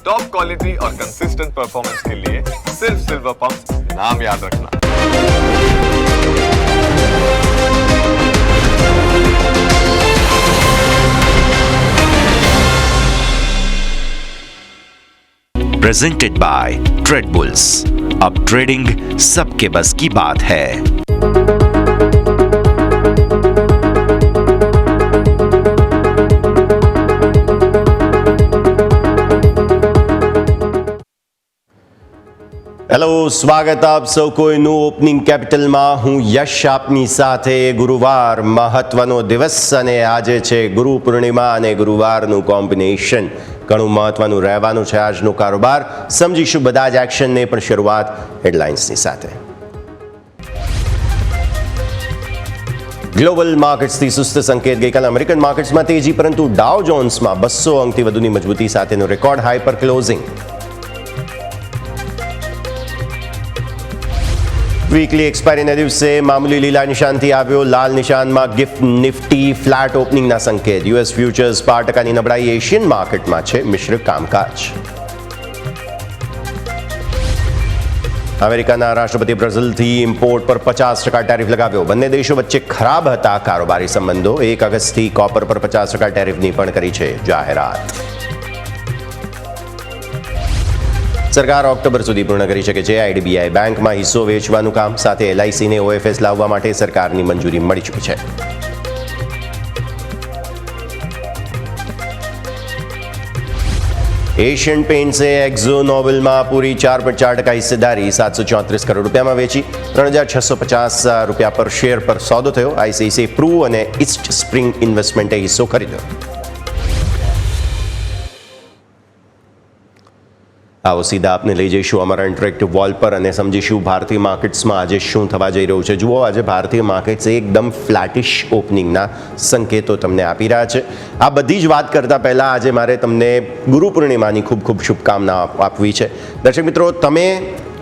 Top quality और consistent performance के लिए सिर्फ सिल्वर पंप नाम याद रखना। Presented by Tradebulls. अब ट्रेडिंग सबके बस की बात है। હેલો, સ્વાગત આપ સૌ કોઈનું ઓપનિંગ કેપિટલમાં। હું યશ આપની સાથે। ગુરુવાર મહત્વનો દિવસ અને આજે છે ગુરુ પૂર્ણિમા અને ગુરુવારનું કોમ્બિનેશન ઘણું મહત્વનું રહેવાનું છે આજનો કારોબાર। સમજીશું બધા જ એક્શનને, પણ શરૂઆત હેડલાઇન્સની સાથે। ગ્લોબલ માર્કેટ્સથી સુસ્ત સંકેત। ગઈકાલે અમેરિકન માર્કેટ્સમાં તેજી, પરંતુ ડાઉ જોન્સમાં 200 અંકથી વધુની મજબૂતી સાથેનો રેકોર્ડ હાઈ પર ક્લોઝિંગ। વીકલી એક્સપાયરીના દિવસે મામૂલી લીલા નિશાનથી આવ્યો લાલ નિશાનમાં ગિફ્ટ નિફ્ટી। ફ્લેટ ઓપનિંગના સંકેત। યુએસ ફ્યુચર્સ 5%ની નબળાઈ। એશિયન માર્કેટમાં છે મિશ્ર કામકાજ। અમેરિકાના રાષ્ટ્રપતિ બ્રાઝિલથી ઇમ્પોર્ટ પર 50% ટેરિફ લગાવ્યો। બંને દેશો વચ્ચે ખરાબ હતા કારોબારી સંબંધો। 1 ઓગસ્ટથી કોપર પર 50% ટેરિફની પણ કરી છે જાહેરાત। સરકાર ઓક્ટોબર સુધી પૂર્ણ કરી શકે છે આઈડીબીઆઈ બેંકમાં હિસ્સો વેચવાનું કામ। સાથે એલઆઈસીને ઓએફએસ લાવવા માટે સરકારની મંજૂરી મળી ચૂકી છે। એશિયન પેઇન્ટ્સે એક્ઝો નોબેલમાં પૂરી 4.4% હિસ્સેદારી 734 કરોડ રૂપિયામાં વેચી। 3650 રૂપિયા પર શેર પર સોદો થયો। આઈસીઆઈસીઆઈ પ્રૂ અને ઈસ્ટ સ્પ્રિંગ ઇન્વેસ્ટમેન્ટે હિસ્સો ખરીદ્યો। આવો સીધા આપને લઈ જઈશું અમારા ઇન્ટરેક્ટિવ વોલ પર અને સમજીશું ભારતીય માર્કેટ્સમાં આજે શું થવા જઈ રહ્યું છે। જુઓ, આજે ભારતીય માર્કેટ્સ એકદમ ફ્લેટિશ ઓપનિંગના સંકેતો તમને આપી રહ્યા છે। આ બધી જ વાત કરતાં પહેલાં આજે મારે તમને ગુરુ પૂર્ણિમાની ખૂબ ખૂબ શુભકામના આપવી છે। દર્શક મિત્રો, તમે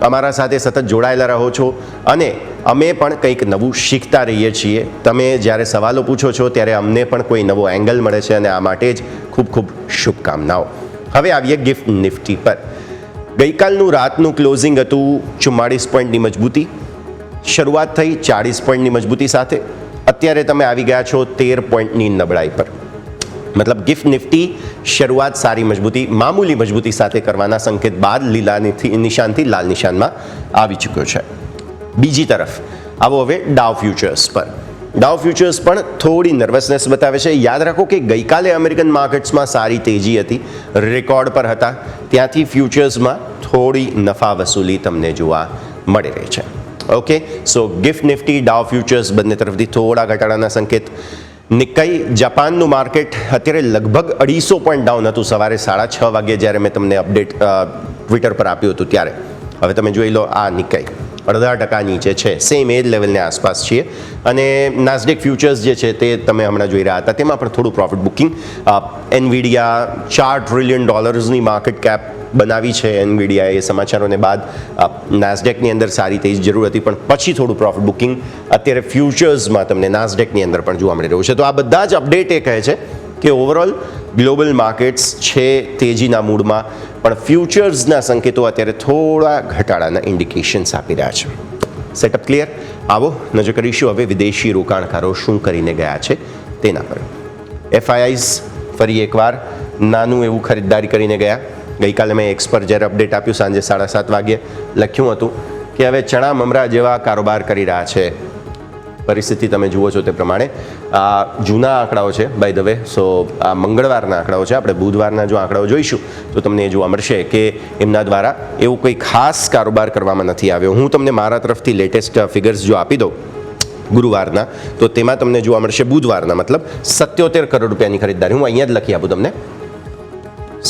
અમારા સાથે સતત જોડાયેલા રહો છો અને અમે પણ કંઈક નવું શીખતા રહીએ છીએ। તમે જ્યારે સવાલો પૂછો છો ત્યારે અમને પણ કોઈ નવો એંગલ મળે છે અને આ માટે જ ખૂબ ખૂબ શુભકામનાઓ। હવે આવીએ ગિફ્ટ નિફ્ટી પર। ગઈકાલનું રાતનું ક્લોઝિંગ હતું 44 પોઈન્ટની મજબૂતી। શરૂઆત થઈ 40 પોઈન્ટની મજબૂતી સાથે। અત્યારે તમે આવી ગયા છો 13 પોઈન્ટની નબળાઈ પર। મતલબ ગિફ્ટ નિફ્ટી શરૂઆત સારી મજબૂતી, મામૂલી મજબૂતી સાથે કરવાના સંકેત બાદ લીલા નિશાનથી લાલ નિશાનમાં આવી ચૂક્યો છે। બીજી તરફ આવો હવે ડાઉ ફ્યુચર્સ પર। ડાઉ ફ્યુચર્સ પણ થોડી નર્વસનેસ બતાવે છે। યાદ રાખો કે ગઈકાલે અમેરિકન માર્કેટ્સમાં સારી તેજી હતી, રેકોર્ડ પર હતા। ત્યાંથી ફ્યુચર્સમાં થોડી નફા વસૂલી તમને જોવા મળી રહી છે। ઓકે, સો ગિફ્ટ નિફ્ટી, ડાઉ ફ્યુચર્સ બંને તરફથી થોડા ઘટાડાના સંકેત। નિક્કાઈ જાપાનનું માર્કેટ અત્યારે લગભગ 250 પોઈન્ટ ડાઉન હતું સવારે 6:30 વાગે જ્યારે મેં તમને અપડેટ ટ્વિટર પર આપ્યું હતું ત્યારે। હવે તમે જોઈ લો, આ નિક્કાઈ 0.5% નીચે છે, સેમ એ જ લેવલની આસપાસ છીએ। અને નાસ્ડેક ફ્યુચર્સ જે છે તે તમે હમણાં જોઈ રહ્યા હતા, તેમાં પણ થોડું profit booking. Nvidia $4 trillion market cap બનાવી છે એનવીડિયાએ। એ સમાચારોને બાદ નાસ્ડેકની અંદર સારી તેજી જરૂર હતી, પણ પછી થોડું પ્રોફિટ બુકિંગ અત્યારે ફ્યુચર્સમાં તમને નાસ્ડેકની અંદર પણ જોવા મળી રહ્યું છે। તો આ બધા જ અપડેટ એ કહે છે કે ઓવરઓલ ગ્લોબલ માર્કેટ્સ છે તેજીના મૂડમાં, પણ ફ્યુચર્સના સંકેતો અત્યારે થોડા ઘટાડાના ઇન્ડિકેશન્સ આપી રહ્યા છે। Setup clear? આવો નજર કરીશું હવે વિદેશી રોકાણકારો શું કરીને ગયા છે તેના પર। એફઆઈઆઈઝ ફરી એકવાર નાનું એવું ખરીદદારી કરીને ગયા। ગઈકાલે મેં એક્સ પર જ્યારે અપડેટ આપ્યું સાંજે 7:30 વાગ્યે લખ્યું હતું કે હવે ચણા મમરા જેવા કારોબાર કરી રહ્યા છે। પરિસ્થિતિ તમે જુઓ છો તે પ્રમાણે આ જૂના આંકડાઓ છે બાય ધ વે। સો આ મંગળવારના આંકડાઓ છે। આપણે બુધવારના જો આંકડાઓ જોઈશું તો તમને એ જોવા મળશે કે એમના દ્વારા એવું કોઈ ખાસ કારોબાર કરવામાં નથી આવ્યો। હું તમને મારા તરફથી લેટેસ્ટ ફિગર્સ જો આપી દઉં ગુરુવારના, તો તેમાં તમને જોવા મળશે બુધવારના મતલબ 77 કરોડ રૂપિયાની ખરીદદારી। હું અહીંયા જ લખી આપું તમને,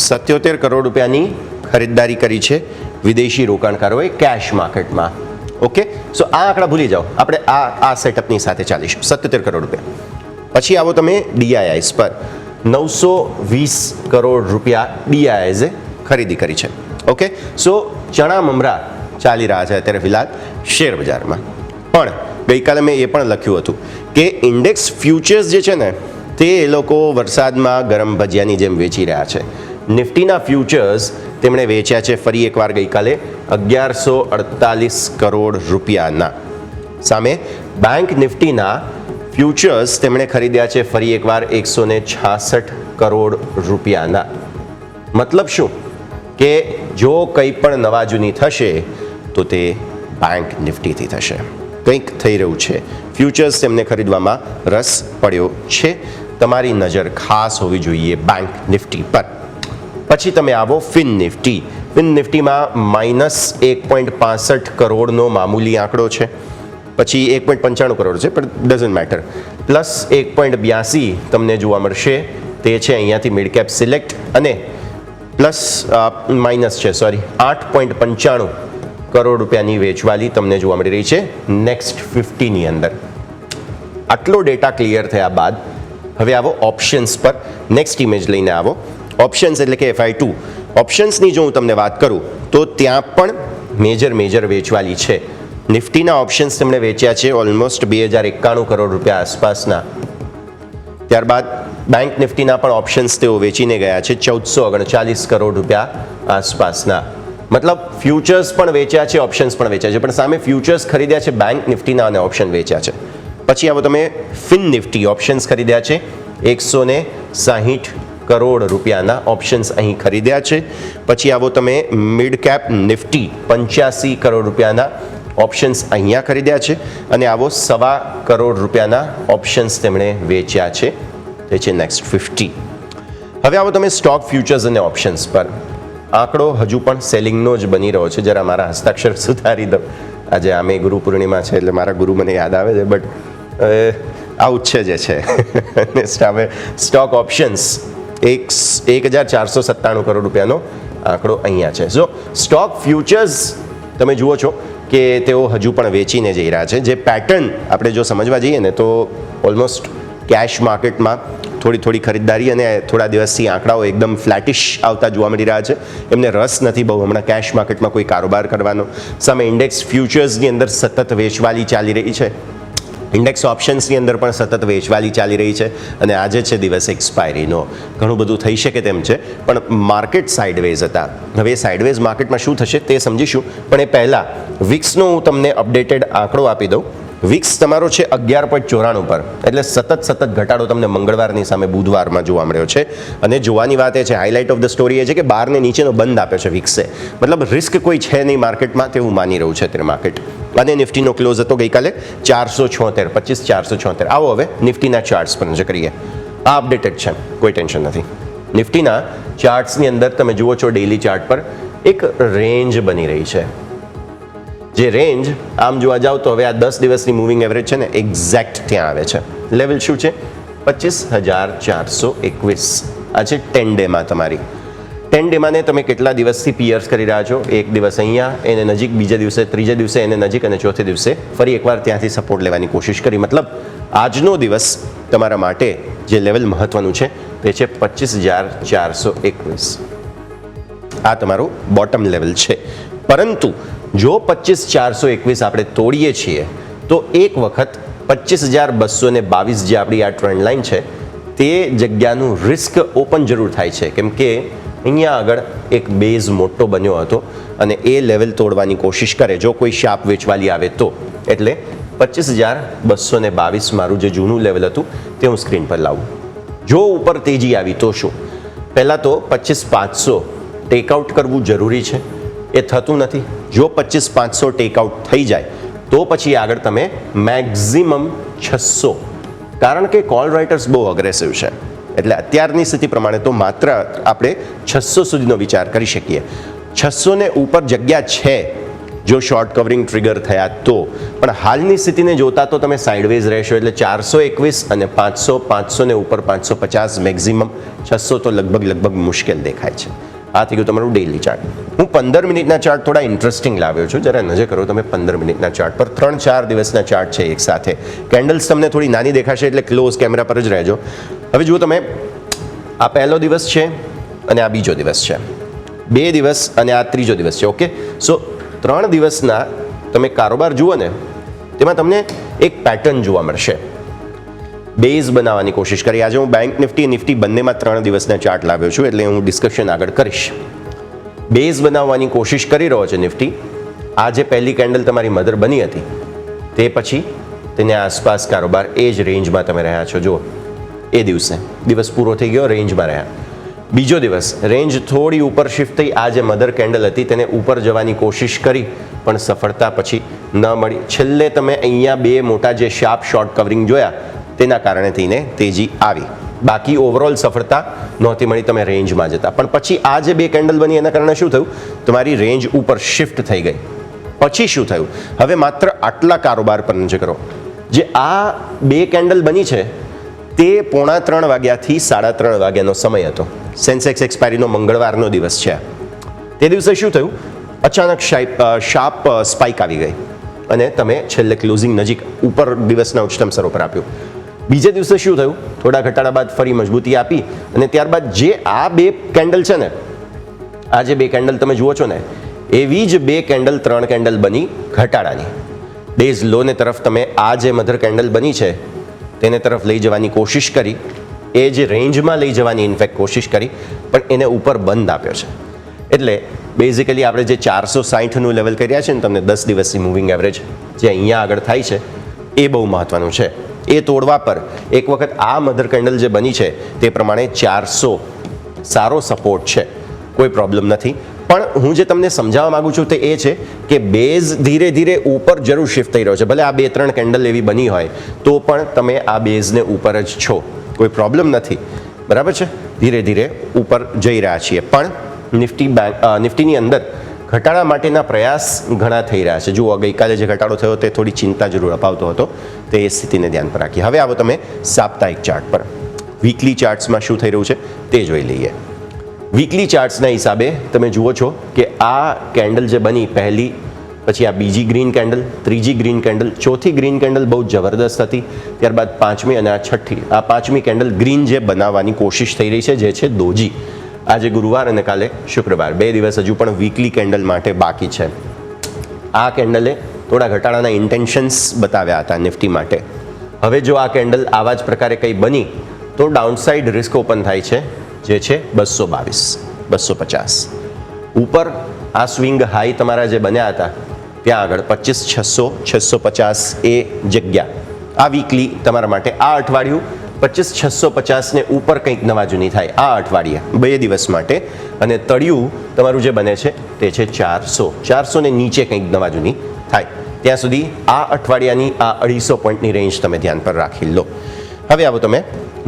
77 કરોડ રૂપિયાની ખરીદદારી કરી છે વિદેશી રોકાણકારોએ કેશ માર્કેટમાં। ઓકે, સો આ આંકડા ભૂલી જાઓ, આપણે આ સેટઅપની સાથે ચાલીશું। 77 કરોડ રૂપિયા। પછી આવો તમે ડીઆઈઆઈસ પર। 920 કરોડ રૂપિયા ડીઆઈઆઈઝે ખરીદી કરી છે। ઓકે, સો ચણા મમરા ચાલી રહ્યા છે અત્યારે ફિલહાલ શેર બજારમાં। પણ ગઈકાલે મેં એ પણ લખ્યું હતું કે ઇન્ડેક્સ ફ્યુચર્સ જે છે ને તે એ લોકો વરસાદમાં ગરમ ભજીયાની જેમ વેચી રહ્યા છે। નિફ્ટીના ફ્યુચર્સ તેમણે વેચ્યા છે ફરી એકવાર ગઈકાલે 1148 કરોડ રૂપિયાના. સામે બેંક નિફ્ટીના ફ્યુચર્સ તેમણે ખરીદ્યા છે ફરી એકવાર 166 કરોડ રૂપિયાના. મતલબ શું કે જો કંઈ પણ નવા જૂની થશે તો તે બેંક નિફ્ટીથી થશે. કંઈક થઈ રહ્યું છે. ફ્યુચર્સ તેમને ખરીદવામાં રસ પડ્યો છે. તમારી નજર ખાસ હોવી જોઈએ બેંક નિફ્ટી પર. પછી તમે આવો ફિન નિફ્ટી. ફિન નિફ્ટીમાં -1.65 કરોડનો મામૂલી આંકડો છે. પછી 1.95 કરોડ છે પણ ડઝન્ટ મેટર. +1.82 તમને જોવા મળશે, તે છે અહીંયાથી મિડ કેપ સિલેક્ટ, અને -8.95 કરોડ રૂપિયાની વેચવાલી તમને જોવા મળી રહી છે નેક્સ્ટ 50ની અંદર. આટલો ડેટા ક્લિયર થયા બાદ હવે આવો ઓપ્શન્સ પર. નેક્સ્ટ ઇમેજ લઈને આવો. ઓપ્શન્સ એટલે કે FI2 ઓપ્શન્સની જો હું તમને વાત કરું તો ત્યાં પણ મેજર વેચવાલી છે. નિફ્ટીના ઓપ્શન્સ તેમણે વેચ્યા છે ઓલમોસ્ટ 2091 કરોડ રૂપિયા આસપાસના. ત્યારબાદ બેંક નિફ્ટીના પણ ઓપ્શન્સ તેઓ વેચીને ગયા છે 1439 કરોડ રૂપિયા આસપાસના. મતલબ ફ્યુચર્સ પણ વેચ્યા છે, ઓપ્શન્સ પણ વેચ્યા છે, પણ સામે ફ્યુચર્સ ખરીદ્યા છે બેંક નિફ્ટીના અને ઓપ્શન વેચ્યા છે. પછી આવો તમે ફિન નિફ્ટી. ઓપ્શન્સ ખરીદ્યા છે 160 કરોડ રૂપિયાના ઓપ્શન્સ અહીં ખરીદ્યા છે. પછી આવો તમે મિડ કેપ નિફ્ટી 85 કરોડ રૂપિયાના ઓપ્શન્સ અહીંયા ખરીદ્યા છે. અને આવો 1.25 કરોડ રૂપિયાના ઓપ્શન્સ તેમણે વેચ્યા છે, તે છે નેક્સ્ટ 50. હવે આવો તમે સ્ટોક ફ્યુચર્સ અને ઓપ્શન્સ પર. આંકડો હજુ પણ સેલિંગનો જ બની રહ્યો છે. જરા મારા હસ્તાક્ષર સુધારી દઉં. આજે આમે ગુરુ પૂર્ણિમા છે એટલે મારા ગુરુ મને યાદ આવે છે, બટ આવું છે જે છે. હવે સ્ટોક ઓપ્શન્સ 1497 કરોડ રૂપિયાનો આંકડો અહીંયા છે. સો સ્ટોક ફ્યુચર્સ તમે જુઓ છો કે તેઓ હજુ પણ વેચીને જઈ રહ્યા છે. જે પેટર્ન આપણે જો સમજવા જઈએ ને તો ઓલમોસ્ટ કેશ માર્કેટમાં થોડી ખરીદદારી અને થોડા દિવસથી આંકડાઓ એકદમ ફ્લેટિશ આવતા જોવા મળી રહ્યા છે. એમને રસ નથી બહુ હમણાં કેશ માર્કેટમાં કોઈ કારોબાર કરવાનો. સામે ઇન્ડેક્સ ફ્યુચર્સની અંદર સતત વેચવાલી ચાલી રહી છે. ઇન્ડેક્સ ઓપ્શન્સની અંદર પણ સતત વેચવાલી ચાલી રહી છે. અને આજે છે દિવસ એક્સપાયરીનો. ઘણું બધું થઈ શકે તેમ છે, પણ માર્કેટ સાઇડવેઝ હતા. હવે સાઇડવેઝ માર્કેટમાં શું થશે તે સમજીશું, પણ એ પહેલાં વિક્સનો હું તમને અપડેટેડ આંકડો આપી દઉં. વિક્સ તમારો છે 11.94 પર, એટલે સતત ઘટાડો તમને મંગળવારની સામે બુધવારમાં જોવા મળ્યો છે. અને જોવાની વાત એ છે, હાઇલાઇટ ઓફ ધ સ્ટોરી એ છે કે 12 ને નીચેનો બંધ આપ્યો છે વિક્સે. મતલબ રિસ્ક કોઈ છે નહીં માર્કેટમાં તેવું માની રહ્યું છે અત્યારે માર્કેટ. અને નિફ્ટીનો ક્લોઝ હતો ગઈકાલે 476. આવો હવે નિફ્ટીના ચાર્ટ્સ પર નજર કરીએ. આ અપડેટેડ છે, કોઈ ટેન્શન નથી. નિફ્ટીના ચાર્ટ્સની અંદર તમે જુઓ છો ડેઇલી ચાર્ટ પર એક રેન્જ બની રહી છે. જે રેન્જ આમ જોવા જાવ તો હવે આ 10 દિવસની મૂવિંગ એવરેજ છે ને એક્ઝેક્ટ ત્યાં આવે છે. લેવલ શું છે? 25,421. આ છે 10 ડેમાં તમારી. 10 ડેમાં ને તમે કેટલા દિવસથી પિયર્સ કરી રહ્યા છો? એક દિવસ અહીંયા એને નજીક, બીજા દિવસે, ત્રીજા દિવસે એને નજીક, અને ચોથે દિવસે ફરી એકવાર ત્યાંથી સપોર્ટ લેવાની કોશિશ કરી. મતલબ આજનો દિવસ તમારા માટે જે લેવલ મહત્વનું છે તે છે 25,421. આ તમારું બોટમ લેવલ છે. પરંતુ જો 25,421 આપણે તોડીએ છીએ તો એક વખત 25,222 જે આપણી આ ટ્રેન્ડ લાઇન છે તે જગ્યાનું રિસ્ક ઓપન જરૂર થાય છે. કેમ કે અહીંયા આગળ એક બેઝ મોટો બન્યો હતો અને એ લેવલ તોડવાની કોશિશ કરે જો કોઈ શાર્પ વેચવાલી આવે તો. એટલે 25,222 મારું જે જૂનું લેવલ હતું તે હું સ્ક્રીન પર લાવું. જો ઉપર તેજી આવી તો શું? પહેલાં તો 25,500 ટેકઆઉટ કરવું જરૂરી છે. એ થતું નથી. જો 25,500 ટેકઆઉટ થઈ જાય તો પછી આગળ તમે મેક્ઝિમમ 600, કારણ કે કોલ રાઇટર્સ બહુ અગ્રેસિવ છે. એટલે અત્યારની સ્થિતિ પ્રમાણે તો માત્ર આપણે 600 સુધીનો વિચાર કરી શકીએ. 600 ને ઉપર જગ્યા છે જો શોર્ટ કવરિંગ ટ્રિગર થયા તો, પણ હાલની સ્થિતિને જોતા તો તમે સાઇડવેઝ રહેશો. એટલે 421 અને 500 ને ઉપર 550 મેક્ઝિમમ. 600 તો લગભગ મુશ્કેલ દેખાય છે. આ થઈ ગયું તમારું ડેઇલી ચાર્ટ. હું 15 મિનિટના ચાર્ટ થોડા ઇન્ટરેસ્ટિંગ લાવ્યો છું. જરા નજર કરો તમે 15 મિનિટના ચાર્ટ પર. 3-4 દિવસના ચાર્ટ છે એક સાથે. કેન્ડલ્સ તમને થોડી નાની દેખાશે એટલે ક્લોઝ કેમેરા પર જ રહેજો. હવે જુઓ તમે, આ પહેલો દિવસ છે અને આ બીજો દિવસ છે. 2 દિવસ અને આ ત્રીજો દિવસ છે. ઓકે, સો 3 દિવસના તમે કારોબાર જુઓ ને તેમાં તમને એક પેટર્ન જોવા મળશે. બેઝ બનાવવાની કોશિશ કરી. આજે હું બેંક નિફ્ટી બંનેમાં 3 દિવસના ચાર્ટ લાવ્યો છું, એટલે હું ડિસ્કશન આગળ કરીશ. બેઝ બનાવવાની કોશિશ કરી રહ્યો છે નિફ્ટી. આ જે પહેલી કેન્ડલ તમારી મધર બની હતી તે પછી તેની આસપાસ કારોબાર એ જ રેન્જમાં તમે રહ્યા છો. જુઓ, એ દિવસ પૂરો થઈ ગયો, રેન્જમાં રહ્યા. બીજો દિવસ રેન્જ થોડી ઉપર શિફ્ટ થઈ. આ જે મધર કેન્ડલ હતી તેને ઉપર જવાની કોશિશ કરી પણ સફળતા પછી ન મળી. છેલ્લે તમે અહીંયા 2 મોટા જે શાર્પ શોર્ટ કવરિંગ જોયા તેના કારણે થઈને તેજી આવી. બાકી ઓવરઓલ સફળતા નહોતી મળી, તમે રેન્જમાં જતા. પણ પછી આ જે 2 કેન્ડલ બની એના કારણે શું થયું, તમારી રેન્જ ઉપર શિફ્ટ થઈ ગઈ. પછી શું થયું, હવે માત્ર આટલા કારોબાર પર નજર કરો. જે આ 2 કેન્ડલ બની છે તે 2:45 વાગ્યાથી 3:30 વાગ્યાનો સમય હતો. સેન્સેક્સ એક્સપાયરીનો મંગળવારનો દિવસ છે. તે દિવસે શું થયું, અચાનક શાર્પ સ્પાઇક આવી ગઈ અને તમે છેલ્લે ક્લોઝિંગ નજીક ઉપર દિવસના ઉચ્ચતમ સ્તરો પર આપ્યું. બીજે દિવસે શું થયું, થોડા ઘટાડા બાદ ફરી મજબૂતી આપી અને ત્યારબાદ જે આ 2 કેન્ડલ છે ને, આ જે 2 કેન્ડલ તમે જુઓ છો ને, એવી જ 2 કેન્ડલ 3 કેન્ડલ બની ઘટાડાની. ડેઝ લોને તરફ તમે આ જે મધર કેન્ડલ બની છે તેને તરફ લઈ જવાની કોશિશ કરી, એ જે રેન્જમાં લઈ જવાની ઇનફેક્ટ કોશિશ કરી, પણ એને ઉપર બંધ આપ્યો છે. એટલે બેઝિકલી આપણે જે 460નું લેવલ કર્યા છે ને તમને 10 દિવસની મૂવિંગ એવરેજ જે અહીંયા આગળ થાય છે એ બહુ મહત્ત્વનું છે. એ તોડવા પર એક વખત આ મધર કેન્ડલ જે બની છે તે પ્રમાણે 400 સારો સપોર્ટ છે, કોઈ પ્રોબ્લેમ નથી. પણ હું જે તમને સમજાવવા માગું છું તે એ છે કે બેઝ ધીરે ધીરે ઉપર જરૂર શિફ્ટ થઈ રહ્યો છે. ભલે આ 2-3 કેન્ડલ એવી બની હોય તો પણ તમે આ બેઝને ઉપર જ છો, કોઈ પ્રોબ્લેમ નથી, બરાબર છે. ધીરે ધીરે ઉપર જઈ રહ્યા છીએ. પણ નિફ્ટીની અંદર ઘટાડા માટેના પ્રયાસ ઘણા થઈ રહ્યા છે. જુઓ, ગઈકાલે જે ઘટાડો થયો તે થોડી ચિંતા જરૂર અપાવતો હતો, તે એ સ્થિતિને ધ્યાન પર રાખીએ. હવે આવો તમે સાપ્તાહિક ચાર્ટ પર. વીકલી ચાર્ટ્સમાં શું થઈ રહ્યું છે તે જોઈ લઈએ. વીકલી ચાર્ટ્સના હિસાબે તમે જુઓ છો કે આ કેન્ડલ જે બની પહેલી, પછી આ બીજી ગ્રીન કેન્ડલ, ત્રીજી ગ્રીન કેન્ડલ, ચોથી ગ્રીન કેન્ડલ બહુ જબરદસ્ત હતી. ત્યારબાદ 5મી અને આ 6ઠ્ઠી, આ 5મી કેન્ડલ ગ્રીન જે બનાવવાની કોશિશ થઈ રહી છે, જે છે દોજી. આજે ગુરુવાર અને કાલે શુક્રવાર, 2 દિવસ હજુ પણ વીકલી કેન્ડલ માટે બાકી છે. આ કેન્ડલે થોડા ઘટાડાના ઇન્ટેન્શન્સ બતાવ્યા હતા નિફ્ટી માટે. હવે જો આ કેન્ડલ આવા જ પ્રકારે કંઈ બની તો ડાઉનસાઇડ રિસ્ક ઓપન થાય છે, જે છે 222, 250. ઉપર આ સ્વિંગ હાઈ તમારા જે બન્યા હતા ત્યાં આગળ 25,600, 650 એ જગ્યા. આ વીકલી તમારા માટે આ અઠવાડિયું 25,650 ને ઉપર કંઈક નવા જૂની થાય આ અઠવાડિયે 2 દિવસ માટે. અને તળિયું તમારું જે બને છે તે છે 400 ને નીચે કંઈક નવા જૂની થાય. ત્યાં સુધી આ અઠવાડિયાની આ 250 પોઈન્ટની રેન્જ તમે ધ્યાન પર રાખી લો. હવે આવો તમે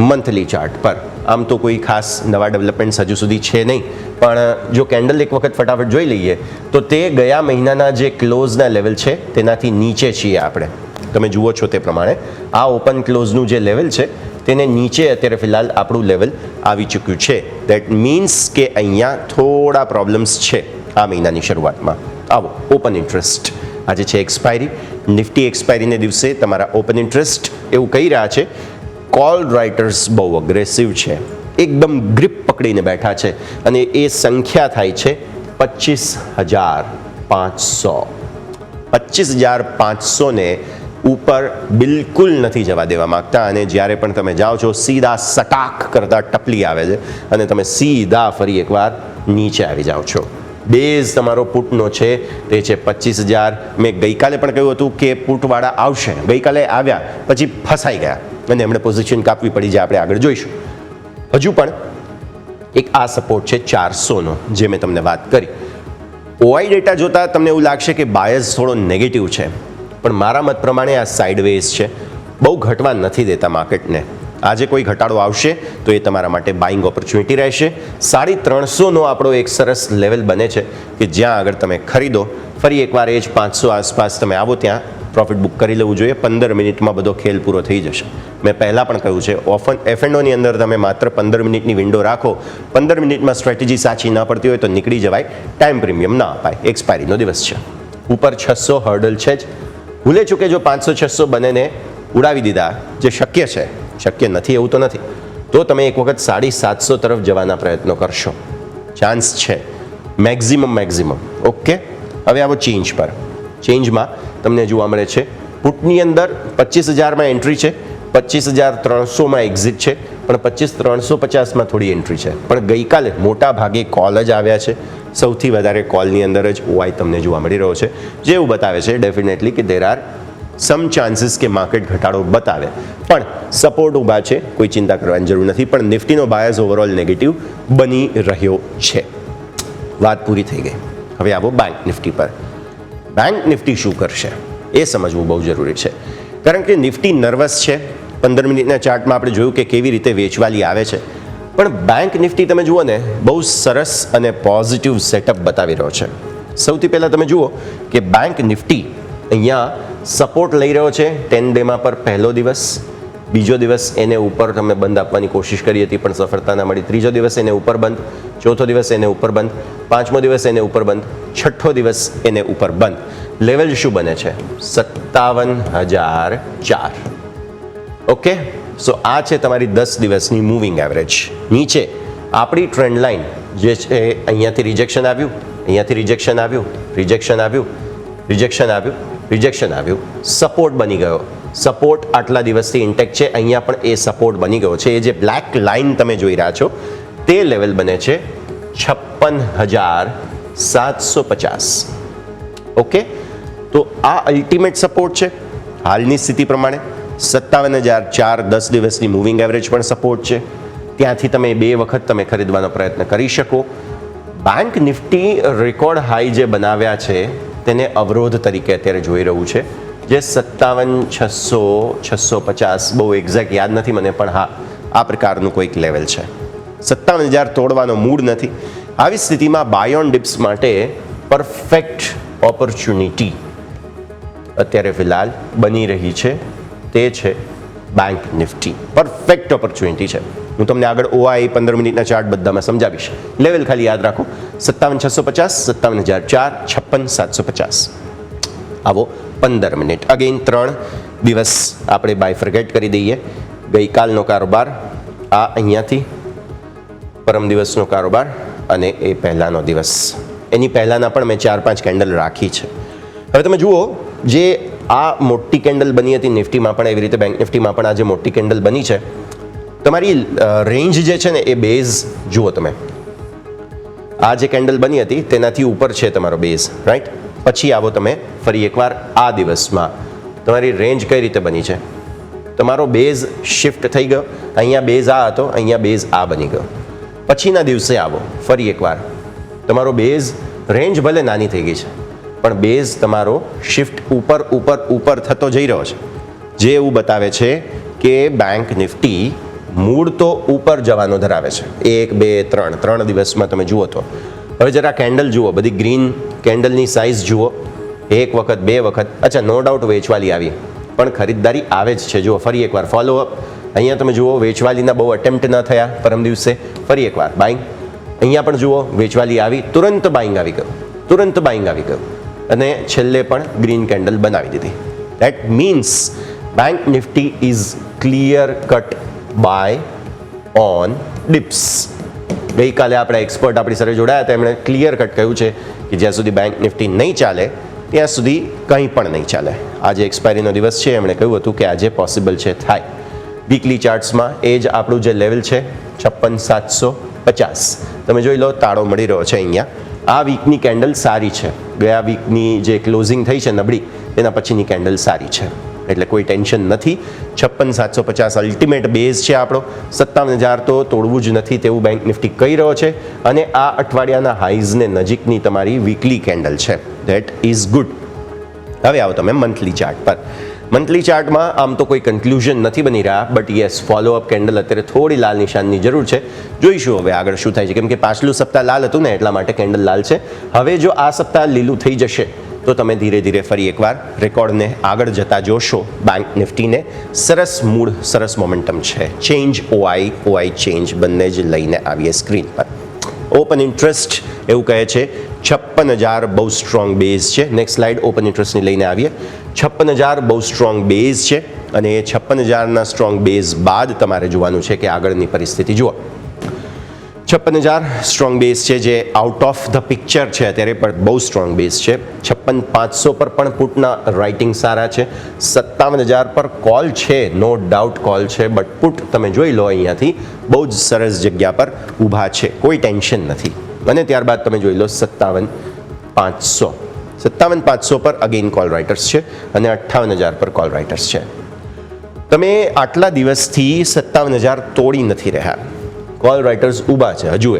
મંથલી ચાર્ટ પર. આમ તો કોઈ ખાસ નવા ડેવલપમેન્ટ્સ હજુ સુધી છે નહીં, પણ જો કેન્ડલ એક વખત ફટાફટ જોઈ લઈએ તો તે ગયા મહિનાના જે ક્લોઝના લેવલ છે તેનાથી નીચે છીએ આપણે. તમે જુઓ છો તે પ્રમાણે આ ઓપન ક્લોઝનું જે લેવલ છે તેને નીચે અત્યારે ફિલહાલ આપણું લેવલ આવી ચૂક્યું છે. દેટ મીન્સ કે અહીંયા થોડા પ્રોબ્લેમ્સ છે આ મહિનાની શરૂઆતમાં. આવો ઓપન ઇન્ટરેસ્ટ, આજે છે એક્સપાયરી. નિફ્ટી એક્સપાયરીને દિવસે તમારા ઓપન ઇન્ટરેસ્ટ એવું કહી રહ્યા છે કોલ રાઇટર્સ બહુ અગ્રેસિવ છે, એકદમ ગ્રીપ પકડીને બેઠા છે અને એ સંખ્યા થાય છે 25,500. 25,500 ને ઉપર બિલકુલ નથી જવા દેવા માંગતા. અને જ્યારે પણ તમે જાઓ છો સીધા સટાક કરતા ટપલી આવે છે અને તમે સીધા ફરી એકવાર નીચે આવી જાઓ છો. બેઝ તમારો પુટનો છે તે છે 25,000. મેં ગઈકાલે પણ કહ્યું હતું કે પુટવાળા આવશે, ગઈકાલે આવ્યા પછી ફસાઈ ગયા અને એમણે પોઝિશન કાપવી પડી, જે આપણે આગળ જોઈશું. હજુ પણ એક આ સપોર્ટ છે 400નો, જે મેં તમને વાત કરી. ઓઆઈ ડેટા જોતા તમને એવું લાગશે કે બાયસ થોડો નેગેટિવ છે, પણ મારા મત પ્રમાણે આ સાઇડવેઝ છે, બહુ ઘટવા નથી દેતા માર્કેટને. આજે કોઈ ઘટાડો આવશે તો એ તમારા માટે બાઇંગ ઓપોર્ચ્યુનિટી રહેશે. 350નો આપણો એક સરસ લેવલ બને છે કે જ્યાં આગળ તમે ખરીદો. ફરી એકવાર એ જ 500 આસપાસ તમે આવો ત્યાં પ્રોફિટ બુક કરી લેવું જોઈએ. 15 મિનિટમાં બધો ખેલ પૂરો થઈ જશે. મેં પહેલાં પણ કહ્યું છે, F&Oની અંદર તમે માત્ર 15 મિનિટની વિન્ડો રાખો. 15 મિનિટમાં સ્ટ્રેટેજી સાચી ન પડતી હોય તો નીકળી જવાય, ટાઈમ પ્રીમિયમ ના અપાય. એક્સપાયરીનો દિવસ છે, ઉપર 600 હર્ડલ છે જ. ભૂલે ચૂકે જો 500-600 બંનેને ઉડાવી દીધા, જે શક્ય છે, શક્ય નથી એવું તો નથી, તો તમે એક વખત 750 તરફ જવાના પ્રયત્નો કરશો. ચાન્સ છે મેક્ઝિમમ. ઓકે, હવે આવો ચેન્જ પર. ચેન્જમાં તમને જોવા મળે છે પુટની અંદર 25,000માં એન્ટ્રી છે, 25,300માં એક્ઝિટ છે, પણ 25,350માં થોડી એન્ટ્રી છે. પણ ગઈકાલે મોટા ભાગે કોલ જ આવ્યા છે. સૌથી વધારે કોલની અંદર જ ઓઆઈ તમને જોવા મળી રહ્યો છે, જે એવું બતાવે છે ડેફિનેટલી કે દેર આર સમ ચાન્સીસ કે માર્કેટ ઘટાડો બતાવે, પણ સપોર્ટ ઊભા છે, કોઈ ચિંતા કરવાની જરૂર નથી. પણ નિફ્ટીનો બાયસ ઓવરઓલ નેગેટિવ બની રહ્યો છે. વાત પૂરી થઈ ગઈ. હવે આવો બેંક નિફ્ટી પર. બેંક નિફ્ટી શું કરશે એ સમજવું બહુ જરૂરી છે, કારણ કે નિફ્ટી નર્વસ છે. 15 મિનિટના ચાર્ટમાં આપણે જોયું કે કેવી રીતે વેચવાલી આવે છે, પણ બેંક નિફ્ટી તમે જુઓ ને બહુ સરસ અને પોઝિટિવ સેટઅપ બતાવી રહ્યો છે. સૌથી પહેલાં તમે જુઓ કે બેંક નિફ્ટી અહીંયા સપોર્ટ લઈ રહ્યો છે 10 ડેમાં પર પહેલો દિવસ. બીજો દિવસ એને ઉપર તમે બંધ આપવાની કોશિશ કરી હતી, પણ સફળતા ના મળી. ત્રીજો દિવસ એને ઉપર બંધ, ચોથો દિવસ એને ઉપર બંધ, પાંચમો દિવસ એને ઉપર બંધ, છઠ્ઠો દિવસ એને ઉપર બંધ. લેવલ શું બને છે? 57,004. ઓકે, સો આ છે તમારી 10 દિવસની મૂવિંગ એવરેજ. નીચે આપણી ટ્રેન્ડ લાઇન જે છે અહીંયાથી રિજેક્શન આવ્યું, અહીંયાથી રિજેક્શન આવ્યું, રિજેક્શન આવ્યું, રિજેક્શન આવ્યું, રિજેક્શન આવ્યું, સપોર્ટ બની ગયો. સપોર્ટ આટલા દિવસથી ઇન્ટેક્ટ છે, અહીંયા પણ એ સપોર્ટ બની ગયો છે. એ જે બ્લેક લાઇન તમે જોઈ રહ્યા છો તે લેવલ બને છે 56,750. ઓકે, તો આ અલ્ટિમેટ સપોર્ટ છે હાલની સ્થિતિ પ્રમાણે. 57,004 10 દિવસની મૂવિંગ એવરેજ પણ સપોર્ટ છે. ત્યાંથી તમે 2 વખત તમે ખરીદવાનો પ્રયત્ન કરી શકો. બેંક નિફ્ટી રેકોર્ડ હાઈ જે બનાવ્યા છે તેને અવરોધ તરીકે અત્યારે જોઈ રહ્યું છે, જે 57,600 650 બહુ એક્ઝેક્ટ યાદ નથી મને, પણ હા આ પ્રકારનું કોઈક લેવલ છે. 57,000 તોડવાનો મૂડ નથી. આવી સ્થિતિમાં બાય ઓન ડિપ્સ માટે પરફેક્ટ ઓપોર્ચ્યુનિટી અત્યારે ફિલહાલ બની રહી છે, તે છે બેંક નિફ્ટી. પરફેક્ટ ઓપોર્ચ્યુનિટી છે. હું તમને આગળ ઓઆઈ 15 મિનિટના ચાર્ટ બધામાં સમજાવીશ. લેવલ ખાલી યાદ રાખો 57,650, 57,004, 56,750. આવો 15 મિનિટ. અગેન 3 દિવસ આપણે બાયફર્કેટ કરી દઈએ. ગઈકાલનો કારોબાર આ અહીંયાથી, પરમ દિવસનો કારોબાર અને એ પહેલાંનો દિવસ. એની પહેલાંના પણ મેં 4-5 કેન્ડલ રાખી છે. હવે તમે જુઓ જે આ મોટી કેન્ડલ બની હતી નિફ્ટીમાં પણ, એવી રીતે બેંક નિફ્ટીમાં પણ આ જે મોટી કેન્ડલ બની છે, તમારી રેન્જ જે છે ને એ બેઝ જુઓ તમે. આ જે કેન્ડલ બની હતી તેનાથી ઉપર છે તમારો બેઝ, રાઈટ? પછી આવો તમે ફરી એકવાર આ દિવસમાં તમારી રેન્જ કઈ રીતે બની છે. તમારો બેઝ શિફ્ટ થઈ ગયો. અહીંયા બેઝ આ હતો, અહીંયા બેઝ આ બની ગયો. પછીના દિવસે આવો ફરી એકવાર, તમારો બેઝ રેન્જ ભલે નાની થઈ ગઈ છે, પણ બેઝ તમારો શિફ્ટ ઉપર ઉપર ઉપર થતો જઈ રહ્યો છે, જે એવું બતાવે છે કે બેંક નિફ્ટી મૂળ તો ઉપર જવાનો ધરાવે છે. 1 2 3 દિવસમાં તમે જુઓ તો. હવે જરા કેન્ડલ જુઓ, બધી ગ્રીન કેન્ડલની સાઇઝ જુઓ. 1 વખત 2 વખત, અચ્છા નો ડાઉટ વેચવાલી આવી, પણ ખરીદદારી આવે જ છે. જુઓ ફરી એકવાર ફોલોઅપ. અહીંયા તમે જુઓ વેચવાલીના બહુ અટેમ્પ્ટ ન થયા પરમ દિવસે. ફરી એકવાર બાઇંગ. અહીંયા પણ જુઓ વેચવાલી આવી, તુરંત બાઇંગ આવી ગયું, તુરંત બાઇંગ આવી ગયું, અને છેલ્લે પણ ગ્રીન કેન્ડલ બનાવી દીધી. That means bank Nifty is clear cut buy on dips. ગઈકાલે આપણા એક્સપર્ટ આપણી સાથે જોડાયા હતા, એમણે ક્લિયર કટ કહ્યું છે કે જ્યાં સુધી બેંક નિફ્ટી નહીં ચાલે ત્યાં સુધી કંઈ પણ નહીં ચાલે. આજે એક્સપાયરીનો દિવસ છે, એમણે કહ્યું હતું કે આજે પોસિબલ છે થાય. વીકલી ચાર્ટ્સમાં એ જ આપણું જે લેવલ છે 56,750 તમે જોઈ લો, તાળો મળી રહ્યો છે અહીંયા. આ વીકની કેન્ડલ સારી છે. ગયા વીકની જે ક્લોઝિંગ થઈ છે નબળી, એના પછીની કેન્ડલ સારી છે, એટલે કોઈ ટેન્શન નથી. 56,750 અલ્ટિમેટ બેઝ છે આપણો. 57,000 તો તોડવું જ નથી તેવું બેંક નિફ્ટી કહી રહ્યો છે, અને આ અઠવાડિયાના હાઈઝને નજીકની તમારી વીકલી કેન્ડલ છે. That is good. હવે આવો તમે મંથલી ચાર્ટ પર. મંથલી ચાર્ટમાં આમ તો કોઈ કન્ક્લુઝન નથી બની રહ્યા, બટ યસ ફોલોઅપ કેન્ડલ અત્યારે થોડી લાલ નિશાનની જરૂર છે. જોઈશું હવે આગળ શું થાય છે, કેમ કે પાછલું સપ્તાહ લાલ હતું ને એટલા માટે કેન્ડલ લાલ છે. હવે જો આ સપ્તાહ લીલું થઈ જશે તો તમે ધીરે ધીરે ફરી એકવાર રેકોર્ડને આગળ જતા જોશો. બેંક નિફ્ટીને સરસ મૂડ, સરસ મોમેન્ટમ છે. ચેન્જ ઓઆઈ ચેન્જ બંને જ લઈને આવીએ સ્ક્રીન પર. ઓપન ઇન્ટરેસ્ટ એવું કહે છે 56,000 બહુ સ્ટ્રોંગ બેઝ છે. નેક્સ્ટ સ્લાઇડ ઓપન ઇન્ટરેસ્ટની લઈને આવીએ. 56,000 બહુ સ્ટ્રોંગ બેઝ છે, અને એ 56,000ના સ્ટ્રોંગ બેઝ બાદ તમારે જોવાનું છે કે આગળની પરિસ્થિતિ જુઓ. 56,000 સ્ટ્રોંગ બેઝ છે, જે આઉટ ઓફ ધ પિક્ચર છે અત્યારે, પણ બહુ સ્ટ્રોંગ બેઝ છે. 56,500 પર પણ પુટના રાઇટિંગ સારા છે. 57,000 પર કોલ છે, નો ડાઉટ કોલ છે, બટ પુટ તમે જોઈ લો અહીંયાથી બહુ જ સરસ જગ્યા પર ઊભા છે, કોઈ ટેન્શન નથી. અને ત્યારબાદ તમે જોઈ લો 57,500. 57,500 પર અગેન કોલ રાઇટર્સ છે અને 58,000 પર કોલ રાઇટર્સ છે. તમે આટલા દિવસથી 57,000 તોડી નથી રહ્યા. કોલ રાઇટર્સ ઊભા છે હજુ.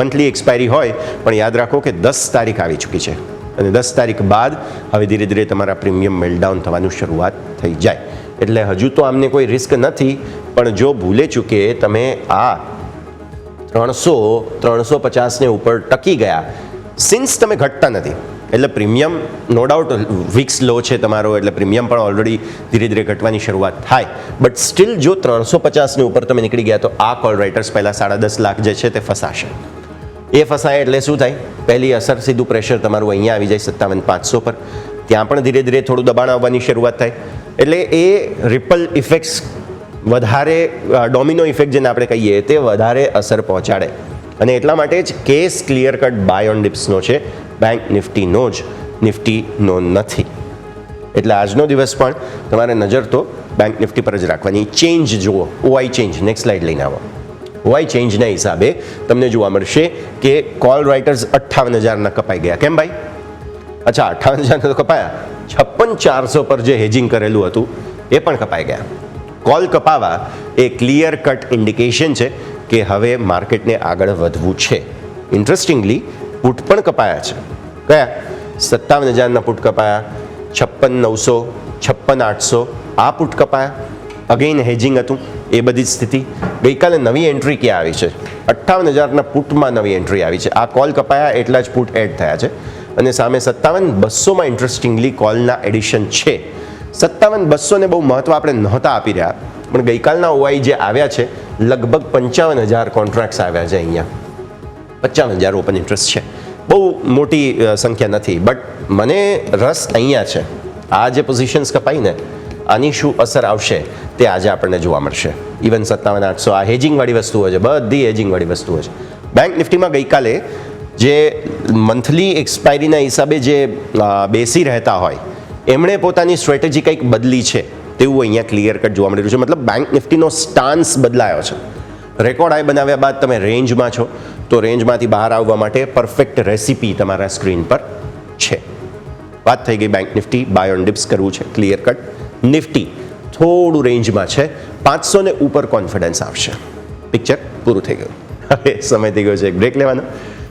મંથલી એક્સપાયરી હોય પણ યાદ રાખો કે 10 તારીખ આવી ચૂકી છે અને 10 તારીખ બાદ હવે ધીરે ધીરે તમારા પ્રીમિયમ મેલ્ટડાઉન થવાનું શરૂઆત થઈ જાય. એટલે હજુ તો આમને કોઈ રિસ્ક નથી, પણ જો ભૂલે ચૂકે તમે આ 300-350 ને ઉપર ટકી ગયા, સિન્સ તમે ઘટતા નથી, એટલે પ્રીમિયમ નો ડાઉટ વીક્સ લો છે તમારો, એટલે પ્રીમિયમ પણ ઓલરેડી ધીરે ધીરે ઘટવાની શરૂઆત થાય. બટ સ્ટીલ જો 350 ની ઉપર તમે નીકળી ગયા તો આ કોલ રાઇટર્સ પહેલાં 10.5 લાખ જે છે તે ફસાશે. એ ફસાય એટલે શું થાય? પહેલી અસર સીધું પ્રેશર તમારું અહીંયા આવી જાય 57,500 પર. ત્યાં પણ ધીરે ધીરે થોડું દબાણ આવવાની શરૂઆત થાય. એટલે એ રિપલ ઇફેક્ટ્સ વધારે, ડોમિનો ઇફેક્ટ જેને આપણે કહીએ, તે વધારે અસર પહોંચાડે. અને એટલા માટે જ case clear cut buy on ડિપ્સનો છે, બેંક નિફ્ટીનો જ, નિફ્ટીનો નથી. એટલે આજનો દિવસ પણ તમારે નજર તો બેંક નિફ્ટી પર જ રાખવાની. ચેન્જ જુઓ, ઓઆઈ ચેન્જ, નેક્સ્ટ સ્લાઇડ લઈને આવો. ઓઆઈ ચેન્જના હિસાબે તમને જોવા મળશે કે કોલ રાઇટર્સ 58,000 કપાઈ ગયા. કેમ ભાઈ? અચ્છા, 58,000 તો કપાયા, 56,400 પર જે હેજિંગ કરેલું હતું એ પણ કપાઈ ગયા. કોલ કપાવા એ ક્લિયર કટ ઇન્ડિકેશન છે કે હવે માર્કેટને આગળ વધવું છે. ઇન્ટરેસ્ટિંગલી પુટ પણ કપાયા છે. કયા? 57,000ના પુટ કપાયા, 56,900, 56,800 આ પુટ કપાયા. અગેઇન હેજિંગ હતું, એ બધી જ સ્થિતિ. ગઈકાલે નવી એન્ટ્રી ક્યાં આવી છે? 58,000ના પુટમાં નવી એન્ટ્રી આવી છે. આ કોલ કપાયા એટલા જ પુટ એડ થયા છે. અને સામે 57,200માં ઇન્ટરેસ્ટિંગલી કોલના એડિશન છે. 57,200 ને બહુ મહત્વ આપણે નહોતા આપી રહ્યા, પણ ગઈકાલના ઓઆઈ જે આવ્યા છે લગભગ 55,000 કોન્ટ્રાક્ટ્સ આવ્યા છે. અહીંયા 55,000 ઓપન ઇન્ટરેસ્ટ છે. બહુ મોટી સંખ્યા નથી, બટ મને રસ અહીંયા છે. આ જે પોઝિશન્સ કપાઈને આની શું અસર આવશે તે આજે આપણને જોવા મળશે. ઇવન 57,800 આ હેજિંગવાળી વસ્તુઓ છે, બધી હેજિંગવાળી વસ્તુઓ છે. બેંક નિફ્ટીમાં ગઈકાલે જે મંથલી એક્સપાયરીના હિસાબે જે બેસી રહેતા હોય એમણે પોતાની સ્ટ્રેટેજી કંઈક બદલી છે તેવું અહીંયા ક્લિયર કટ જોવા મળી રહ્યું છે. મતલબ બેંક નિફ્ટીનો સ્ટાન્સ બદલાયો છે. રેકોર્ડ હાઈ બનાવ્યા બાદ તમે રેન્જમાં છો, તો રેન્જમાંથી બહાર આવવા માટે પરફેક્ટ રેસીપી તમારા સ્ક્રીન પર છે. વાત થઈ ગઈ bank Nifty, buy on dips કરવું છે ક્લિયર કટ. નિફ્ટી થોડું રેન્જમાં છે, 500 ને ઉપર કોન્ફિડન્સ આવશે. પિક્ચર પૂરું થઈ ગયું. હવે સમય થઈ ગયો છે એક બ્રેક લેવાનો.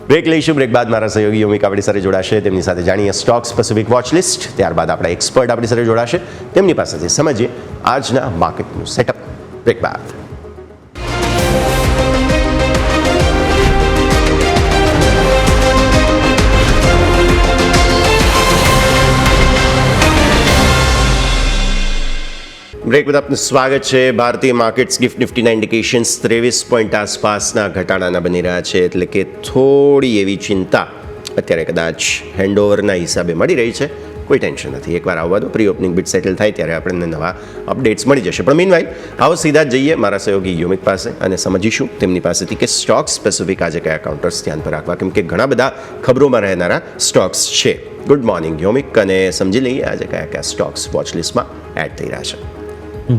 બ્રેક લઈશું. બ્રેક બાદ મારા સહયોગી યોમિક આપણી સાથે જોડાશે, તેમની સાથે જાણીએ સ્ટોક સ્પેસિફિક વોચ લિસ્ટ. ત્યારબાદ આપણા એક્સપર્ટ આપણી સાથે જોડાશે, તેમની પાસેથી સમજીએ આજના માર્કેટનું સેટઅપ. બ્રેક બાદ બ્રેક બાદ આપનું સ્વાગત છે. ભારતીય માર્કેટ્સ ગિફ્ટ નિફ્ટીના ઇન્ડિકેશન્સ 23 પોઈન્ટ આસપાસના ઘટાડાના બની રહ્યા છે. એટલે કે થોડી એવી ચિંતા અત્યારે કદાચ હેન્ડઓવરના હિસાબે મળી રહી છે. કોઈ ટેન્શન નથી, એકવાર આવવા દો, પ્રી ઓપનિંગ બીટ સેટલ થાય ત્યારે આપણને નવા અપડેટ્સ મળી જશે. પણ મીનવાઇલ આવો સીધા જ જઈએ મારા સહયોગી યોમિક પાસે અને સમજીશું તેમની પાસેથી કે સ્ટોક સ્પેસિફિક આજે કયા કાઉન્ટર્સ ધ્યાન પર રાખવા, કેમ કે ઘણા બધા ખબરોમાં રહેનારા સ્ટોક્સ છે. ગુડ મોર્નિંગ યોમિક, અને સમજી લઈએ આજે કયા કયા સ્ટોક્સ વોચ લિસ્ટમાં એડ થઈ રહ્યા છે.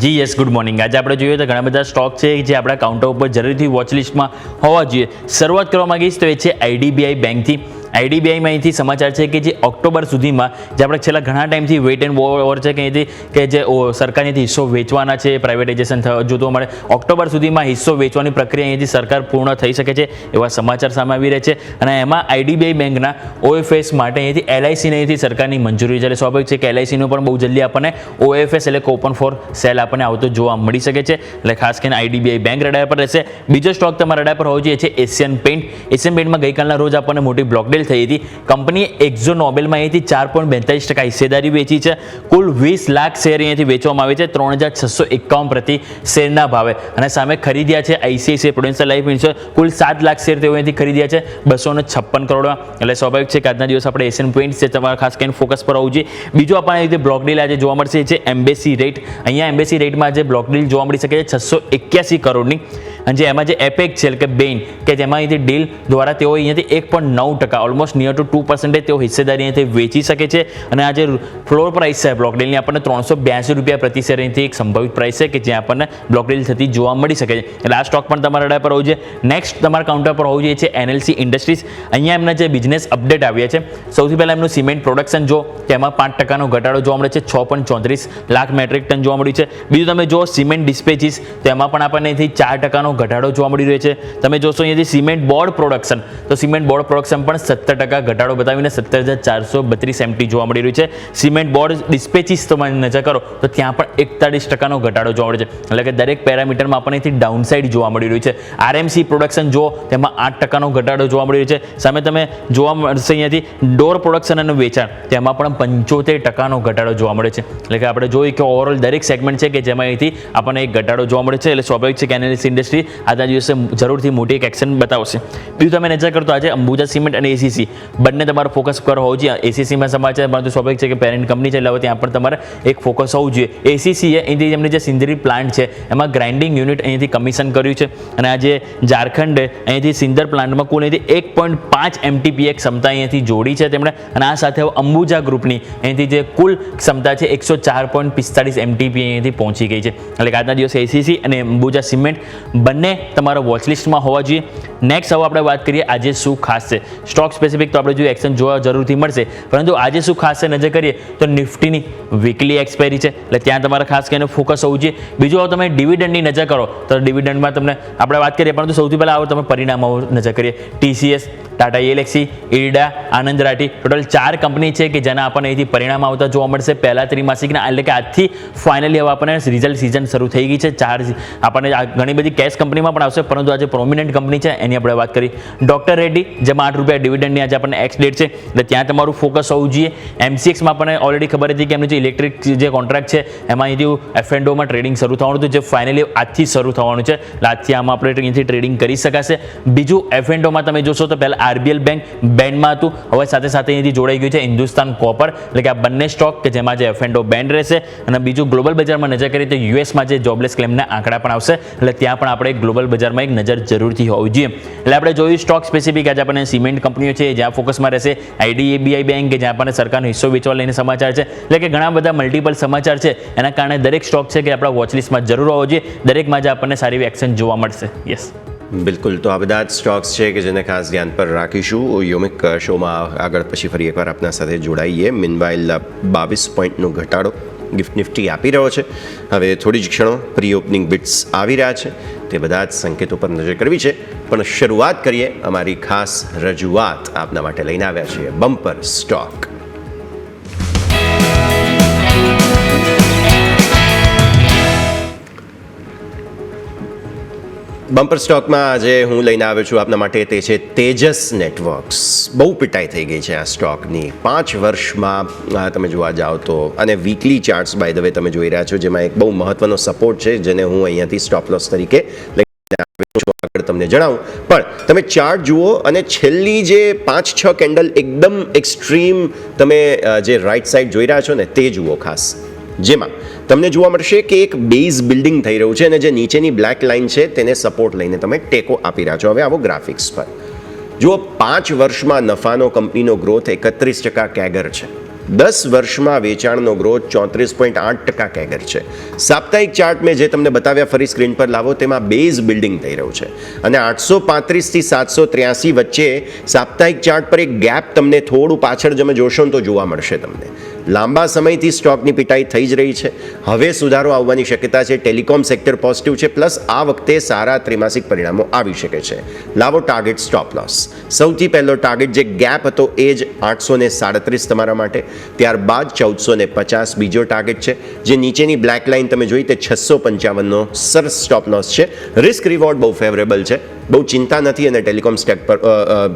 જી યસ, ગુડ મોર્નિંગ. આજે આપણે જોઈએ તો ઘણા બધા સ્ટોક છે જે આપણા કાઉન્ટર ઉપર જરૂરથી વોચ લિસ્ટમાં હોવા જોઈએ. શરૂઆત કરવા માંગીશ તો એ છે આઈડીબીઆઈ બેંકથી. આઈડીબીઆઈમાં અહીંથી સમાચાર છે કે જે ઓક્ટોબર સુધીમાં જે આપણે છેલ્લા ઘણા ટાઈમથી વેઇટ એન્ડ વોર છે કે અહીંથી કે જે સરકારથી હિસ્સો વેચવાના છે, પ્રાઇવેટાઇઝેશન જોતું મળે, ઓક્ટોબર સુધીમાં હિસ્સો વેચવાની પ્રક્રિયા અહીંથી સરકાર પૂર્ણ થઈ શકે છે એવા સમાચાર સામે આવી રહ્યા છે. અને એમાં આઈડીબીઆઈ બેંકના ઓએફએસ માટે અહીંથી એલઆઈસીને અહીંથી સરકારની મંજૂરી છે. સ્વાભાવિક છે કે એલઆઈસીનું પણ બહુ જલ્દી આપણને ઓએફએસ એટલે કે ઓપન ફોર સેલ આપણને આવતો જોવા મળી શકે છે. એટલે ખાસ કરીને આઈડીબીઆઈ બેંક રડાર પર રહેશે. બીજો સ્ટોક તમારા રડાર પર હોવો જોઈએ છે એશિયન પેઇન્ટ. એશિયન પેઇન્ટમાં ગઈકાલના રોજ આપણને મોટી બ્લોક થઈ હતી. કંપનીએ એક્ઝો નોબેલમાં અહીંથી 4.42% હિસ્સેદારી વેચી છે. કુલ 20 લાખ શેર અહીંથી વેચવામાં આવે છે 3,651 પ્રતિ શેરના ભાવે. અને સામે ખરીદ્યા છે આઈસીઆઈસીઆઈ પ્રુડેન્શિયલ લાઈફ ઇન્સ્યોરન્સ, કુલ 7 લાખ શેર તેઓ અહીંથી ખરીદ્યા છે 256 કરોડમાં. એટલે સ્વાભાવિક છે કે આજના દિવસ આપણે એશિયન પેઇન્ટ છે તમારા ખાસ કરીને ફોકસ પર હોવું જોઈએ. બીજું આપણને રીતે બ્લોક ડીલ આજે જોવા મળશે છે એમ્બેસી રેટ. અહીંયા એમ્બેસી રેટમાં આજે બ્લોક ડીલ જોવા મળી શકે છે 681 કરોડની. અને જે એમાં જે એપેક છે એટલે કે બેઇન કે જેમાં અહીંથી ડીલ દ્વારા તેઓ અહીંયાથી 1.9% ઓલમોસ્ટ નિયર ટુ 2% તેઓ હિસ્સેદારી અહીંયાથી વેચી શકે છે. અને આ જે ફ્લોર પ્રાઇસ છે બ્લોક ડીલની આપણને 382 રૂપિયા પ્રતિ શેર અહીંથી એક સંભવિત પ્રાઇસ છે કે જ્યાં આપણને બ્લોક ડીલ થતી જોવા મળી શકે છે. એટલે આ સ્ટોક પણ તમારા રડાર પર હોવું જોઈએ. નેક્સ્ટ તમારા કાઉન્ટર પર હોવું જોઈએ છે NLC ઇન્ડસ્ટ્રીઝ. અહીંયા એમના જે બિઝનેસ અપડેટ આવ્યા છે, સૌથી પહેલાં એમનું સિમેન્ટ પ્રોડક્શન જો તેમાં 5% ઘટાડો જોવા મળે છે, 6.34 લાખ મેટ્રિક ટન જોવા મળ્યું છે. બીજું તમે જો સિમેન્ટ ડિસ્પેચીસ તેમાં પણ આપણને અહીંથી 4% ઘટાડો જોવા મળી રહ્યો છે. તમે જોશો અહીંયાથી સિમેન્ટ બોર્ડ પ્રોડક્શન, તો સિમેન્ટ બોર્ડ પ્રોડક્શન પણ 17% ઘટાડો બતાવીને 17,432 MT જોવા મળી રહ્યું છે. સિમેન્ટ બોર્ડ ડિસ્પેચીસ તમે નજર કરો તો ત્યાં પણ 41% ઘટાડો જોવા મળે છે. એટલે કે દરેક પેરામીટરમાં આપણને અહીંથી ડાઉનસાઇડ જોવા મળી રહ્યું છે. RMC પ્રોડક્શન જો તેમાં 8% ઘટાડો જોવા મળી રહ્યો છે. સામે તમે જોવા મળશે અહીંયાથી ડોર પ્રોડક્શન અને વેચાણ તેમાં પણ 75% ઘટાડો જોવા મળે છે. એટલે કે આપણે જોઈએ કે ઓવરઓલ દરેક સેગમેન્ટ છે કે જેમાં અહીંથી આપણને એક ઘટાડો જોવા મળે છે. એટલે સ્વાભાવિક છે કે એનાલિસિસ ઇન્ડસ્ટ્રી આજના દિવસે જરૂરથી મોટી એક એક્શન બતાવશે. બીજું તમે નજર કરતો આજે અંબુજા સિમેન્ટ અને ACC બંને તમારો ફોકસ પર હોવું જોઈએ. ACCમાં સમાચાર પરંતુ સ્વાભાવિક છે કે પેરેન્ટ કંપની છે એટલે હવે ત્યાં પણ તમારે એક ફોકસ હોવું જોઈએ. ACC અહીંથી એમની જે સિંદરી પ્લાન્ટ છે એમાં ગ્રાઇન્ડિંગ યુનિટ અહીંથી કમિશન કર્યું છે. અને આજે ઝારખંડે અહીંથી સિંદર પ્લાન્ટમાં કુલ અહીંથી 1.5 MTPA ક્ષમતા અહીંયાથી જોડી છે તેમણે. અને આ સાથે અંબુજા ગ્રુપની અહીંથી જે કુલ ક્ષમતા છે 104.45 MTPA અહીંયાથી પહોંચી ગઈ છે. એટલે કે આજના દિવસે ACC અને અંબુજા સિમેન્ટ બંને તમારા વોચલિસ્ટમાં હોવા જોઈએ. નેક્સ્ટ હવે આપણે વાત કરીએ આજે શું ખાસ છે. સ્ટોક સ્પેસિફિક તો આપણે જોઈએ એક્શન જોવા જરૂરથી મળશે, પરંતુ આજે શું ખાસ છે નજર કરીએ તો નિફ્ટીની વીકલી એક્સપાયરી છે એટલે ત્યાં તમારે ખાસ કરીને ફોકસ હોવું જોઈએ. બીજું હવે તમે ડિવિડન્ડની નજર કરો તો ડિવિડન્ડમાં તમને આપણે વાત કરીએ, પરંતુ સૌથી પહેલાં આવો તમે પરિણામો નજર કરીએ. TCS, ટાટા એલેક્સી, ઇરડા, આનંદ રાઠી, ટોટલ 4 કંપની છે કે જેના આપણને અહીંથી પરિણામ આવતા જોવા મળશે પહેલા ત્રિમાસિકના. એટલે કે આજથી ફાઇનલી હવે આપણને રિઝલ્ટ સિઝન શરૂ થઈ ગઈ છે. 4 આપણને ઘણી બધી કેશ કંપનીમાં પણ આવશે, પરંતુ આજે પ્રોમિનન્ટ કંપની છે એની આપણે વાત કરી. ડોક્ટર રેડ્ડી જેમાં 8 રૂપિયા ડિવિડન્ડની આજે આપણને એક્સ ડેટ છે એટલે ત્યાં તમારું ફોકસ હોવું જોઈએ. MCXમાં આપણને ઓલરેડી ખબર હતી કે એમનું જે ઇલેક્ટ્રિક જે કોન્ટ્રાક્ટ છે એમાં અહીંથી F&Oમાં ટ્રેડિંગ શરૂ થવાનું હતું, જે ફાઇનલી આજથી શરૂ થવાનું છે. એટલે આજથી આમાં આપણે અહીંથી ટ્રેડિંગ કરી શકાશે. બીજું F&Oમાં તમે જોશો તો પહેલાં RBL બેંક બેન્ડમાં હતું, હવે સાથે સાથે અહીંથી જોડાઈ ગયું છે હિન્દુસ્તાન કોપર. એટલે કે આ બંને સ્ટોક કે જેમાં જે F&O બેન્ડ રહેશે. અને બીજું ગ્લોબલ બજારમાં નજર કરીએ તો USમાં જે જોબલેસ ક્લેમના આંકડા પણ આવશે એટલે ત્યાં પણ આપણે ગ્લોબલ બજારમાં એક નજર જરૂરથી હોવી જોઈએ. એટલે આપણે જોયું સ્ટોક સ્પેસિફિક આજે આપણને સિમેન્ટ કંપનીઓ છે જ્યાં ફોકસમાં રહેશે. IDBI બેંક કે જ્યાં આપણને સરકારનો હિસ્સો વેચવા લઈને સમાચાર છે. એટલે કે ઘણા બધા મલ્ટિપલ સમાચાર છે એના કારણે દરેક સ્ટોક છે કે આપણા વોચલિસ્ટમાં જરૂર હોવો જોઈએ. દરેકમાં જ આપણને સારી એક્શન જોવા મળશે. યસ, બિલકુલ. તો આ બધા જ સ્ટોક્સ છે કે જેને ખાસ ધ્યાન પર રાખીશું. યોમિક શોમાં આગળ પછી ફરી એકવાર આપના સાથે જોડાઈએ. મીનવાઇલ 22 પોઈન્ટનો ઘટાડો ગિફ્ટ નિફ્ટી આપી રહ્યો છે. હવે થોડી જ ક્ષણો પ્રી ઓપનિંગ બિટ્સ આવી રહ્યા છે, તે બધા જ સંકેતો પર નજર કરવી છે. પણ શરૂઆત કરીએ અમારી ખાસ રજૂઆત આપના માટે લઈને આવ્યા છીએ બમ્પર સ્ટોક. બમ્પર સ્ટોકમાં આજે હું લઈને આવ્યો છું આપના માટે, તે છે તેજસ નેટવર્ક્સ. બહુ પિટાઈ થઈ ગઈ છે આ સ્ટોકની 5 વર્ષમાં તમે જોવા જાઓ તો. અને weekly charts by the way તમે જોઈ રહ્યા છો, જેમાં એક બહુ મહત્વનો સપોર્ટ છે જેને હું અહીંયાથી સ્ટોપ લોસ તરીકે આગળ તમને જણાવું. પણ તમે ચાર્ટ જુઓ અને છેલ્લી જે 5-6 કેન્ડલ એકદમ એક્સ્ટ્રીમ તમે જે રાઈટ સાઈડ જોઈ રહ્યા છો ને તે જુઓ ખાસ, જેમાં તમને જોવા મળશે કે એક બેઝ બિલ્ડિંગ થઈ રહ્યું છે અને જે નીચેની બ્લેક લાઇન છે તેને સપોર્ટ લઈને તમે ટેકો આપી રહ્યા છો. હવે આવો ગ્રાફિક્સ પર જુઓ, 5 વર્ષમાં નફાનો કંપનીનો ગ્રોથ 31% કેગર છે. 10 વર્ષમાં વેચાણનો ગ્રોથ 34.8% કેગર છે. સાપ્તાહિક ચાર્ટ મેં જે તમને બતાવ્યા ફરી સ્ક્રીન પર લાવો તેમાં બેઝ બિલ્ડિંગ થઈ રહ્યું છે. અને 835 થી 783 વચ્ચે સાપ્તાહિક ચાર્ટ પર એક ગેપ તમને થોડું પાછળ તમે જોશો ને તો જોવા મળશે તમને. લાંબા સમયથી સ્ટોકની પિટાઈ થઈ જ રહી છે. હવે સુધારો આવવાની શક્યતા છે. ટેલિકોમ સેક્ટર પોઝિટિવ છે, પ્લસ આ વખતે સારા ત્રિમાસિક પરિણામો આવી શકે છે. લાવો ટાર્ગેટ સ્ટોપ લોસ. સૌથી પહેલો ટાર્ગેટ જે ગેપ હતો એ જ 837 તમારા માટે. ત્યારબાદ 1450 બીજો ટાર્ગેટ છે. જે નીચેની બ્લેક લાઇન તમે જોઈ તે 655નો સરસ સ્ટોપ લોસ છે. રિસ્ક રિવોર્ડ બહુ ફેવરેબલ છે, બહુ ચિંતા નથી. અને ટેલિકોમ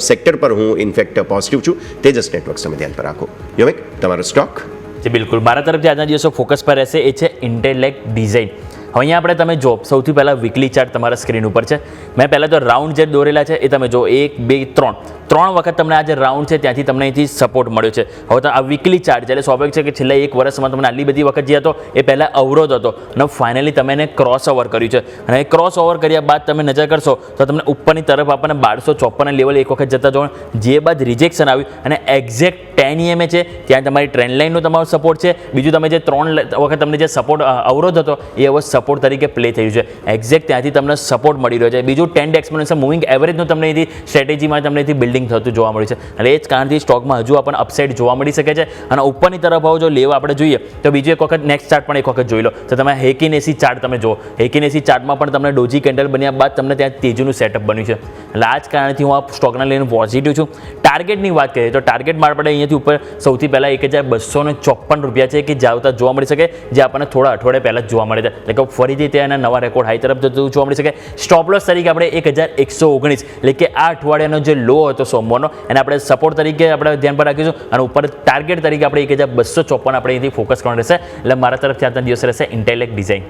સેક્ટર પર હું ઇનફેક્ટ પોઝિટિવ છું. તેજસ નેટવર્ક્સ તમે ધ્યાન પર રાખો. યોમિક, તમારો સ્ટોક. જી બિલકુલ, મારા તરફથી આજના દિવસો ફોકસ પર રહેશે એ છે ઇન્ટેલેક્ટ ડિઝાઇન. હવે અહીંયા આપણે તમે જો સૌથી પહેલાં વીકલી ચાર્ટ તમારા સ્ક્રીન ઉપર છે. મેં પહેલાં તો રાઉન્ડ જે દોરેલા છે એ તમે જો 1 2 3 વખત તમને આ જે રાઉન્ડ છે ત્યાંથી તમને અહીંથી સપોર્ટ મળ્યો છે. હવે તો આ વીકલી ચાર્ટ છે એટલે સ્વાભાવિક છે કે છેલ્લા 1 વર્ષમાં તમને આટલી બધી વખત જે હતો એ પહેલાં અવરોધ હતો અને ફાઇનલી તમે એને ક્રોસ ઓવર કર્યું છે. અને એ ક્રોસ ઓવર કર્યા બાદ તમે નજર કરશો તો તમને ઉપરની તરફ આપણને 1254 લેવલ એક વખત જતા જોવા, જે બાદ રિજેક્શન આવ્યું અને એક્ઝેક્ટ 10 EMA છે ત્યાં તમારી ટ્રેન્ડ લાઇનનો તમારો સપોર્ટ છે. બીજું તમે જે 3 વખત તમને જે સપોર્ટ અવરોધ હતો એ હવે સપોર્ટ તરીકે પ્લે થયું છે. એક્ઝેક્ટ ત્યાંથી તમને સપોર્ટ મળી રહ્યો છે. બીજું 10 એક્સપોનેન્શિયલ મૂવિંગ એવરેજનું તમને અહીંથી સ્ટ્રેટેજીમાં તમને અહીંથી બિલ્ડિંગ થતું જોવા મળ્યું છે. અને એ જ કારણથી સ્ટોકમાં હજુ આપણને અપસાઇડ જોવા મળી શકે છે. અને ઉપરની તરફ આવો જો લેવા આપણે જોઈએ તો બીજું એક વખત નેક્સ્ટ ચાર્ટ પણ એક વખત જોઈ લો તો તમે હેકિન એસી ચાર્ટ તમે જુઓ. હેકિન એસી ચાર્ટમાં પણ તમને ડોજી કેન્ડલ બન્યા બાદ તમને ત્યાં તેજીનું સેટઅપ બન્યું છે. એટલે આ જ કારણથી હું આ સ્ટોકને લઈને પોઝિટિવ છું. ટાર્ગેટની વાત કરીએ તો ટાર્ગેટ મારા આપણે અહીંયાથી ઉપર સૌથી પહેલાં 1254 રૂપિયા છે કે જે આવતા જોવા મળી શકે, જે આપણને થોડા અઠવાડિયા પહેલાં જ જોવા મળે છે. એટલે કે ફરીથી ત્યાં નવા રેકોર્ડ હાઈ તરફ જતું જોવા મળી શકે. સ્ટોપ લોસ તરીકે આપણે 1119 એટલે કે આ અઠવાડિયાનો જે લો હતો સોમવારનો એને આપણે સપોર્ટ તરીકે આપણે ધ્યાન પર રાખીશું. અને ઉપર ટાર્ગેટ તરીકે આપણે 1254 આપણે અહીંથી ફોકસ કરવાનું રહેશે. એટલે મારા તરફથી આજના દિવસ રહેશે ઇન્ટેલેક્ટ ડિઝાઇન.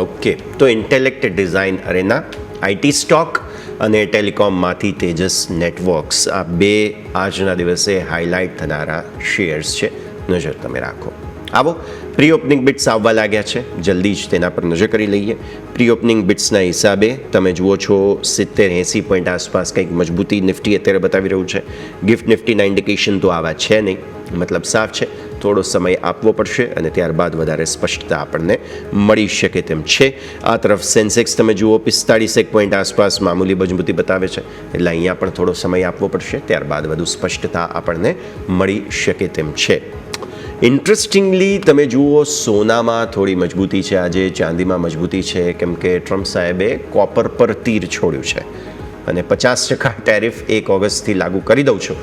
ઓકે, તો ઇન્ટેલેક્ટ ડિઝાઇન અરેના, આઈટી સ્ટોક અને ટેલિકોમમાંથી તેજસ નેટવર્ક્સ, આ બે આજના દિવસે હાઇલાઇટ થનારા શેર્સ છે. નજર તમે રાખો. આવો પ્રી ઓપનિંગ બિટ્સ આવવા લાગ્યા છે, જલ્દી જ તેના પર નજર કરી લઈએ. પ્રી ઓપનિંગ બિટ્સના હિસાબે તમે જુઓ છો 70-80 પોઈન્ટ આસપાસ કંઈક મજબૂતી નિફ્ટી અત્યારે બતાવી રહ્યું છે. ગિફ્ટ નિફ્ટીના ઇન્ડિકેશન તો આવા છે નહીં, મતલબ સાફ છે. થોડો સમય આપવો પડશે અને ત્યારબાદ વધારે સ્પષ્ટતા આપણને મળી શકે તેમ છે. આ તરફ સેન્સેક્સ તમે જુઓ 45 પોઈન્ટ આસપાસ મામૂલી મજબૂતી બતાવે છે. એટલે અહીંયા પણ થોડો સમય આપવો પડશે, ત્યારબાદ વધુ સ્પષ્ટતા આપણને મળી શકે તેમ છે. ઇન્ટરેસ્ટિંગલી તમે જુઓ સોનામાં થોડી મજબૂતી છે આજે, ચાંદીમાં મજબૂતી છે, કેમ કે ટ્રમ્પ સાહેબે કોપર પર તીર છોડ્યું છે અને 50% ટેરિફ 1 ઓગસ્ટથી લાગુ કરી દઉં છું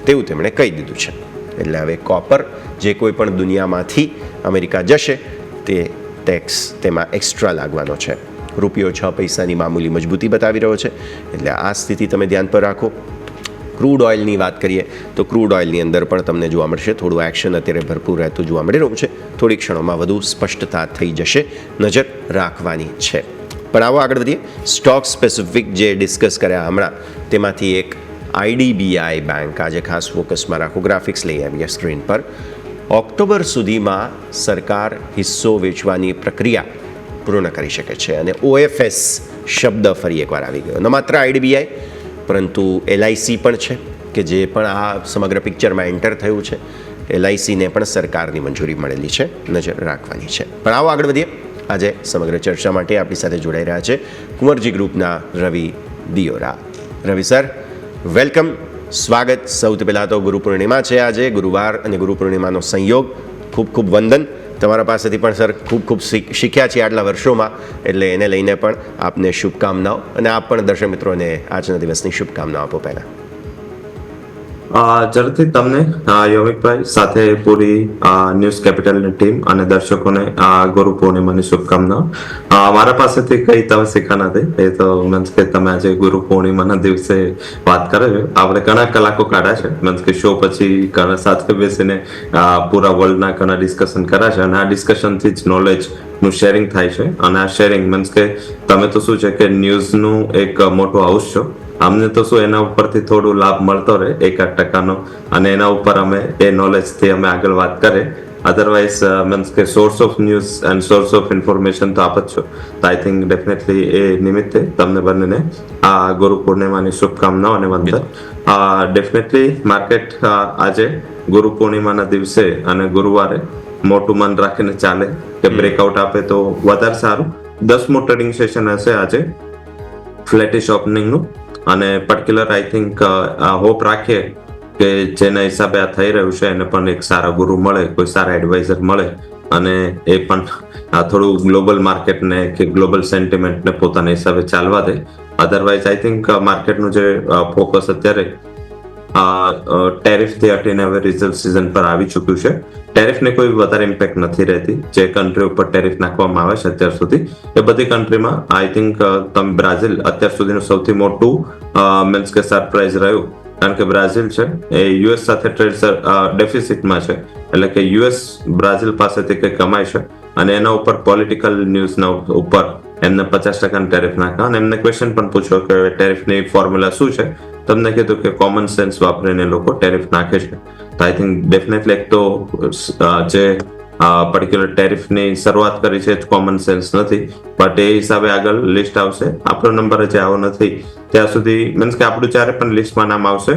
તેવું તેમણે કહી દીધું છે. એટલે હવે કોપર જે કોઈ પણ દુનિયામાંથી અમેરિકા જશે તે ટેક્સ તેમાં એક્સ્ટ્રા લાગવાનો છે. રૂપિયો 6 પૈસાની મામૂલી મજબૂતી બતાવી રહ્યો છે. એટલે આ સ્થિતિ તમે ધ્યાન પર રાખો. ક્રૂડ ઓઇલની વાત કરીએ તો ક્રૂડ ઓઇલની અંદર પણ તમને જોવા મળશે થોડું એક્શન અત્યારે ભરપૂર રહેતું જોવા મળી રહ્યું છે. થોડી ક્ષણોમાં વધુ સ્પષ્ટતા થઈ જશે, નજર રાખવાની છે. પણ આવો આગળ વધીએ. સ્ટોક સ્પેસિફિક જે ડિસ્કસ કર્યા હમણાં તેમાંથી એક આઈડીબીઆઈ બેંક આજે ખાસ ફોકસમાં રાખો. ગ્રાફિક્સ લઈ આવીએ સ્ક્રીન પર. ઓક્ટોબર સુધીમાં સરકાર હિસ્સો વેચવાની પ્રક્રિયા પૂર્ણ કરી શકે છે અને OFS શબ્દ ફરી એકવાર આવી ગયો. ન માત્ર આઈડીબીઆઈ પરંતુ LIC પણ છે કે જે પણ આ સમગ્ર પિક્ચરમાં એન્ટર થયું છે. LICને પણ સરકારની મંજૂરી મળેલી છે, નજર રાખવાની છે. પણ આવો આગળ વધીએ. આજે સમગ્ર ચર્ચા માટે આપણી સાથે જોડાઈ રહ્યા છે કુંવરજી ગ્રુપના રવિ દિયોરા. રવિ સર, વેલકમ, સ્વાગત. સૌથી પહેલાં તો ગુરુ પૂર્ણિમા છે આજે, ગુરુવાર અને ગુરુ પૂર્ણિમાનો સંયોગ. ખૂબ ખૂબ વંદન. તમારા પાસેથી પણ સર ખૂબ શીખ્યા છીએ આટલા વર્ષોમાં, એટલે એને લઈને પણ આપને શુભકામનાઓ અને આપ પણ દર્શક મિત્રોને આજના દિવસની શુભકામનાઓ આપો. પહેલાં જરૂરથી તમને યોમિકભાઈ સાથે પૂરી ન્યૂઝ કેપિટલની ટીમ અને દર્શકોને ગુરુ પૂર્ણિમાની શુભકામનાઓ. મારા પાસેથી કઈ તમે શીખા નથી, એ તો મીન્સ કે તમે આજે ગુરુ પૂર્ણિમાના દિવસે વાત કરે છે. આપણે ઘણા કલાકો કાઢ્યા છે, મીન્સ કે શો પછી ઘણા સાથે બેસીને પૂરા વર્લ્ડના ઘણા ડિસ્કશન કર્યા છે અને આ ડિસ્કશનથી જ નોલેજ નું શેરિંગ થાય છે. અને આ શેરિંગ મીન્સ કે તમે તો શું છે કે ન્યૂઝનું એક મોટું હાઉસ છો, અમને તો શું એના ઉપરથી થોડું લાભ મળતો રહે 1-8% અને એના ઉપર અમે એ નોલેજથી અમે આગળ વાત કરીએ. અધરવાઇઝ મીન્સ કે source of news and source of information તો આપ જ છો. તો આઈ થિંક ડેફિનેટલી એ નિમિત્તે તમને બંનેને આ ગુરુ પૂર્ણિમાની શુભકામનાઓ અને વંદન. ડેફિનેટલી માર્કેટ આજે ગુરુ પૂર્ણિમાના દિવસે અને ગુરુવારે મોટું મન રાખીને ચાલે કે બ્રેકઆઉટ આપે તો વધારે સારું. 10મું ટ્રેડિંગ સેશન હશે આજે, ફ્લેટિશ ઓપનિંગનું. અને પર્ટિક્યુલર આઈ થિંક હોપ રાખીએ કે જેના હિસાબે આ થઈ રહ્યું છે એને પણ એક સારા ગુરુ મળે, કોઈ સારા એડવાઇઝર મળે અને એ પણ થોડું ગ્લોબલ માર્કેટને કે ગ્લોબલ સેન્ટિમેન્ટને પોતાના હિસાબે ચાલવા દે. અધરવાઇઝ આઈ થિંક માર્કેટનું જે ફોકસ અત્યારે ટેરિફથી હટીને હવે રિઝલ્ટ સિઝન પર આવી ચૂક્યું છે. ટેરિફને કોઈ વધારે ઇમ્પેક્ટ નથી રહેતી. જે કન્ટ્રી ઉપર ટેરિફ નાખવામાં આવે છે અત્યાર સુધી એ બધી કન્ટ્રીમાં આઈ થિંક તમે બ્રાઝિલ અત્યાર સુધીનું સૌથી મોટું મીન્સ કે સરપ્રાઇઝ રહ્યું, કારણ કે બ્રાઝિલ છે એ US સાથે ટ્રેડ ડેફિસિટમાં છે. એટલે કે US બ્રાઝિલ પાસેથી કંઈ કમાય છે અને એના ઉપર પોલિટિકલ ન્યૂઝના ઉપર એમને 50% ટેરિફ નાખ્યા અને એમને ક્વેશ્ચન પણ પૂછ્યો કે ટેરિફની ફોર્મ્યુલા શું છે. તમને કીધું કે કોમન સેન્સ વાપરીને લોકો ટેરિફ નાખે છે. તો આઈ થિંક ડેફિનેટલી એક તો જે પર્ટિક્યુલર ટેરિફની શરૂઆત કરી છે કોમન સેન્સ નથી, બટ એ હિસાબે આગળ લિસ્ટ આવશે. આપણો નંબર જે આવો નથી ત્યાં સુધી મીન્સ કે આપણું જ્યારે પણ લિસ્ટમાં નામ આવશે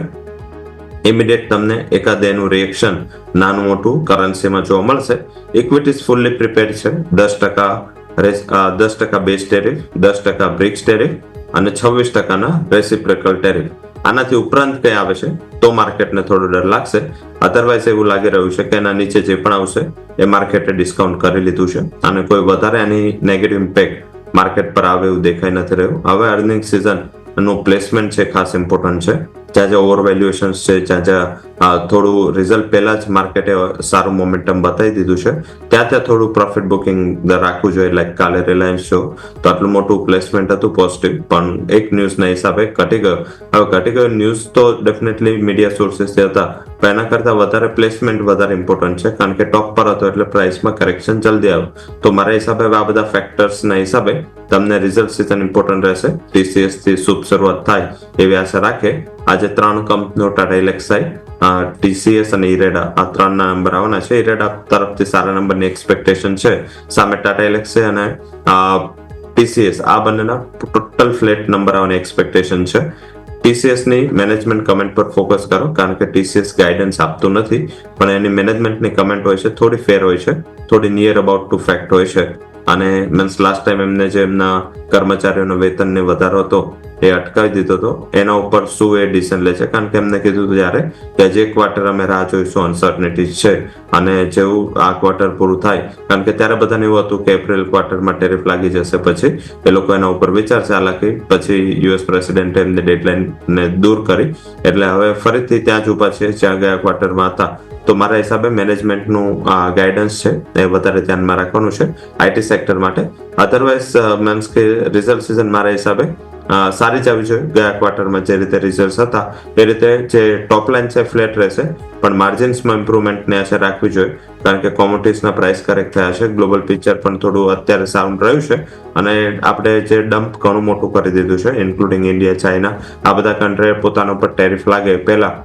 ઇમિડિયેટ તમને એકાદ એનું રિએક્શન નાનું મોટું કરન્સીમાં જોવા મળશે. ઇક્વિટીઝ ફૂલ્લી પ્રિપેર્ડ છે. 10% બેઝ ટેરિફ, 10% બ્રિક્સ ટેરિફ અને 26% રેસિપ્રોકલ ટેરિફ. આનાથી ઉપરાંત કઈ આવે છે તો માર્કેટને થોડો ડર લાગશે. અધરવાઇઝ એવું લાગી રહ્યું છે કે એના નીચે જે પણ આવશે એ માર્કેટે ડિસ્કાઉન્ટ કરી લીધું છે અને કોઈ વધારે આની નેગેટિવ ઇમ્પેક્ટ માર્કેટ પર આવે એવું દેખાઈ નથી રહ્યું. હવે અર્નિંગ સિઝન નું પ્લેસમેન્ટ છે ખાસ ઇમ્પોર્ટન્ટ છે. જ્યાં જ્યાં ઓવર વેલ્યુએશન છે, જ્યાં થોડું રિઝલ્ટ પહેલા જ માર્કેટે સારું મોમેન્ટમ બતાવી દીધું છે, ત્યાં થોડું પ્રોફિટ બુકિંગ રાખવું જોઈએ. લાઈક કાલે રિલાયન્સ જો તો આટલું મોટું પ્લેસમેન્ટ હતું પોઝિટિવ, પણ એક ન્યૂઝના હિસાબે ઘટી ગયો. હવે ઘટી ગયો ન્યૂઝ તો ડેફિનેટલી મીડિયા સોર્સિસથી હતા, પણ એના કરતાં વધારે પ્લેસમેન્ટ વધારે ઇમ્પોર્ટન્ટ છે, કારણ કે ટોપ પર હતો એટલે પ્રાઇસમાં કરેક્શન જલ્દી આવ્યું. તો મારા હિસાબે આ બધા ફેક્ટર્સના હિસાબે તમને રિઝલ્ટ સિઝન ઇમ્પોર્ટન્ટ રહેશે. TCS થી શુભ શરૂઆત થાય એવી આશા રાખે. આજે 3 કંપનીઓ ટાટા એલેક્સાઈ, TCS અને ઇરેડા આ 3ના નંબર આવવાના છે. ઇરેડા તરફથી સારા નંબરની એક્સપેક્ટેશન છે. સામે ટાટા એલેક્સાઈ અને TCS આ બંનેના ટોટલ ફ્લેટ નંબર આવવાની એક્સપેક્ટેશન છે. TCS ની મેનેજમેન્ટ કમેન્ટ પર ફોકસ કરો, કારણ કે TCS ગાઈડન્સ આપતું નથી, પણ એની મેનેજમેન્ટની કમેન્ટ હોય છે થોડી ફેર હોય છે, થોડી નિયર અબાઉટ ટુ ફેક્ટ હોય છે. અને મીન્સ લાસ્ટ ટાઈમ એમને જે એમના કર્મચારીઓનો વેતનને વધારો હતો એ અટકાવી દીધો હતો. એના ઉપર શું એ ડિસિઝન લે છે, કારણ કે એમને કીધું હતું જ્યારે કે જે ક્વાર્ટર અમે રાહ જોઈશું, અનસર્ટનિટી છે, અને જેવું આ ક્વાર્ટર પૂરું થાય, કારણ કે ત્યારે બધાને એવું હતું કે એપ્રિલ ક્વાર્ટરમાં ટેરિફ લાગી જશે, પછી એ લોકો એના ઉપર વિચારશે. હાલાકી પછી US પ્રેસિડેન્ટે એમની ડેડલાઇનને દૂર કરી, એટલે હવે ફરીથી ત્યાં જ ઊભા છે જ્યાં ગયા ક્વાર્ટરમાં હતા. તો મારા હિસાબે મેનેજમેન્ટનું ગાઈડન્સ છે એ વધારે ધ્યાનમાં રાખવાનું છે IT સેક્ટર માટે. અધરવાઇઝ મીન્સ કે રિઝલ્ટ સિઝન મારા હિસાબે સારી જ આવી જોઈએ. ગયા ક્વાર્ટરમાં જે રીતે રિઝલ્ટ હતા એ રીતે જે ટોપ લાઇન છે ફ્લેટ રહેશે, પણ માર્જિન્સમાં ઇમ્પ્રુવમેન્ટની આશા રાખવી જોઈએ, કારણ કે કોમોડિટીઝના પ્રાઇસ કરેક્ટ થયા છે. ગ્લોબલ પિક્ચર પણ થોડું અત્યારે સારું રહ્યું છે, અને આપણે જે ડમ્પ ઘણું મોટું કરી દીધું છે, ઇન્ક્લુડિંગ ઇન્ડિયા, ચાઇના, આ બધા કન્ટ્રીએ પોતાના ઉપર ટેરિફ લાગે પહેલા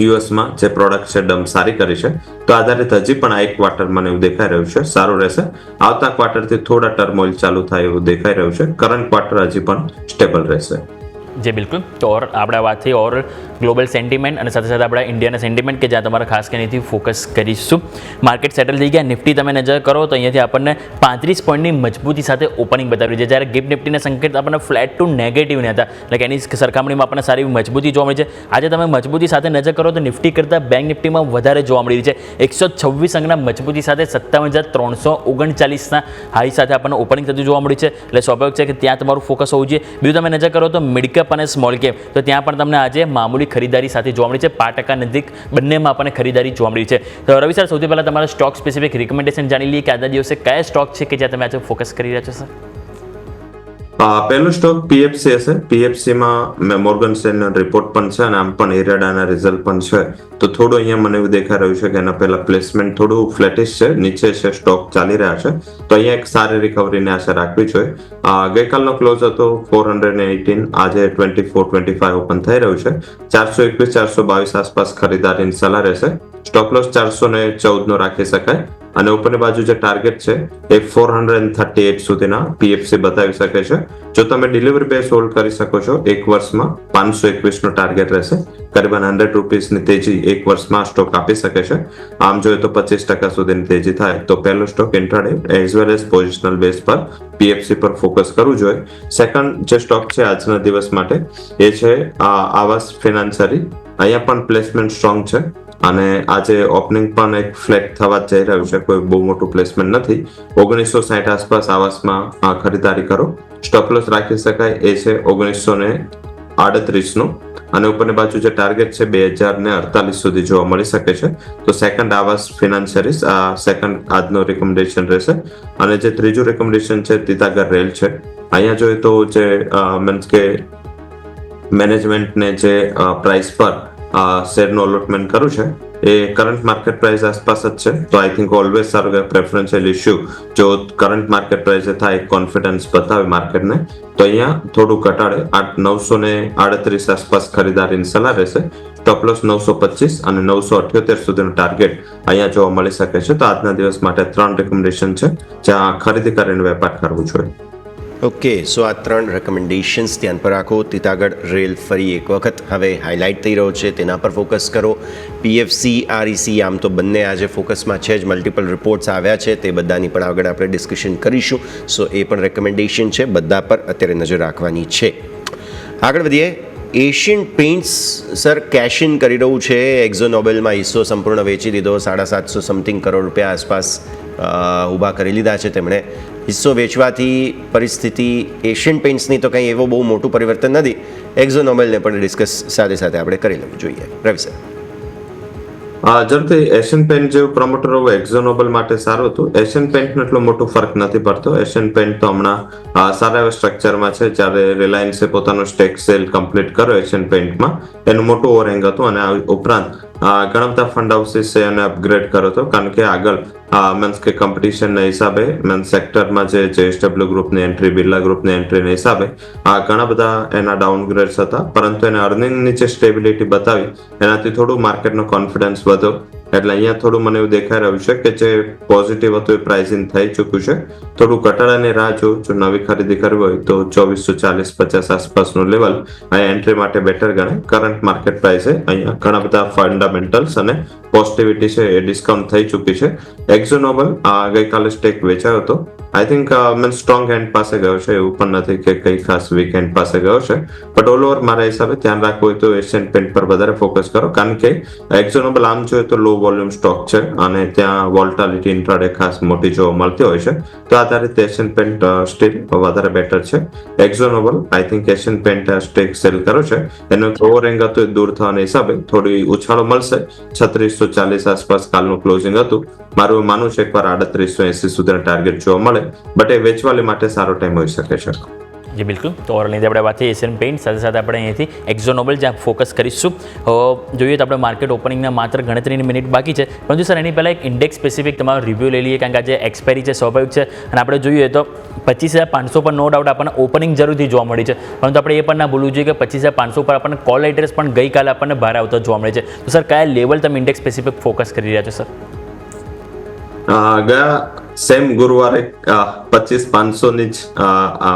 યુએસમાં જે પ્રોડક્ટ છે ડમ્પ સારી કરી છે. તો આધારિત હજી પણ આ એક ક્વાર્ટર મને એવું દેખાઈ રહ્યું છે સારું રહેશે. આવતા ક્વાર્ટરથી થોડા ટર્મોઇલ ચાલુ થાય એવું દેખાઈ રહ્યું છે. કરંટ ક્વાર્ટર હજી પણ સ્ટેબલ રહેશે. જી બિલકુલ. તો આપણે વાત થઈ ઓવર ગ્લોબલ સેન્ટિમેન્ટ અને સાથે સાથે આપણા ઇન્ડિયાના સેન્ટિમેન્ટ, કે જ્યાં તમારે ખાસ કરીને ફોકસ કરીશું. માર્કેટ સેટલ થઈ ગયા. નિફ્ટી તમે નજર કરો તો અહીંયાથી આપણને 35 પોઈન્ટની મજબૂતી સાથે ઓપનિંગ બતાવ્યું છે, જ્યારે ગિફ્ટ નિફ્ટીના સંકેત આપણને ફ્લેટ ટુ નેગેટિવને હતા, એટલે કે એની સરખામણીમાં આપણને સારી મજબૂતી જોવા મળી છે. આજે તમે મજબૂતી સાથે નજર કરો તો નિફ્ટી કરતાં બેંક નિફ્ટીમાં વધારે જોવા મળી રહી છે. 126 અંકના મજબૂતી સાથે 57,339ના હાઈ સાથે આપણને ઓપનિંગ થતું જોવા મળી છે, એટલે સ્વાભાવિક છે કે ત્યાં તમારું ફોકસ હોવું જોઈએ. બીજું તમે નજર કરો તો મિડ કેપ અને સ્મોલ કેપ, તો ત્યાં પણ તમને આજે મામૂલી ખરીદારી સાથે જોવા મળી છે. 5% નજીક બંનેમાં આપણને ખરીદારી જોવા મળી છે. તો રવિ સર, સૌથી પહેલાં તમારા સ્ટોક સ્પેસિફિક રિકમેન્ડેશન જાણી લઈએ કે આજના દિવસે કયા સ્ટોક છે કે જ્યાં તમે આજે ફોકસ કરી રહ્યા છો સર? પહેલો સ્ટોક PFC હશે. PFCમાં મોર્ગન સ્ટેનનો રિપોર્ટ પણ છે અને આમ પણ ઇરેડાના રિઝલ્ટ પણ છે. તો થોડું અહીંયા મને એવું દેખાઈ રહ્યું છે કે એના પહેલા પ્લેસમેન્ટ થોડું ફ્લેટિશ છે, નીચે છે, સ્ટોક ચાલી રહ્યા છે. તો અહીંયા એક સારી રિકવરીની આશા રાખવી જોઈએ. ગઈકાલનો ક્લોઝ હતો 418, આજે 2425 ઓપન થઈ રહ્યું છે. 421-422 આસપાસ ખરીદારીની સલાહ રહેશે. સ્ટોપ લોસ 414 નો રાખી શકાય, અને ઉપરની બાજુ જે ટાર્ગેટ છે એ 438 સુધીના PFC બતાવી શકે છે. જો તમે ડિલિવરી બેઝ હોલ્ડ કરી શકો છો, એક વર્ષમાં 521 નો ટાર્ગેટ રહેશે. કરીબન 100 રૂપીસની તેજી એક વર્ષમાં સ્ટોક આપી શકે છે. આમ જોઈએ તો 25% સુધીની તેજી થાય તો પહેલો stock intraday as well as positional base પર PFC પર ફોકસ કરવું જોઈએ. સેકન્ડ જે સ્ટોક છે આજના દિવસ માટે એ છે આવાસ ફિનાન્સરી. અહીંયા પણ પ્લેસમેન્ટ સ્ટ્રોંગ છે, અને આજે ઓપનિંગ પણ એક ફ્લેટ થવા જ જઈ રહ્યું છે, કોઈ બહુ મોટું પ્લેસમેન્ટ નથી. 1960 આસપાસ આવાસમાં ખરીદારી કરો. સ્ટોપ લોસ રાખી શકાય એ છે 1938 નું, અને ઉપરની બાજુ જે ટાર્ગેટ છે 2048 સુધી જોવા મળી શકે છે. તો સેકન્ડ આવાસ ફિનાન્સરીઝ આ સેકન્ડ આજનો રિકમેન્ડેશન રહેશે. અને જે ત્રીજું રિકમેન્ડેશન છે તીતાગર રેલ છે. અહીંયા જોઈએ તો જે મીન્સ કે મેનેજમેન્ટને જે પ્રાઇસ પર શેરનું અલોટમેન્ટ કર્યું છે એ કરંટ માર્કેટ પ્રાઇસ આસપાસ જ છે. તો આઈ થિંક ઓલવેઝ સારું કે પ્રેફરન્શિયલ ઇશ્યુ જો કરંટ માર્કેટ પ્રાઇસે થાય, કોન્ફિડન્સ બતાવે માર્કેટને, તો અહીંયા થોડું ઘટાડે 938 આસપાસ ખરીદારીની સલાહ રહેશે. સ્ટોપ લોસ 925 અને 978 સુધીનું ટાર્ગેટ અહીંયા જોવા મળી શકે છે. તો આજના દિવસ માટે 3 રેકમેન્ડેશન છે જ્યાં ખરીદી કરીને વેપાર કરવો જોઈએ. ઓકે, સો આ 3 રેકમેન્ડેશન્સ ધ્યાન પર રાખો. તીતાગઢ રેલ ફરી એક વખત હવે હાઇલાઇટ થઈ રહ્યો છે, તેના પર ફોકસ કરો. પીએફસી, આરઈસી આમ તો બંને આજે ફોકસમાં છે જ. મલ્ટિપલ રિપોર્ટ્સ આવ્યા છે, તે બધાની પણ આગળ આપણે ડિસ્કશન કરીશું. સો એ પણ રેકમેન્ડેશન છે, બધા પર અત્યારે નજર રાખવાની છે. આગળ વધીએ. Asian Paints sir cash in કરી રહ્યું છે. એક્ઝો નોબેલમાં હિસ્સો સંપૂર્ણ વેચી દીધો. 750 સમથિંગ કરોડ રૂપિયા આસપાસ ઊભા કરી લીધા છે તેમણે. હિસ્સો વેચવાથી પરિસ્થિતિ એશિયન પેઇન્ટ્સની તો કંઈ એવો બહુ મોટું પરિવર્તન નથી. એક્ઝો નોબેલને પણ ડિસ્કસ સાથે સાથે આપણે કરી લેવું જોઈએ. રવિ સર. જરૂરથી એશિયન પેન્ટ જેવું પ્રમોટર હોવું એક્ઝો નોબેલ માટે સારું હતું. એશિયન પેન્ટનો એટલો મોટો ફરક નથી પડતો. એશિયન પેન્ટ તો હમણાં સારા એવા સ્ટ્રક્ચરમાં છે. જ્યારે રિલાયન્સે પોતાનો સ્ટેક સેલ કમ્પ્લીટ કર્યો એશિયન પેન્ટમાં, એનું મોટું ઓવરહેંગ હતું. અને આ ઉપરાંત ઘણા બધા ફંડ હાઉસીસે એને અપગ્રેડ કર્યો હતો, કારણ કે આગળ મીન્સ કે કોમ્પિટિશનના હિસાબે મીન્સ સેક્ટરમાં જે JSW ગ્રુપની એન્ટ્રી, બિરલા ગ્રુપની એન્ટ્રીના હિસાબે ઘણા બધા એના ડાઉનગ્રેડ્સ હતા. પરંતુ એને અર્નિંગની જે સ્ટેબિલિટી બતાવી એનાથી થોડું માર્કેટનો કોન્ફિડન્સ વધ્યો. એટલે અહીંયા થોડું મને એવું દેખાઈ રહ્યું છે કે જે પોઝિટિવ હતું એ પ્રાઇસિંગ થઈ ચૂક્યું છે. થોડું ઘટાડાની રાહ જો નવી ખરીદી કરવી હોય તો 2440-50 આસપાસનું લેવલ અહીંયા એન્ટ્રી માટે બેટર ગણાય. કરંટ માર્કેટ પ્રાઇસે અહીંયા ઘણા બધા ફંડામેન્ટલ્સ અને પોઝિટિવિટી છે એ ડિસ્કાઉન્ટ થઈ ચૂકી છે. એક્ઝો નોબેલ ગઈકાલે સ્ટેક વેચાયો હતો. I think means strong hand પાસે ગયો છે, એવું પણ નથી કે કઈ ખાસ વીક હેન્ડ પાસે ગયો છે. બટ ઓલ ઓવર મારા હિસાબે ધ્યાન રાખવું હોય તો એશિયન પેન્ટ પર વધારે ફોકસ કરો, કારણ કે એક્ઝો નોબેલ આમ જોઈએ તો લો વોલ્યુમ સ્ટોક છે અને ત્યાં વોલ્ટાલિટી ઇન્ટ્રાડે ખાસ મોટી જોવા મળતી હોય છે. તો આધારિત એશિયન પેન્ટ સ્ટીલ વધારે બેટર છે. Akzo Nobel I think Asian Paint stake sell કર્યો છે, એનો ઓવરહેંગ હતો એ દૂર થવાના હિસાબે થોડી ઉછાળો મળશે. 3640 આસપાસ કાલનું ક્લોઝિંગ હતું. મારું માનવું છે એકવાર 3880 સુધીના ટાર્ગેટ જોવા મળે, બટ એ વેચવાલી માટે સારો ટાઈમ હોઈ શકે છે. જી બિલકુલ. તો ઓવરઓલ આપણે વાત છે એશિયન પેઇન્ટ, સાથે સાથે આપણે અહીંયાથી એક્ઝો નોબેલ જ્યાં ફોકસ કરીશું. જોઈએ તો આપણે માર્કેટ ઓપનિંગના માત્ર ગણતરીની મિનિટ બાકી છે, પરંતુ સર એની પહેલાં એક ઇન્ડેક્સ સ્પેસિફિક તમારો રિવ્યૂ લઈ લઈએ, કારણ કે આજે એક્સપાયરી છે, સ્વાભાવિક છે. અને આપણે જોઈએ તો 25,500 પર નો ડાઉટ આપણને ઓપનિંગ જરૂરથી જોવા મળી છે, પરંતુ આપણે એ પણ ના ભૂલવું જોઈએ કે 25,500 પર આપણને કોલ એડ્રેસ પણ ગઈકાલે આપણને બહાર આવતો જોવા મળે છે. તો સર કયા લેવલ તમે ઇન્ડેક્સ સ્પેસિફિક ફોકસ કરી રહ્યા છો સર? ગયા સેમ ગુરુવારે 25,500 ની જ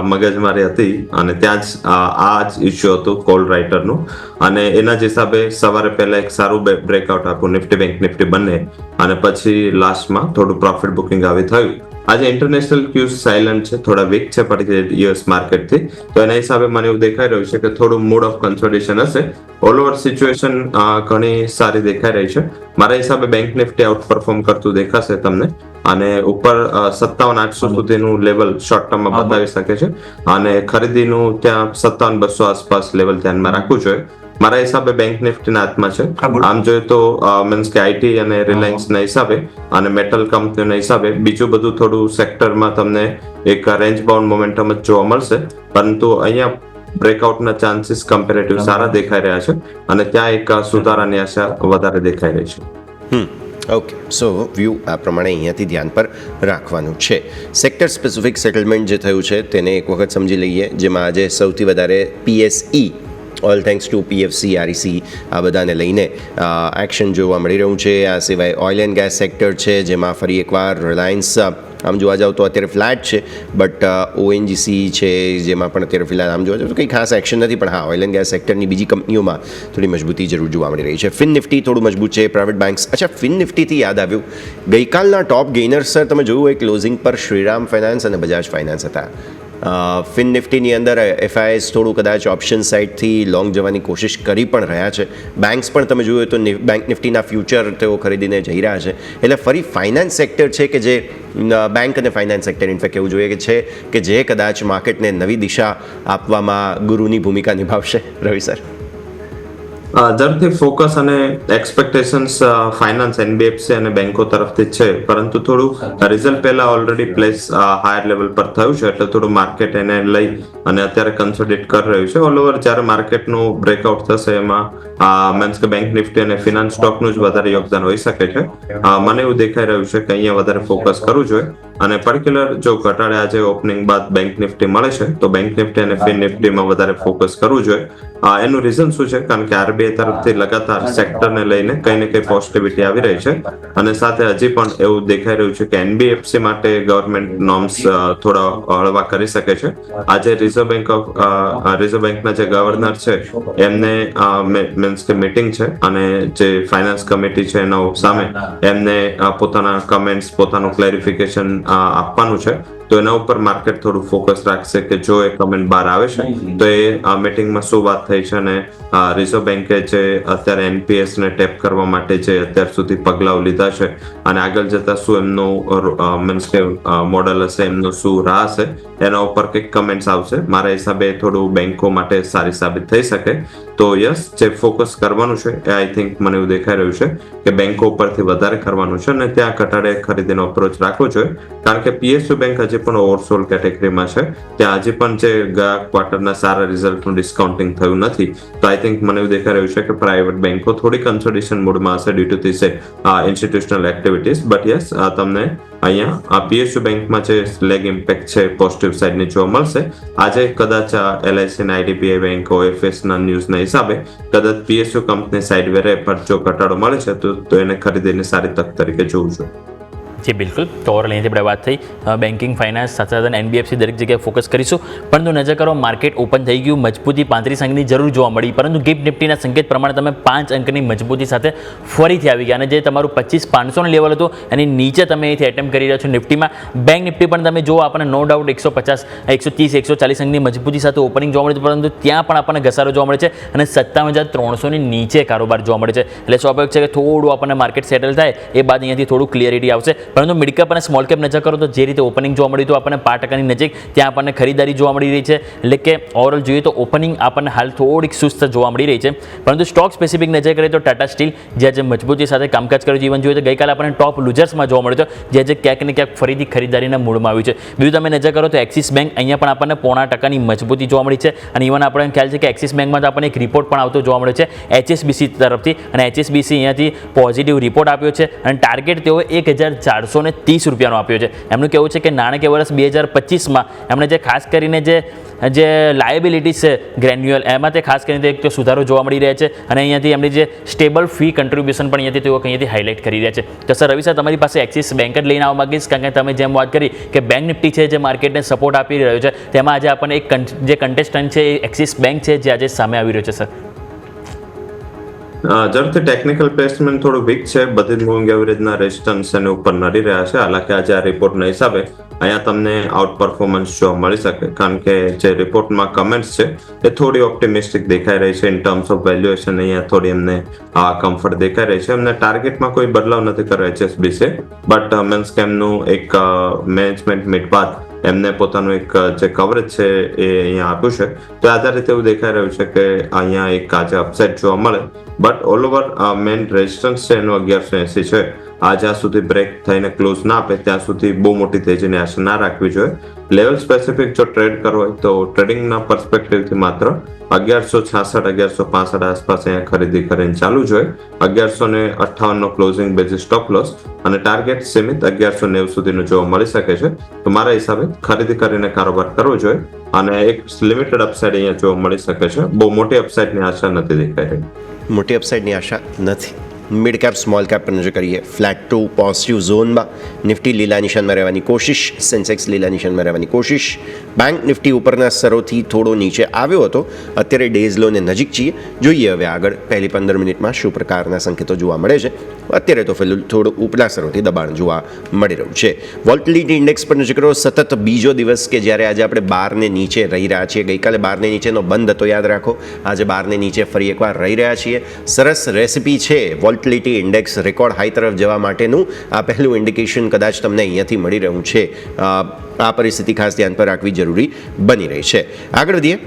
મગજમારી હતી અને ત્યાં જ આ જ ઇશ્યુ હતું કોલ રાઇટરનું. અને એના જ હિસાબે સવારે પહેલા એક સારું બ્રેકઆઉટ આપ્યું નિફ્ટી બેંક નિફ્ટી બંને, અને પછી લાસ્ટમાં થોડું પ્રોફિટ બુકિંગ આવી થયું. આજે ઇન્ટરનેશનલ ક્યુઝ સાયલન્ટ છે, થોડા વીક છે પડી યુએસ માર્કેટથી. તો એના હિસાબે મને એવું દેખાઈ રહ્યું છે કે થોડું મૂડ ઓફ કન્સોલિડેશન હશે. ઓલ ઓવર સિચ્યુએશન ઘણી સારી દેખાઈ રહી છે. મારા હિસાબે બેંક નિફ્ટી આઉટ પરફોર્મ કરતું દેખાશે તમને, અને ઉપર 57,800 સુધીનું લેવલ શોર્ટ ટર્મમાં બતાવી શકે છે. અને ખરીદીનું ત્યાં 57,200 આસપાસ લેવલ ધ્યાનમાં રાખવું જોઈએ. મારા હિસાબે બેંક નિફ્ટીના હાથમાં છે. આમ જોઈએ તો મીન્સ કે આઈટી અને રિલાયન્સના હિસાબે અને મેટલ કંપનીઓના હિસાબે બીજું બધું થોડું સેક્ટરમાં તમને એક રેન્જ બાઉન્ડ મોમેન્ટમ જ જોવા મળશે. પરંતુ અહીંયા બ્રેકઆઉટના ચાન્સીસ કમ્પેરેટિવ સારા દેખાઈ રહ્યા છે અને ત્યાં એક સુધારાની આશા વધારે દેખાઈ રહી છે. ઓકે, સો વ્યૂ આ પ્રમાણે અહીંયાથી ધ્યાન પર રાખવાનું છે. સેક્ટર સ્પેસિફિક સેટલમેન્ટ જે થયું છે તેને એક વખત સમજી લઈએ, જેમાં આજે સૌથી વધારે PSE all thanks to PFC, REC આ બધાને લઈને એક્શન જોવા મળી રહ્યું છે. આ સિવાય ઓઇલ એન્ડ ગેસ સેક્ટર છે, જેમાં ફરી એકવાર રિલાયન્સ આમ જોવા જાવ તો અત્યારે ફ્લેટ છે, બટ ONGC છે જેમાં પણ અત્યારે ફિલહાલ આમ જોવા જાવ તો કંઈ ખાસ એક્શન નથી. પણ હા, ઓઇલ એન્ડ ગેસ સેક્ટરની બીજી કંપનીઓમાં થોડી મજબૂતી જરૂર જોવા મળી રહી છે. ફિન નિફ્ટી થોડું મજબૂત છે. પ્રાઇવેટ બેંક્સ, અચ્છા ફિન નિફ્ટીથી યાદ આવ્યું, ગઈકાલના ટોપ ગેઇનર્સ સર તમે જોયું હોય ક્લોઝિંગ પર શ્રીરામ ફાઇનાન્સ અને બજાજ ફાઇનાન્સ હતા. ફિન નિફ્ટીની અંદર FIs થોડું કદાચ ઓપ્શન સાઇડથી લોંગ જવાની કોશિશ કરી પણ રહ્યા છે. બેંક્સ પણ તમે જોયું તો બેંક નિફ્ટીના ફ્યુચર તેઓ ખરીદીને જઈ રહ્યા છે. એટલે ફરી ફાઇનાન્સ સેક્ટર છે કે જે બેંક અને ફાઇનાન્સ સેક્ટર ઇનફેક્ટ એવું જોઈએ કે છે કે જે કદાચ માર્કેટને નવી દિશા આપવામાં ગુરુની ભૂમિકા નિભાવશે. રવિ સર. જરૂરથી ફોકસ અને એક્સપેક્ટેશન્સ ફાઇનાન્સ, NBFC અને બેંકો તરફથી છે, પરંતુ થોડું રિઝલ્ટ પહેલા ઓલરેડી પ્લેસ હાયર લેવલ પર થયું છે, એટલે થોડું માર્કેટ એને લઈ અને અત્યારે કન્સોલિડેટ કરી રહ્યું છે. ઓલ ઓવર જ્યારે માર્કેટનું બ્રેકઆઉટ થશે એમાં મીન્સ કે બેંક નિફ્ટી અને ફિનાન્સ સ્ટોકનું જ વધારે યોગદાન હોઈ શકે છે. મને એવું દેખાઈ રહ્યું છે કે અહીંયા વધારે ફોકસ કરવું જોઈએ અને પર્ટિક્યુલર જો ઘટાડે આજે ઓપનિંગ બાદ બેંક નિફ્ટી મળે છે તો બેંક નિફ્ટી અને ફિન નિફ્ટીમાં વધારે ફોકસ કરવું જોઈએ. એનું રીઝન શું છે? કારણ કે આરબીઆઈ તરફથી લગાતાર સેક્ટરને લઈને કઈ ને કઈ પોઝિટિવિટી આવી રહી છે અને સાથે હજી પણ એવું દેખાઈ રહ્યું છે કે એનબીએફસી માટે ગવર્મેન્ટ નોર્મ્સ થોડા હળવા કરી શકે છે. આજે રિઝર્વ બેંકના જે ગવર્નર છે એમને મીન્સ કે મીટિંગ છે અને જે ફાઇનાન્સ કમિટી છે એના સામે એમને પોતાના કમેન્ટ્સ, પોતાનું ક્લેરિફિકેશન આપવાનું છે. તો એના ઉપર માર્કેટ થોડું ફોકસ રાખશે કે જો એ કમેન્ટ બહાર આવે છે તો એ મીટિંગમાં શું વાત થઈ છે અને રિઝર્વ બેન્કે જે અત્યારે એનપીએસ ને ટેપ કરવા માટે જે અત્યાર સુધી પગલાઓ લીધા છે અને આગળ જતા શું એમનું મીન્સ કે મોડલ હશે, એમનું શું રાહ હશે, એના ઉપર કંઈક કમેન્ટ્સ આવશે. મારા હિસાબે થોડું બેન્કો માટે સારી સાબિત થઈ શકે. તો યસ, જે ફોકસ કરવાનું છે એ આઈ થિંક મને એવું દેખાઈ રહ્યું છે કે બેન્કો ઉપરથી વધારે કરવાનું છે અને ત્યાં ઘટાડે ખરીદીનો અપ્રોચ રાખવો જોઈએ. કારણ કે પીએસયુ બેંક હજી પણ ઓવરસોલ્ડ કેટેગરીમાં છે. ત્યાં હજી પણ જે ગયા ક્વાર્ટરના સારા રિઝલ્ટનું ડિસ્કાઉન્ટિંગ થયું નથી. તો આઈ થિંક મને એવું દેખાઈ રહ્યું છે કે પ્રાઇવેટ બેન્કો થોડી કન્સોલિડેશન મોડમાં હશે due to this institutional activities. But yes, તમને અહીંયા પીએસયુ બેંકમાં જે લેગ ઇમ્પેક્ટ છે પોઝિટિવ સાઇડની જોવા મળશે. આજે કદાચ એલઆઈસી અને આઈડીબીઆઈ બેંક ઓએફએસ ના ન્યૂઝના હિસાબે કદાચ પીએસયુ કંપની સાઇડ વેરે પર જો ઘટાડો મળે છે તો એને ખરીદીની સારી તક તરીકે જોવું જોઈએ. જી બિલકુલ. તો ઓવરઓલ અહીંથી આપણે વાત થઈ બેન્કિંગ, ફાઇનાન્સ, સાથે સાથે એનબીએફસી દરેક જગ્યાએ ફોકસ કરીશું. પરંતુ નજર કરો, માર્કેટ ઓપન થઈ ગયું, મજબૂતી 35 અંકની જરૂર જોવા મળી, પરંતુ ગિફ્ટ નિફ્ટીના સંકેત પ્રમાણે તમે 5 અંકની મજબૂતી સાથે ફરીથી આવી ગયા અને જે તમારું 25,500નું લેવલ હતું એની નીચે તમે અહીંથી એટેમ્પ કરી રહ્યા છો નિફ્ટીમાં. બેંક નિફ્ટી પણ તમે જો આપણને નો ડાઉટ 150, 130, 140 અંકની મજબૂતી સાથે ઓપનિંગ જોવા મળે છે, પરંતુ ત્યાં પણ આપણને ઘસારો જોવા મળે છે અને 57,300ની નીચે કારોબાર જોવા મળે છે. એટલે સ્વાભાવિક છે કે થોડું આપણને માર્કેટ સેટલ થાય એ બાદ અહીંયાથી થોડું ક્લિયરિટી આવશે. પરંતુ મિડ કેપ અને સ્મોલ કેપ નજર કરો તો જે રીતે ઓપનિંગ જોવા મળ્યું હતું આપણને 5%ની નજીક, ત્યાં આપણને ખરીદારી જોવા મળી રહી છે. એટલે કે ઓવરઓલ જોઈએ તો ઓપનિંગ આપણને હાલ થોડીક સુસ્ત જોવા મળી રહી છે. પરંતુ સ્ટોક સ્પેસિફિક નજર કરીએ તો ટાટા સ્ટીલ જે આજે મજબૂતી સાથે કામકાજ કર્યું છે. ઇવન જોઈએ તો ગઈકાલે આપણને ટોપ લૂઝર્સમાં જોવા મળ્યો હતો, જે આજે ક્યાંક ને ક્યાંક ફરીથી ખરીદારીના મૂડમાં આવ્યું છે. બીજું તમે નજર કરો તો એક્સિસ બેંક, અહીંયા પણ આપણને 0.5%ની મજબૂતી જોવા મળી છે અને ઇવન આપણને ખ્યાલ છે કે એક્સિસ બેંકમાં તો આપણને એક રિપોર્ટ પણ આવતો જોવા મળ્યો છે એચએસબીસી તરફથી અને એચએસબીસી અહીંયાથી પોઝિટિવ રિપોર્ટ આપ્યો છે અને ટાર્ગેટ તેઓએ 1,430 રૂપિયાનો આપ્યો છે. એમનું કહેવું છે કે નાણાકીય વર્ષ 2025માં એમણે જે ખાસ કરીને જે લાયબિલિટીઝ છે ગ્રેન્યુઅલ, એમાં તે ખાસ કરીને એક તો સુધારો જોવા મળી રહ્યા છે અને અહીંયાથી એમની જે સ્ટેબલ ફી કન્ટ્રીબ્યુશન પણ અહીંયાથી તેઓ અહીંયાથી હાઇલાઇટ કરી રહ્યા છે. તો સર રવિ સર, તમારી પાસે એક્સિસ બેંક જ લઈને આવવા માંગીશ, કારણ કે તમે જેમ વાત કરી કે બેંક નિફ્ટી છે જે માર્કેટને સપોર્ટ આપી રહ્યો છે, તેમાં આજે આપણને એક જે કન્ટેસ્ટન્ટ છે એ એક્સિસ બેંક છે જે આજે સામે આવી રહ્યો છે. સર જરૂરથી ટેકનિકલ પ્લેસમેન્ટ થોડું વીક છે. બધી જ મૂવિંગ એવરેજના રેઝિસ્ટન્સ એની ઉપર નડી રહ્યા છે. હાલાકી આજે આ રિપોર્ટના હિસાબે અહીંયા તમને આઉટ પરફોર્મન્સ જોવા મળી શકે, કારણ કે જે રિપોર્ટમાં કમેન્ટ્સ છે એ થોડી ઓપ્ટિમિસ્ટિક દેખાઈ રહી છે. ઇન ટર્મ્સ ઓફ વેલ્યુએશન અહીંયા થોડી એમને કમ્ફર્ટ દેખાઈ રહી છે. એમને ટાર્ગેટમાં કોઈ બદલાવ નથી કર્યો એચએસબીસી, બટ મીન્સ કે એમનું એક મેનેજમેન્ટ મીટ બાદ એમને પોતાનું એક જે કવરેજ છે એ અહીંયા આપ્યું છે. તો આધારિત એવું દેખાઈ રહ્યું છે કે અહીંયા એક આજે અપસાઇડ જોવા મળે, but all over main resistance છે એનું 1180 છે. આ જ્યાં સુધી બ્રેક થઈને ક્લોઝ ના આપે ત્યાં સુધી બહુ મોટી તેજીની આશા ના રાખવી જોઈએ. લેવલ સ્પેસિફિક જો ટ્રેડ કરવો હોય તો ટ્રેડિંગના પર્સપેક્ટિવથી માત્ર 1166, 1165 આસપાસ અહીંયા ખરીદી કરીને ચાલુ જોઈએ. 1158નો ક્લોઝિંગ બેઝિસ સ્ટોપ લોસ અને ટાર્ગેટ સીમિત 1190 સુધીનું જોવા મળી શકે છે. તો મારા હિસાબે ખરીદી કરીને કારોબાર કરવો જોઈએ અને એક લિમિટેડ અપસાઇડ અહીંયા જોવા મળી શકે છે. બહુ મોટી અપસાઇડની આશા નથી દેખાઈ રહી. મોટી અપસાઇડની આશા નથી. મિડ કેપ, સ્મોલ કેપ પર નજર કરીએ. ફ્લેટ ટુ પોઝિટિવ ઝોનમાં નિફ્ટી લીલા નિશાનમાં રહેવાની કોશિશ, સેન્સેક્સ લીલા નિશાનમાં રહેવાની કોશિશ. બેંક નિફ્ટી ઉપરના સ્તરોથી થોડો નીચે આવ્યો હતો, અત્યારે ડેઝ લોને નજીક છીએ. જોઈએ હવે આગળ પહેલી 15 મિનિટમાં શું પ્રકારના સંકેતો જોવા મળે છે. અત્યારે તો ફિલહાલ થોડું ઉપલા સ્તરોથી દબાણ જોવા મળી રહ્યું છે. વોલ્ટિલિટી ઇન્ડેક્સ પર નજર કરો. સતત બીજો દિવસ કે જ્યારે આજે આપણે 12ને નીચે રહી રહ્યા છીએ. ગઈકાલે 12ને નીચેનો બંધ હતો, યાદ રાખો. આજે 12ને નીચે ફરી એકવાર રહી રહ્યા છીએ. સરસ રેસિપી છે વોલ્ટિલિટી ઇન્ડેક્સ રેકોર્ડ હાઈ તરફ જવા માટેનું. આ પહેલું ઇન્ડિકેશન કદાચ તમને અહીંયાથી મળી રહ્યું છે. આ પરિસ્થિતિ ખાસ ધ્યાન પર રાખવી જરૂરી બની રહી છે. આગળ વધીએ.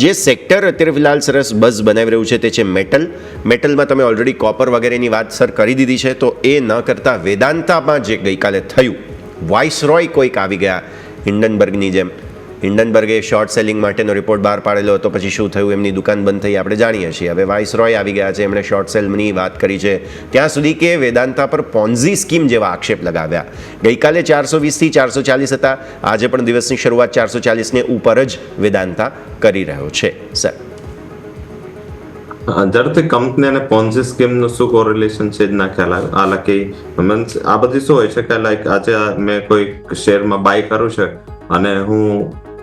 જે સેક્ટર અત્યારે ફિલહાલ સરસ બઝ બનાવી રહ્યું છે તે છે મેટલ. મેટલમાં તમે ઓલરેડી કોપર વગેરેની વાત સર કરી દીધી છે, તો એ ન કરતાં વેદાંતામાં જે ગઈકાલે થયું, વાઇસરોય કોઈક આવી ગયા હિન્ડનબર્ગની જેમ. હિન્ડનબર્ગે શોર્ટ સેલિંગ માટેનો રિપોર્ટ બહાર પાડેલો હતો, પછી શું થયું, એમની દુકાન બંધ થઈ આપણે જાણીએ છીએ. હવે વાઇસરોય આવી ગયા છે, એમણે શોર્ટ સેલની વાત કરી છે ત્યાં સુધી કે વેદાંતા પર પોન્ઝી સ્કીમ જેવા આક્ષેપ લગાવ્યા. ગઈકાલે 420 થી 440 હતા, આજે પણ દિવસની શરૂઆત 440 ઉપર જ વેદાંતા કરી રહ્યો છે. સર, ઝડપથી કંપની અને પોન્ઝી સ્કીમનું શું કોરિલેશન છે જ ના ખ્યાલ આવે. હાલાકી મીન્સ આ બધી શું હોય છે કે લાઈક આજે મેં કોઈ શેરમાં બાય કરું છે અને હું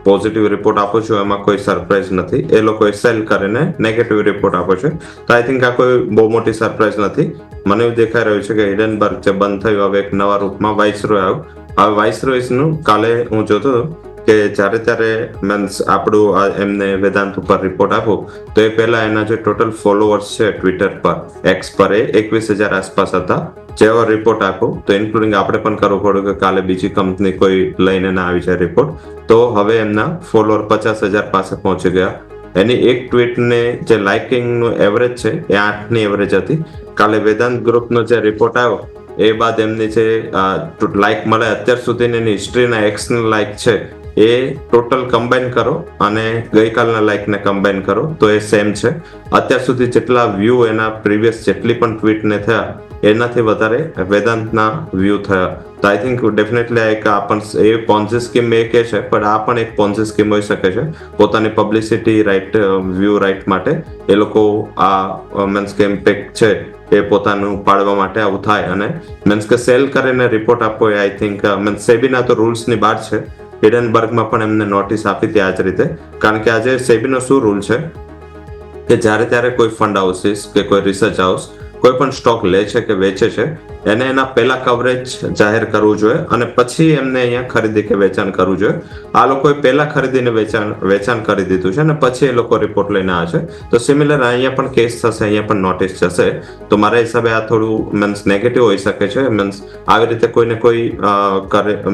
પોઝિટિવ રિપોર્ટ આપું છું, એમાં કોઈ સરપ્રાઈઝ નથી. એ લોકોએ સેલ કરીને નેગેટિવ રિપોર્ટ આપો છે, તો આઈ થિંક આ કોઈ બહુ મોટી સરપ્રાઈઝ નથી. મને એવું દેખાઈ રહ્યું છે કે હિડનબર્ગ જે બંધ થયું હવે એક નવા રૂપમાં વાઇસરોય આવ્યું. હવે વાઇસરોયનું કાલે હું જોતો હતો કે જ્યારે ત્યારે મીન્સ આપણું એમને વેદાંત ઉપર રિપોર્ટ આપો તો એ પહેલા એના જે ટોટલ ફોલોઅર્સ છે ટ્વિટર પર, એક્સ પર, એ 21,000 આસપાસ હતા. જેવો રિપોર્ટ આપો તો ઇન્ક્લુડિંગ આપણે પણ કરવું પડ્યું કે કાલે બીજી કંપની કોઈ લઈને ના આવી જાય રિપોર્ટ, તો હવે એમના ફોલોઅર 50,000 પાસે પહોંચી ગયા. એની એક ટ્વીટને જે લાઇકિંગનું એવરેજ છે એ 8ની એવરેજ હતી. કાલે વેદાંત ગ્રુપનો જે રિપોર્ટ આવ્યો એ બાદ એમની જે લાઇક મળે અત્યાર સુધીની એની હિસ્ટ્રીના એક્સના લાઇક છે એ ટોટલ કમ્બાઈન કરો અને ગઈકાલના લાઇકને કમ્બાઈન કરો તો એ સેમ છે. અત્યાર સુધી જેટલા વ્યૂ એના પ્રીવિયસ જેટલી પણ ટ્વીટને થયા એનાથી વધારે વેદાંતના વ્યૂ થયા. તો આઈ થિંક ડેફિનેટલી એક આ પણ એ પોન્ઝી સ્કીમ એ કહે છે, પણ આ પણ એક પોન્ઝી સ્કીમ હોઈ શકે છે. પોતાની પબ્લિસિટી રાઇટ, વ્યૂ રાઇટ માટે એ લોકો આ મીન્સ કે ઇમ્પેક્ટ છે એ પોતાનું પાડવા માટે આવું થાય અને મીન્સ કે સેલ કરીને રિપોર્ટ આપવો એ આઈ થિંક મીન્સ સેબીના તો રૂલ્સની બહાર છે. હિડનબર્ગમાં પણ એમને નોટિસ આપી હતી આ જ રીતે, કારણ કે આજે સેબીનો શું રૂલ છે કે જ્યારે ત્યારે કોઈ ફંડ હાઉસીસ કે કોઈ રિસર્ચ હાઉસ કોઈ પણ સ્ટોક લે છે કે વેચે છે એને એના પહેલા કવરેજ જાહેર કરવું જોઈએ અને પછી એમને અહીંયા ખરીદી કે વેચાણ કરવું જોઈએ. આ લોકોએ પહેલા ખરીદીને વેચાણ કરી દીધું છે અને પછી એ લોકો રિપોર્ટ લઈને આવે છે. તો સિમિલર અહીંયા પણ કેસ થશે, અહીંયા પણ નોટિસ જશે. તો મારા હિસાબે આ થોડું મીન્સ નેગેટિવ હોઈ શકે છે. મીન્સ આવી રીતે કોઈને કોઈ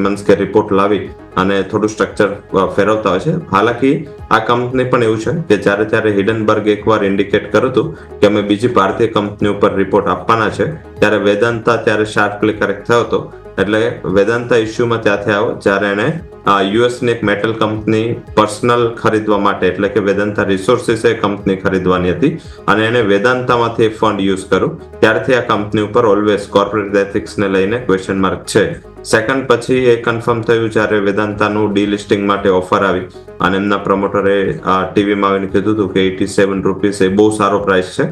મીન્સ કે રિપોર્ટ લાવી અને થોડું સ્ટ્રક્ચર ફેરવતા હોય છે. હાલાકી આ કંપની પણ એવું છે કે જ્યારે ત્યારે હિડનબર્ગ એકવાર ઇન્ડિકેટ કર્યું હતું કે અમે બીજી ભારતીય કંપની ઉપર રિપોર્ટ આપવાના છે, ત્યારે વેદાંતા ત્યારે શાર્પલી કરેક્ટ થયો હતો. એટલે વેદાંતા ઇસ્યુમાં ત્યાંથી આવ્યો જ્યારે એને યુએસની એક મેટલ કંપની પર્સનલ ખરીદવા માટે, એટલે કે વેદાંતા રિસોર્સિસ એ કંપની ખરીદવાની હતી અને એને વેદાંતામાંથી ફંડ યુઝ કર્યું. ત્યારથી આ કંપની ઉપર ઓલવેઝ કોર્પોરેટ એથિક્સને લઈને ક્વેશ્ચન માર્ક છે. સેકન્ડ પછી એ કન્ફર્મ થયું જ્યારે વેદાંતાનું ડીલિસ્ટિંગ માટે ઓફર આવી અને એમના પ્રમોટરે ટીવીમાં આવીને કીધું હતું કે 87 રૂપીસ એ બહુ સારો પ્રાઇસ છે,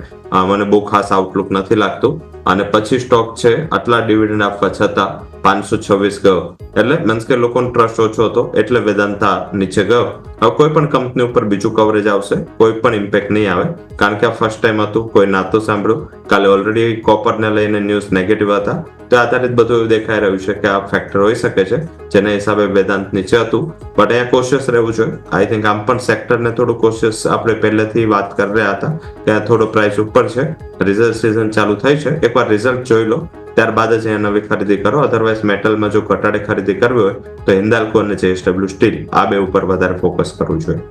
મને બહુ ખાસ આઉટલુક નથી લાગતું. અને પછી સ્ટોક છે આટલા ડિવિડન્ડ આપવા છતાં 526 ગયો. એટલે મીન્સ કે લોકોનો ટ્રસ્ટ ઓછો હતો એટલે વેદાંતા નીચે ગયો. હવે કોઈ પણ કંપની ઉપર બીજું કવરેજ આવશે, કોઈ પણ ઇમ્પેક્ટ નહીં આવે, કારણ કે આ ફર્સ્ટ ટાઈમ હતું, કોઈ નાતું સાંભળ્યું. કાલે ઓલરેડી કોપરને લઈને ન્યૂઝ નેગેટિવ હતા, તો આધારિત બધું એવું દેખાઈ રહ્યું છે કે આ ફેક્ટર હોઈ શકે છે જેના હિસાબે વેદાંત નીચે હતું. બટ અહીંયા કોશિયસ રહેવું જોઈએ. આઈ થિંક આમ પણ સેક્ટરને થોડું કોશિયસ આપણે પહેલેથી વાત કરી રહ્યા હતા કે આ થોડો પ્રાઇસ ઉપર છે, રિઝલ્ટ સિઝન ચાલુ થઈ છે, એકવાર રિઝલ્ટ જોઈ લો ત્યારબાદ જ અહીંયા નવી ખરીદી કરો. અધરવાઇઝ મેટલમાં જો ઘટાડે ખરીદી કરવી હોય તો હિન્દાલ્કો અને JSW સ્ટીલ આ બે ઉપર વધારે ફોકસ કરવું જોઈએ.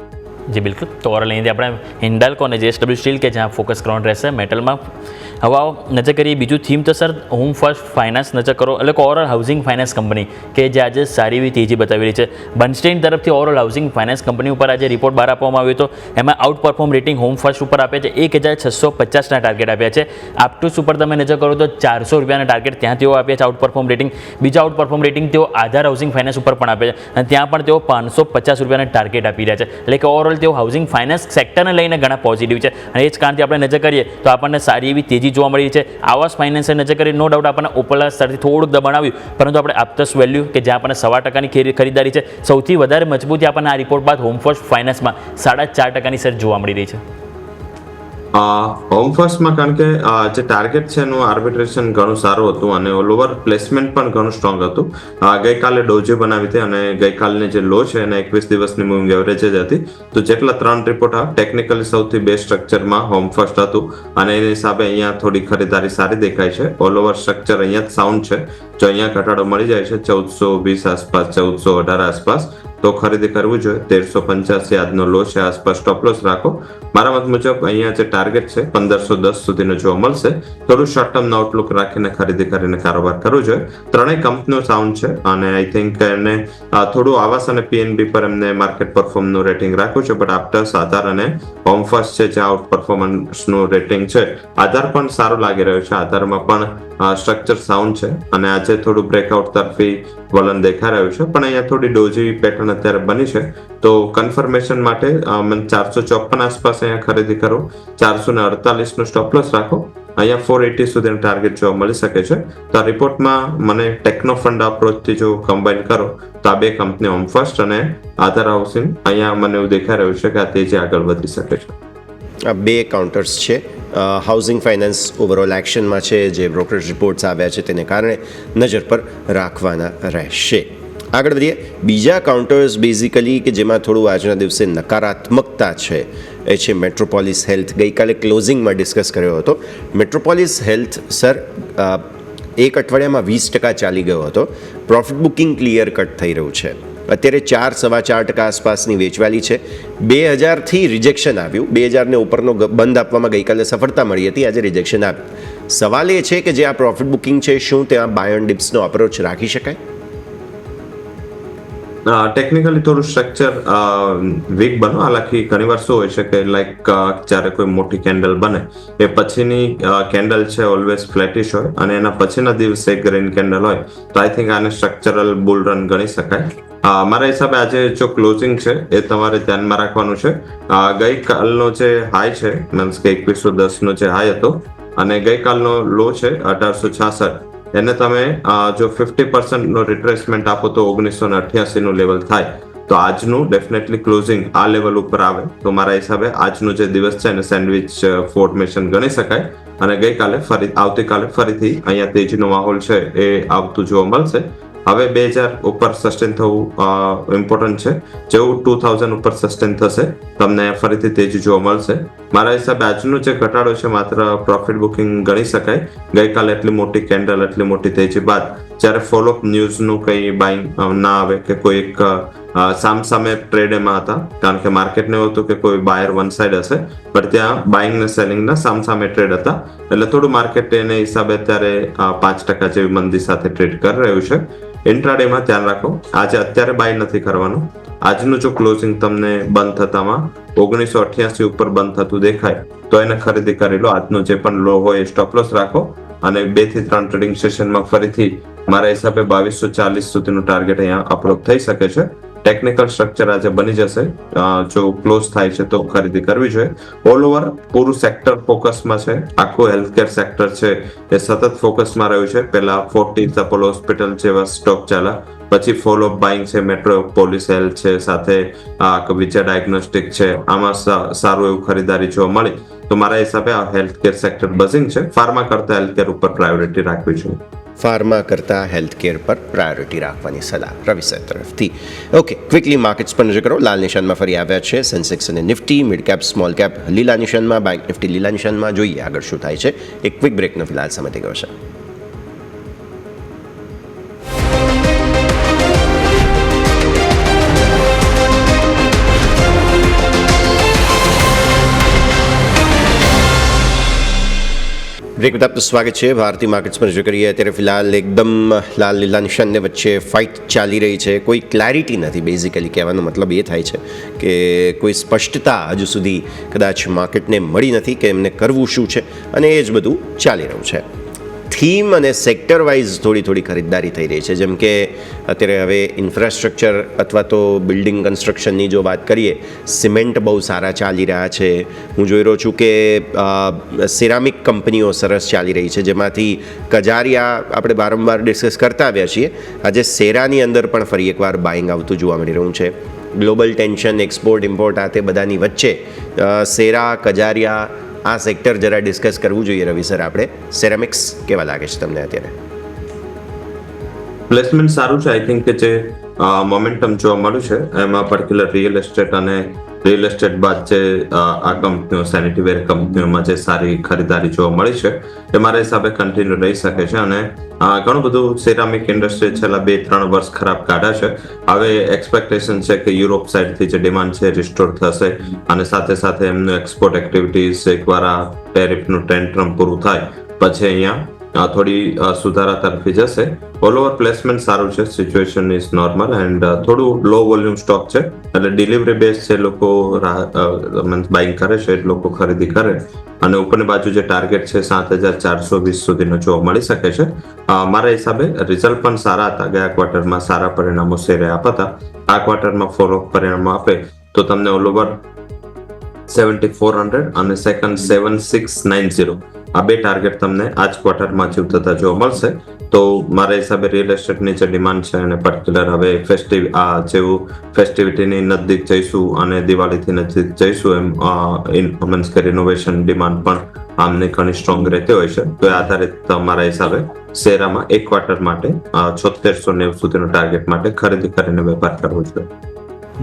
જી બિલકુલ. તો ઓવરઓલ અહીંથી આપણે હિન્ડાલ્કો અને JSW સ્ટીલ કે જ્યાં ફોકસ કરવાનું રહેશે મેટલમાં. હવે આવો નજર કરીએ બીજું થીમ તો સર હોમ ફર્સ્ટ ફાઇનાન્સ નજર કરો, એટલે કે ઓવરઓલ હાઉસિંગ ફાઇનાન્સ કંપની કે જે આજે સારી એવી તેજી બતાવી રહી છે. બર્નસ્ટેઇન તરફથી ઓવરઓલ હાઉસિંગ ફાઇનાન્સ કંપની ઉપર આજે રિપોર્ટ બહાર આપવામાં આવ્યો હતો. એમાં out perform rating home first ઉપર આપ્યા છે, 1,650ના ટાર્ગેટ આપ્યા છે. આપટુસ ઉપર તમે નજર કરો તો 400 રૂપિયાના ટાર્ગેટ ત્યાં તેઓ આપ્યા છે આઉટ પરફોર્મ રેટિંગ. બીજા આઉટ પરફોર્મ રેટિંગ તેઓ આધાર હાઉસિંગ ફાઇનાન્સ ઉપર પણ આપે છે અને ત્યાં પણ તેઓ 550 રૂપિયાના ટાર્ગેટ આપી રહ્યા છે. એટલે કે ઓવરઓલ તેઓ હાઉસિંગ ફાઇનાન્સ સેક્ટરને લઈને ઘણા પોઝિટિવ છે અને એ જ કારણથી આપણે નજર કરીએ તો આપણને સારી એવી તેજી જોવા મળી છે. આવાસ ફાઇનાન્સને નજર કરી નો ડાઉટ આપણને ઉપરના સ્તરથી થોડુંક દબાણ આવ્યું, પરંતુ આપણે આપતસ વેલ્યુ કે જ્યાં આપણને 1.5% ખરીદારી છે, સૌથી વધારે મજબૂતી આપણને આ રિપોર્ટ બાદ હોમ ફર્સ્ટ ફાઇનાન્સમાં 4.5% સર જોવા મળી રહી છે. હોમ ફર્સ્ટમાં કારણ કે જે ટાર્ગેટ છે એનું આર્બિટ્રેશન ઘણું સારું હતું અને ઓલ ઓવર પ્લેસમેન્ટ પણ ઘણું સ્ટ્રોંગ હતું. ગઈકાલે ડોજો બનાવી હતી અને ગઈકાલની જે લો છે એને 21 દિવસની મૂવિંગ એવરેજ જ હતી. તો જેટલા 3 રિપોર્ટ આવે ટેકનિકલી સૌથી બેસ્ટ સ્ટ્રક્ચરમાં હોમ ફર્સ્ટ હતું અને એની હિસાબે અહીંયા થોડી ખરીદારી સારી દેખાય છે. ઓલ ઓવર સ્ટ્રક્ચર અહીંયા જ સાઉન્ડ છે. જો અહીંયા ઘટાડો મળી જાય છે 1420 આસપાસ, 1418 આસપાસ, તો ખરીદી કરવું જોઈએ. 1385 આજનો લો છે, આસપાસ સ્ટોપ લોસ રાખો. મારા મત મુજબ અહીંયા જે ટાર્ગેટ છે 1510 સુધીનો જોવા મળશે. થોડું શોર્ટ ટર્મ આઉટલુક રાખીને ખરીદી કરીને કારોબાર કરવું જોઈએ. ત્રણેય કંપનીઓ સાઉન્ડ છે અને આઈ થિંક એને થોડું આવાસ અને પીએનબી પર એમને માર્કેટ પરફોર્મનું રેટિંગ રાખ્યું છે. બટ આફ્ટર્સ આધાર અને હોમ ફર્સ્ટ છે જે આઉટ પરફોર્મન્સનું રેટિંગ છે. આધાર પણ સારું લાગી રહ્યું છે. આધારમાં પણ સ્ટ્રક્ચર સાઉન્ડ છે અને આજે થોડું બ્રેકઆઉટ તરફી વલણ દેખાઈ રહ્યું છે. પણ અહીંયા થોડી ડોજી પેટર્ન અત્યારે બની છે. તો કન્ફર્મેશન માટે 454 આસપાસ અહીંયા ખરીદી કરો. 448 નો સ્ટોપ લોસ રાખો. અહીંયા 480 સુધીનો ટાર્ગેટ જોવા મળી શકે છે. તો આ રિપોર્ટમાં મને ટેકનો ફંડ અપ્રોચથી જો કમ્બાઈન કરો તો આ બે કંપની હોમ ફર્સ્ટ અને આધાર હાઉસિંગ અહીંયા મને એવું દેખાઈ રહ્યું છે કે આ તેજી આગળ વધી શકે છે. આ બે કાઉન્ટર્સ છે. હાઉસિંગ ફાઇનાન્સ ઓવરઓલ એક્શનમાં છે, જે બ્રોકરેજ રિપોર્ટ્સ આવ્યા છે તેને કારણે નજર પર રાખવાના રહેશે. આગળ વધીએ. બીજા કાઉન્ટર્સ બેઝિકલી કે જેમાં થોડું આજના દિવસે નકારાત્મકતા છે એ છે મેટ્રોપોલિસ હેલ્થ. ગઈકાલે ક્લોઝિંગમાં ડિસ્કસ કર્યો હતો. મેટ્રોપોલિસ હેલ્થ સર એક અઠવાડિયામાં 20% ચાલી ગયો હતો. પ્રોફિટ બુકિંગ ક્લિયર કટ થઈ રહ્યું છે. અત્યારે 4-4.25% આસપાસની વેચવાલી છે. 2000થી રિજેક્શન આવ્યું. 2000ને ઉપરનો બંધ આપવામાં ગઈકાલે સફળતા મળી હતી, આજે રિજેક્શન આવ્યું. સવાલ એ છે કે જે આ પ્રોફિટ બુકિંગ છે, શું ત્યાં બાય ઓન ડિપ્સનો અપ્રોચ રાખી શકાય? ટેકનિકલી થોડું સ્ટ્રક્ચર વીક બનો. હાલાકી ઘણીવાર શું હોય છે કે લાઈક જ્યારે કોઈ મોટી કેન્ડલ બને એ પછીની કેન્ડલ છે ઓલવેઝ ફ્લેટિશ હોય અને એના પછીના દિવસે ગ્રીન કેન્ડલ હોય તો આઈ થિંક આને સ્ટ્રક્ચરલ બુલ રન ગણી શકાય. મારા હિસાબે આજે જો ક્લોઝિંગ છે એ તમારે ધ્યાનમાં રાખવાનું છે. ગઈકાલનો જે હાઈ છે મીન્સ કે 2110 નો જે હાઈ હતો અને ગઈકાલનો લો છે 1866, એને તમે જો 50% નો રિટ્રેસમેન્ટ આપો તો 1988 નું લેવલ થાય. તો આજનું ડેફિનેટલી ક્લોઝિંગ આ લેવલ ઉપર આવે તો મારા હિસાબે આજનો જે દિવસ છે એને સેન્ડવિચ ફોર્મેશન ગણી શકાય અને આવતીકાલે ફરીથી અહીંયા તેજીનો માહોલ છે એ આવતું જોવા મળશે. હવે 2000 ઉપર સસ્ટેન થવું ઇમ્પોર્ટન્ટ છે. જેવું 2000 ઉપર સસ્ટેન થશે તમને ફરીથી તેજી જોવા મળશે. મારા હિસાબે આજનો જે ઘટાડો છે માત્ર પ્રોફિટ બુકિંગ ગણી શકાય. ગઈકાલે એટલી મોટી કેન્ડલ, એટલી મોટી તેજી બાદ જ્યારે ફોલોઅપ ન્યૂઝનું કંઈ બાઇંગ ના આવે કે કોઈ એક સામસામે ટ્રેડ એમાં હતા, કારણ કે માર્કેટને એવું હતું કે કોઈ બાયર વન સાઇડ હશે પણ ત્યાં બાઇંગ ને સેલિંગના સામસામે ટ્રેડ હતા. એટલે થોડું માર્કેટ એને હિસાબે અત્યારે 5% જેવી મંદી સાથે ટ્રેડ કરી રહ્યું છે. ઇન્ટ્રાડેમાં ધ્યાન રાખો, આજે અત્યારે બાય નથી કરવાનું. આજનું જો ક્લોઝિંગ તમને બંધ થતામાં 1988 ઉપર બંધ થતું દેખાય તો એને ખરીદી કરી લો. આજનો જે પણ લો હોય એ સ્ટોપ લોસ રાખો અને 2 થી 3 ટ્રેડિંગ સેશનમાં ફરીથી મારા હિસાબે 2240 સુધીનું ટાર્ગેટ અહીંયા અપ્રોચ થઈ શકે છે. ટેકનિકલ સ્ટ્રક્ચર આજે બની જશે. જો ક્લોઝ થાય છે તો ખરીદી કરવી જોઈએ. ઓલ ઓવર પૂરું સેક્ટર ફોકસમાં છે. આખું હેલ્થકેર સેક્ટર છે એ સતત ફોકસમાં રહ્યું છે. પહેલા ફોર્ટિસ અપોલો હોસ્પિટલ જેવા સ્ટોક ચાલ્યા, પછી ફોલોઅપ બાઇંગ છે, મેટ્રોપોલિસ હેલ્થ છે, સાથે વિજય ડાયગ્નોસ્ટિક છે. આમાં સારું એવું ખરીદારી જોવા મળી. તો મારા હિસાબે આ હેલ્થકેર સેક્ટર બઝિંગ છે. ફાર્મા કરતા હેલ્થકેર ઉપર પ્રાયોરિટી રાખવી જોઈએ. ફાર્મા કરતાં હેલ્થકેર પર પ્રાયોરિટી રાખવાની સલાહ રવિ સર તરફથી. ઓકે, ક્વિકલી માર્કેટ્સ પર નજર કરો. લાલ નિશાનમાં ફરી આવ્યા છે સેન્સેક્સ અને Nifty. Mid cap, small cap લીલા નિશાનમાં, બેંક નિફ્ટી લીલા નિશાનમાં. જોઈએ આગળ શું થાય છે. એક ક્વિક બ્રેકનો ફિલહાલ સમય થઈ ગયો છે. બ્રેક બાદ આપનું સ્વાગત છે. ભારતીય માર્કેટ્સ પર નજર કરીએ. અત્યારે ફિલહાલ એકદમ લાલ લીલા નિશાનને વચ્ચે ફાઇટ ચાલી રહી છે. કોઈ ક્લેરિટી નથી. બેઝિકલી કહેવાનો મતલબ એ થાય છે કે કોઈ સ્પષ્ટતા હજુ સુધી કદાચ માર્કેટને મળી નથી કે એમને કરવું શું છે અને એ જ બધું ચાલી રહ્યું છે. થીમ અને સેક્ટર વાઇઝ થોડી ખરીદદારી થઈ રહી છે. જેમ કે અત્યારે હવે ઇન્ફ્રાસ્ટ્રક્ચર અથવા તો બિલ્ડિંગ કન્સ્ટ્રક્શનની જો વાત કરીએ, સિમેન્ટ બહુ સારા ચાલી રહ્યા છે. હું જોઈ રહ્યો છું કે સિરામિક કંપનીઓ સરસ ચાલી રહી છે, જેમાંથી કજારિયા આપણે વારંવાર ડિસ્કસ કરતા આવ્યા છીએ. આજે સેરાની અંદર પણ ફરી એકવાર બાઇંગ આવતું જોવા મળી રહ્યું છે. ગ્લોબલ ટેન્શન, એક્સપોર્ટ ઇમ્પોર્ટ આ તે બધાની વચ્ચે સેરા, કજારિયા આ સેક્ટર જરા ડિસ્કસ કરવું જોઈએ. રવિ સર, આપણે સેરામિક્સ કેવા લાગે છે તમને અત્યારે? પ્લેસમેન્ટ સારું છે. આઈ થિંક કે જે મોમેન્ટમ જોવા મળ્યું છે એમાં પર્ટિક્યુલર રિયલ એસ્ટેટ અને રિયલ એસ્ટેટ બાદ જે આ કંપનીઓ સેનિટરીવેર કંપનીઓમાં જે સારી ખરીદારી જોવા મળી છે એ મારા હિસાબે કન્ટિન્યુ રહી શકે છે. અને ઘણું બધું સિરામિક ઇન્ડસ્ટ્રી છેલ્લા 2-3 વર્ષ ખરાબ કાઢ્યા છે. હવે એક્સપેક્ટેશન છે કે યુરોપ સાઇડથી જે ડિમાન્ડ છે રિસ્ટોર થશે અને સાથે સાથે એમનું એક્સપોર્ટ એક્ટિવિટીઝ એકવાર આ ટેરિફનું ટેન્ટ્રમ પૂરું થાય પછી અહીંયા થોડી સુધારા તરફી જશે. ઓલ ઓવર પ્લેસમેન્ટ સારું છે, સિચ્યુએશન ઇઝ નોર્મલ એન્ડ થોડું લો વોલ્યુમ સ્ટોક છે એટલે ડિલિવરી બેઝ છે લોકો બાઇંગ કરે છે એટલે લોકો ખરીદી કરે અને ઉપરની બાજુ જે ટાર્ગેટ છે 7,420 સુધીનો જોવા મળી શકે છે. મારા હિસાબે રિઝલ્ટ પણ સારા હતા. ગયા ક્વાર્ટરમાં સારા પરિણામો શેરે આપ્યા હતા. આ ક્વાર્ટરમાં ફોલો પરિણામો આપે તો તમને ઓલ ઓવર 7,400 અને સેકન્ડ 7,690 આ બે ટાર્ગેટ તમને આ જ ક્વાર્ટરમાં અચીવ થતા જોવા મળશે. તો મારા હિસાબે રિયલ એસ્ટેટની જે ડિમાન્ડ છે અને પર્ટિક્યુલર હવે જેવું ફેસ્ટિવિટીની નજીક જઈશું અને દિવાળીથી નજીક જઈશું એમ મીન્સ કે રિનોવેશન ડિમાન્ડ પણ આમને ઘણી સ્ટ્રોંગ રહેતી હોય છે. તો એ આધારિત મારા હિસાબે શેરામાં એક ક્વાર્ટર માટે 7690 સુધીનો ટાર્ગેટ માટે ખરીદી કરીને વેપાર કરવો જોઈએ.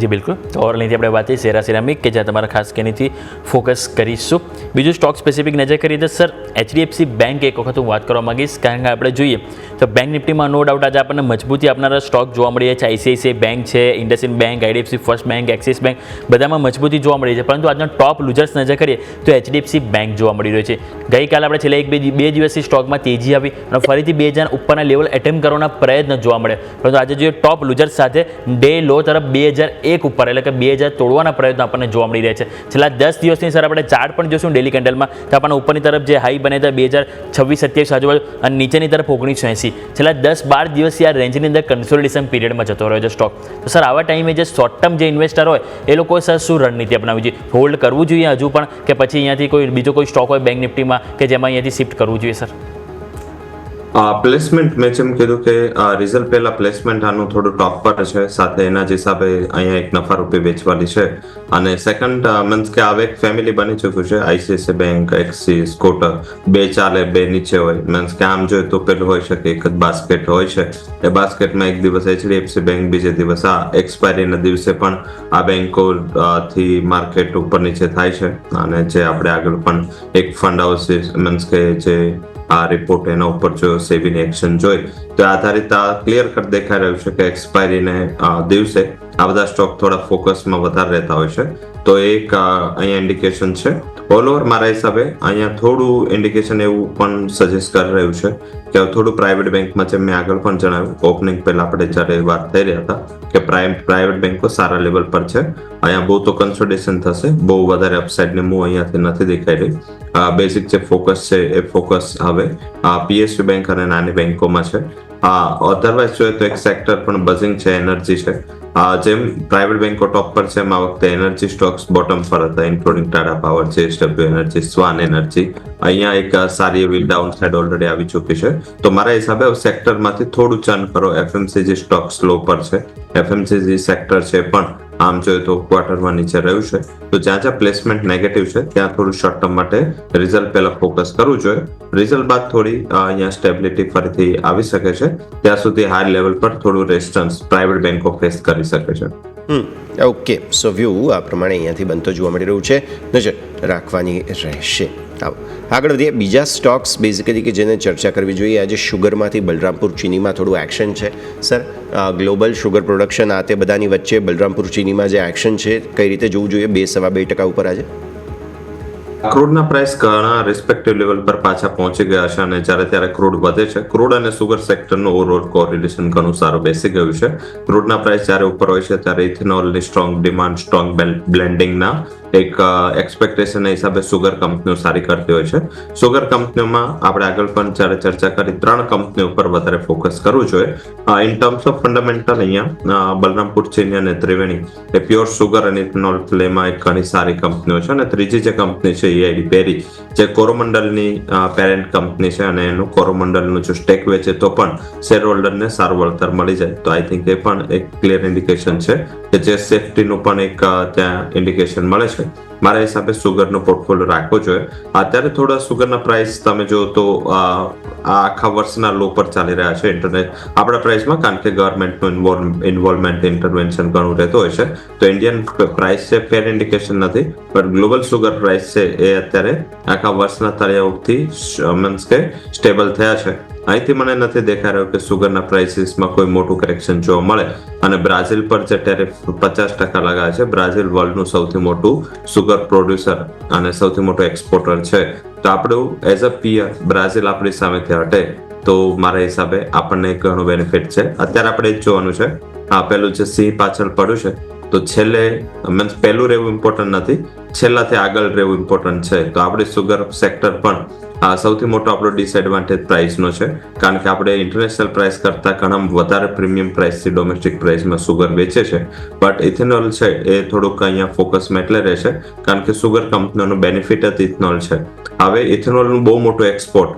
જી બિલકુલ. તો ઓવરઓલની આપણે વાત કરીએ સેરા સિરામિક કે જ્યાં તમારે ખાસ કેનીથી ફોકસ કરીશું. બીજું સ્ટોક સ્પેસિફિક નજર કરીએ તો સર HDFC બેંક એક વખત હું વાત કરવા માંગીશ કારણ કે આપણે જોઈએ તો બેંક નિફ્ટીમાં નો ડાઉટ આજે આપણને મજબૂતી આપનારા સ્ટોક જોવા મળી છે. ICICI બેંક છે, IndusInd bank, IDFC first bank, axis bank બધામાં મજબૂતી જોવા મળી છે. પરંતુ આજના ટોપ લૂઝર્સ નજર કરીએ તો HDFC બેંક જોવા મળી રહ્યો છે. ગઈકાલે આપણે છેલ્લા બે દિવસથી સ્ટોકમાં તેજી આવી અને ફરીથી 2000 ઉપરના લેવલ એટેમ્પ કરવાના પ્રયત્ન જોવા મળે. પરંતુ આજે જોઈએ ટોપ લૂઝર્સ સાથે ડે લો તરફ 2001 ઉપર એટલે કે 2000 તોડવાના પ્રયત્નો આપણને જોવા મળી રહ્યા છે. છેલ્લા 10 દિવસની સર આપણે ચાર્ટ પણ જોશું ડેલી કેન્ડલમાં તો આપણને ઉપરની તરફ જે હાઈ બને હતા 2026-27 આજુબાજુ અને નીચેની તરફ 1980. છેલ્લા 10-12 દિવસથી આ રેન્જની અંદર કન્સોલિડેશન પીરિયડમાં જતો રહ્યો છે સ્ટોક. તો સર આવા ટાઈમે જે શોર્ટ ટર્મ જે ઇન્વેસ્ટર હોય એ લોકો સર શું રણનીતિ અપનાવવી જોઈએ? હોલ્ડ કરવું જોઈએ હજુ પણ કે પછી અહીંયાથી બીજો કોઈ સ્ટોક હોય બેંક નિફ્ટીમાં કે જેમાં અહીંયાથી શિફ્ટ કરવું જોઈએ સર? પ્લેસમેન્ટ મેં જેમ કીધું કે રિઝલ્ટ પહેલા પ્લેસમેન્ટ આનું થોડું ટોપ પર છે, સાથે એના જ હિસાબે અહીંયા એક નફા રૂપી વેચવાની છે. અને સેકન્ડ મીન્સ કે આ એક ફેમિલી બની ચૂક્યું છે. ICICI બેંક, એક્સિસ, કોટક બે ચાલે બે નીચે હોય મીન્સ કે આમ જોઈએ તો પેલું હોય છે કે એક જ બાસ્કેટ હોય છે. એ બાસ્કેટમાં એક દિવસ HDFC બેંક, બીજે દિવસ આ એક્સપાયરીના દિવસે પણ આ બેંકો થી માર્કેટ ઉપર નીચે થાય છે. અને જે આપણે આગળ પણ એક ફંડ હાઉસ મીન્સ કે જે આ રિપોર્ટ એના ઉપર જો સેબીની એક્શન જોઈ તો આધારિત આ ક્લિયર કટ દેખાઈ રહ્યું છે કે એક્સપાયરીને દિવસે આ બધા સ્ટોક થોડા ફોકસમાં વધારે રહેતા હોય છે. તો એક અહીંયા ઇન્ડિકેશન છે. ઓલ ઓવર મારા હિસાબે અહીંયા થોડું ઇન્ડિકેશન એવું પણ સજેસ્ટ કરી રહ્યું છે કે થોડું પ્રાઇવેટ બેંકમાં જેમ મેં આગળ પણ જણાવ્યું ઓપનિંગ પહેલા આપણે જ્યારે વાત થઈ રહ્યા હતા કે પ્રાઇવેટ બેંકો સારા લેવલ પર છે. અહીંયા બહુ તો કન્સોલિડેશન થશે, બહુ વધારે અપસાઇડની મૂવ અહીંયાથી નથી દેખાઈ રહી. બેઝિક જે ફોકસ છે એ ફોકસ હવે PSU બેંક અને નાની બેંકોમાં છે. અધરવાઇઝ જોઈએ તો એક સેક્ટર પણ બઝિંગ છે, એનર્જી છે. જેમ પ્રાઇવેટ બેંકો ટોપ પર છે એમ આ વખતે એનર્જી સ્ટોક્સ બોટમ પર હતા including Tata Power, JSW Energy, Swan Energy. અહીંયા એક સારી એવી ડાઉન સાઇડ ઓલરેડી આવી ચૂકી છે. તો મારા હિસાબે સેક્ટરમાંથી થોડું ચર્ન કરો. FMCG સ્ટોક સ્લો પર છે. FMCG સેક્ટર છે પણ આમ જોઈએ તો ક્વાર્ટરમાં નીચે રહ્યું છે. તો જ્યાં જ્યાં પ્લેસમેન્ટ નેગેટિવ છે ત્યાં થોડું શોર્ટ ટર્મ માટે રિઝલ્ટ પહેલા ફોકસ કરવું જોઈએ. રિઝલ્ટ બાદ થોડી અહીંયા સ્ટેબિલિટી ફરીથી આવી શકે છે. ત્યાં સુધી હાઈ લેવલ પર થોડું રેઝિસ્ટન્સ પ્રાઇવેટ બેંકો ફેસ કરી શકે છે. ઓકે, સો વ્યૂ આ પ્રમાણે અહીંયાથી બનતો જોવા મળી રહ્યું છે. નજર રાખવાની રહેશે. આવો આગળ વધીએ. બીજા સ્ટોક્સ બેઝિકલી કે જેને ચર્ચા કરવી જોઈએ આજે શુગરમાંથી બલરામપુર ચીનીમાં થોડું એક્શન છે. સર ગ્લોબલ શુગર પ્રોડક્શન આ તે બધાની વચ્ચે બલરામપુર ચીનીમાં જે એક્શન છે કઈ રીતે જોવું જોઈએ? 2-2.5% ઉપર આજે ક્રૂડના પ્રાઇસ ઘણા રિસ્પેક્ટિવ લેવલ પર પાછા પહોંચી ગયા છે અને જ્યારે ક્રૂડ વધે છે ક્રૂડ અને સુગર સેક્ટરનું ઓવરઓલ કોરિલેશન ઘણું સારું બેસી ગયું છે. ક્રૂડના પ્રાઇસ જ્યારે ઉપર હોય છે ત્યારે ઇથેનોલની સ્ટ્રોંગ ડિમાન્ડ, સ્ટ્રોંગ બ્લેન્ડિંગના એક એક્સપેક્ટેશનના હિસાબે સુગર કંપનીઓ સારી કરતી હોય છે. સુગર કંપનીઓમાં આપણે આગળ પણ જ્યારે ચર્ચા કરી 3 કંપનીઓ ઉપર વધારે ફોકસ કરવું જોઈએ. ઇન ટર્મ્સ ઓફ ફંડામેન્ટલ અહીંયા બલરામપુર ચીની અને ત્રિવેણી એ પ્યોર સુગર અને ઇથેનોલ પ્લેમાં એક ઘણી સારી કંપનીઓ છે. અને ત્રીજી જે કંપની છે EID પેરી જે કોરોમંડલની પેરેન્ટ કંપની છે અને એનું કોરોમંડલનું જો સ્ટેક વેચે તો પણ શેર હોલ્ડરને સારું વળતર મળી જાય. તો આઈ થિંક એ પણ એક ક્લિયર ઇન્ડિકેશન છે કે જે સેફટીનું પણ એક ત્યાં ઇન્ડિકેશન મળે છે છે, મારા હિસાબે સુગરનો પોર્ટફોલિયો રાખવો જોઈએ. અત્યારે થોડા સુગરના પ્રાઇસ તમે જો તો આ આખા વર્ષના લો પર ચાલી રહ્યા છે આપણા પ્રાઇસમાં, કારણ કે ગવર્મેન્ટનું ઇન્વોલ્વમેન્ટ ઇન્ટરવેન્શન ઘણું રહેતું હોય છે. તો ઇન્ડિયન પ્રાઇસ છે ફેર ઇન્ડિકેશન નથી, પણ ગ્લોબલ સુગર પ્રાઇસ છે એ અત્યારે આખા વર્ષના તળિયાઓથી મીન્સ કે સ્ટેબલ થયા છે. અહીંથી મને નથી દેખાઈ રહ્યો કે સુગરના પ્રાઇસીસમાં કોઈ મોટું કરેક્શન જોવા મળે. અને બ્રાઝિલ પર જે ટેરિફ 50% લગાવે છે, બ્રાઝિલ વર્લ્ડનું સૌથી મોટું સુગર પ્રોડ્યુસર અને સૌથી મોટો એક્સપોર્ટર છે. તો આપણું એઝ અ પિયર બ્રાઝિલ આપણી સામેથી હટે તો મારા હિસાબે આપણને ઘણું બેનિફિટ છે. અત્યારે આપણે જ જોવાનું છે, આ પેલું જે સિંહ પાછળ પડ્યું છે તો છેલ્લે મીન્સ પહેલું રહેવું ઇમ્પોર્ટન્ટ નથી, છેલ્લાથી આગળ રહેવું ઇમ્પોર્ટન્ટ છે. તો આપણી સુગર સેક્ટર પણ આ સૌથી મોટો આપણો ડિસએડવાન્ટેજ પ્રાઇસનો છે, કારણ કે આપણે ઇન્ટરનેશનલ પ્રાઇસ કરતાં ઘણા વધારે પ્રીમિયમ પ્રાઇસથી ડોમેસ્ટિક પ્રાઇસમાં સુગર વેચે છે. બટ ઇથેનોલ છે એ થોડુંક અહીંયા ફોકસમાં એટલે રહેશે, કારણ કે સુગર કંપનીઓનું બેનિફિટ જ ઇથેનોલ છે. હવે ઇથેનોલનું બહુ મોટું એક્સપોર્ટ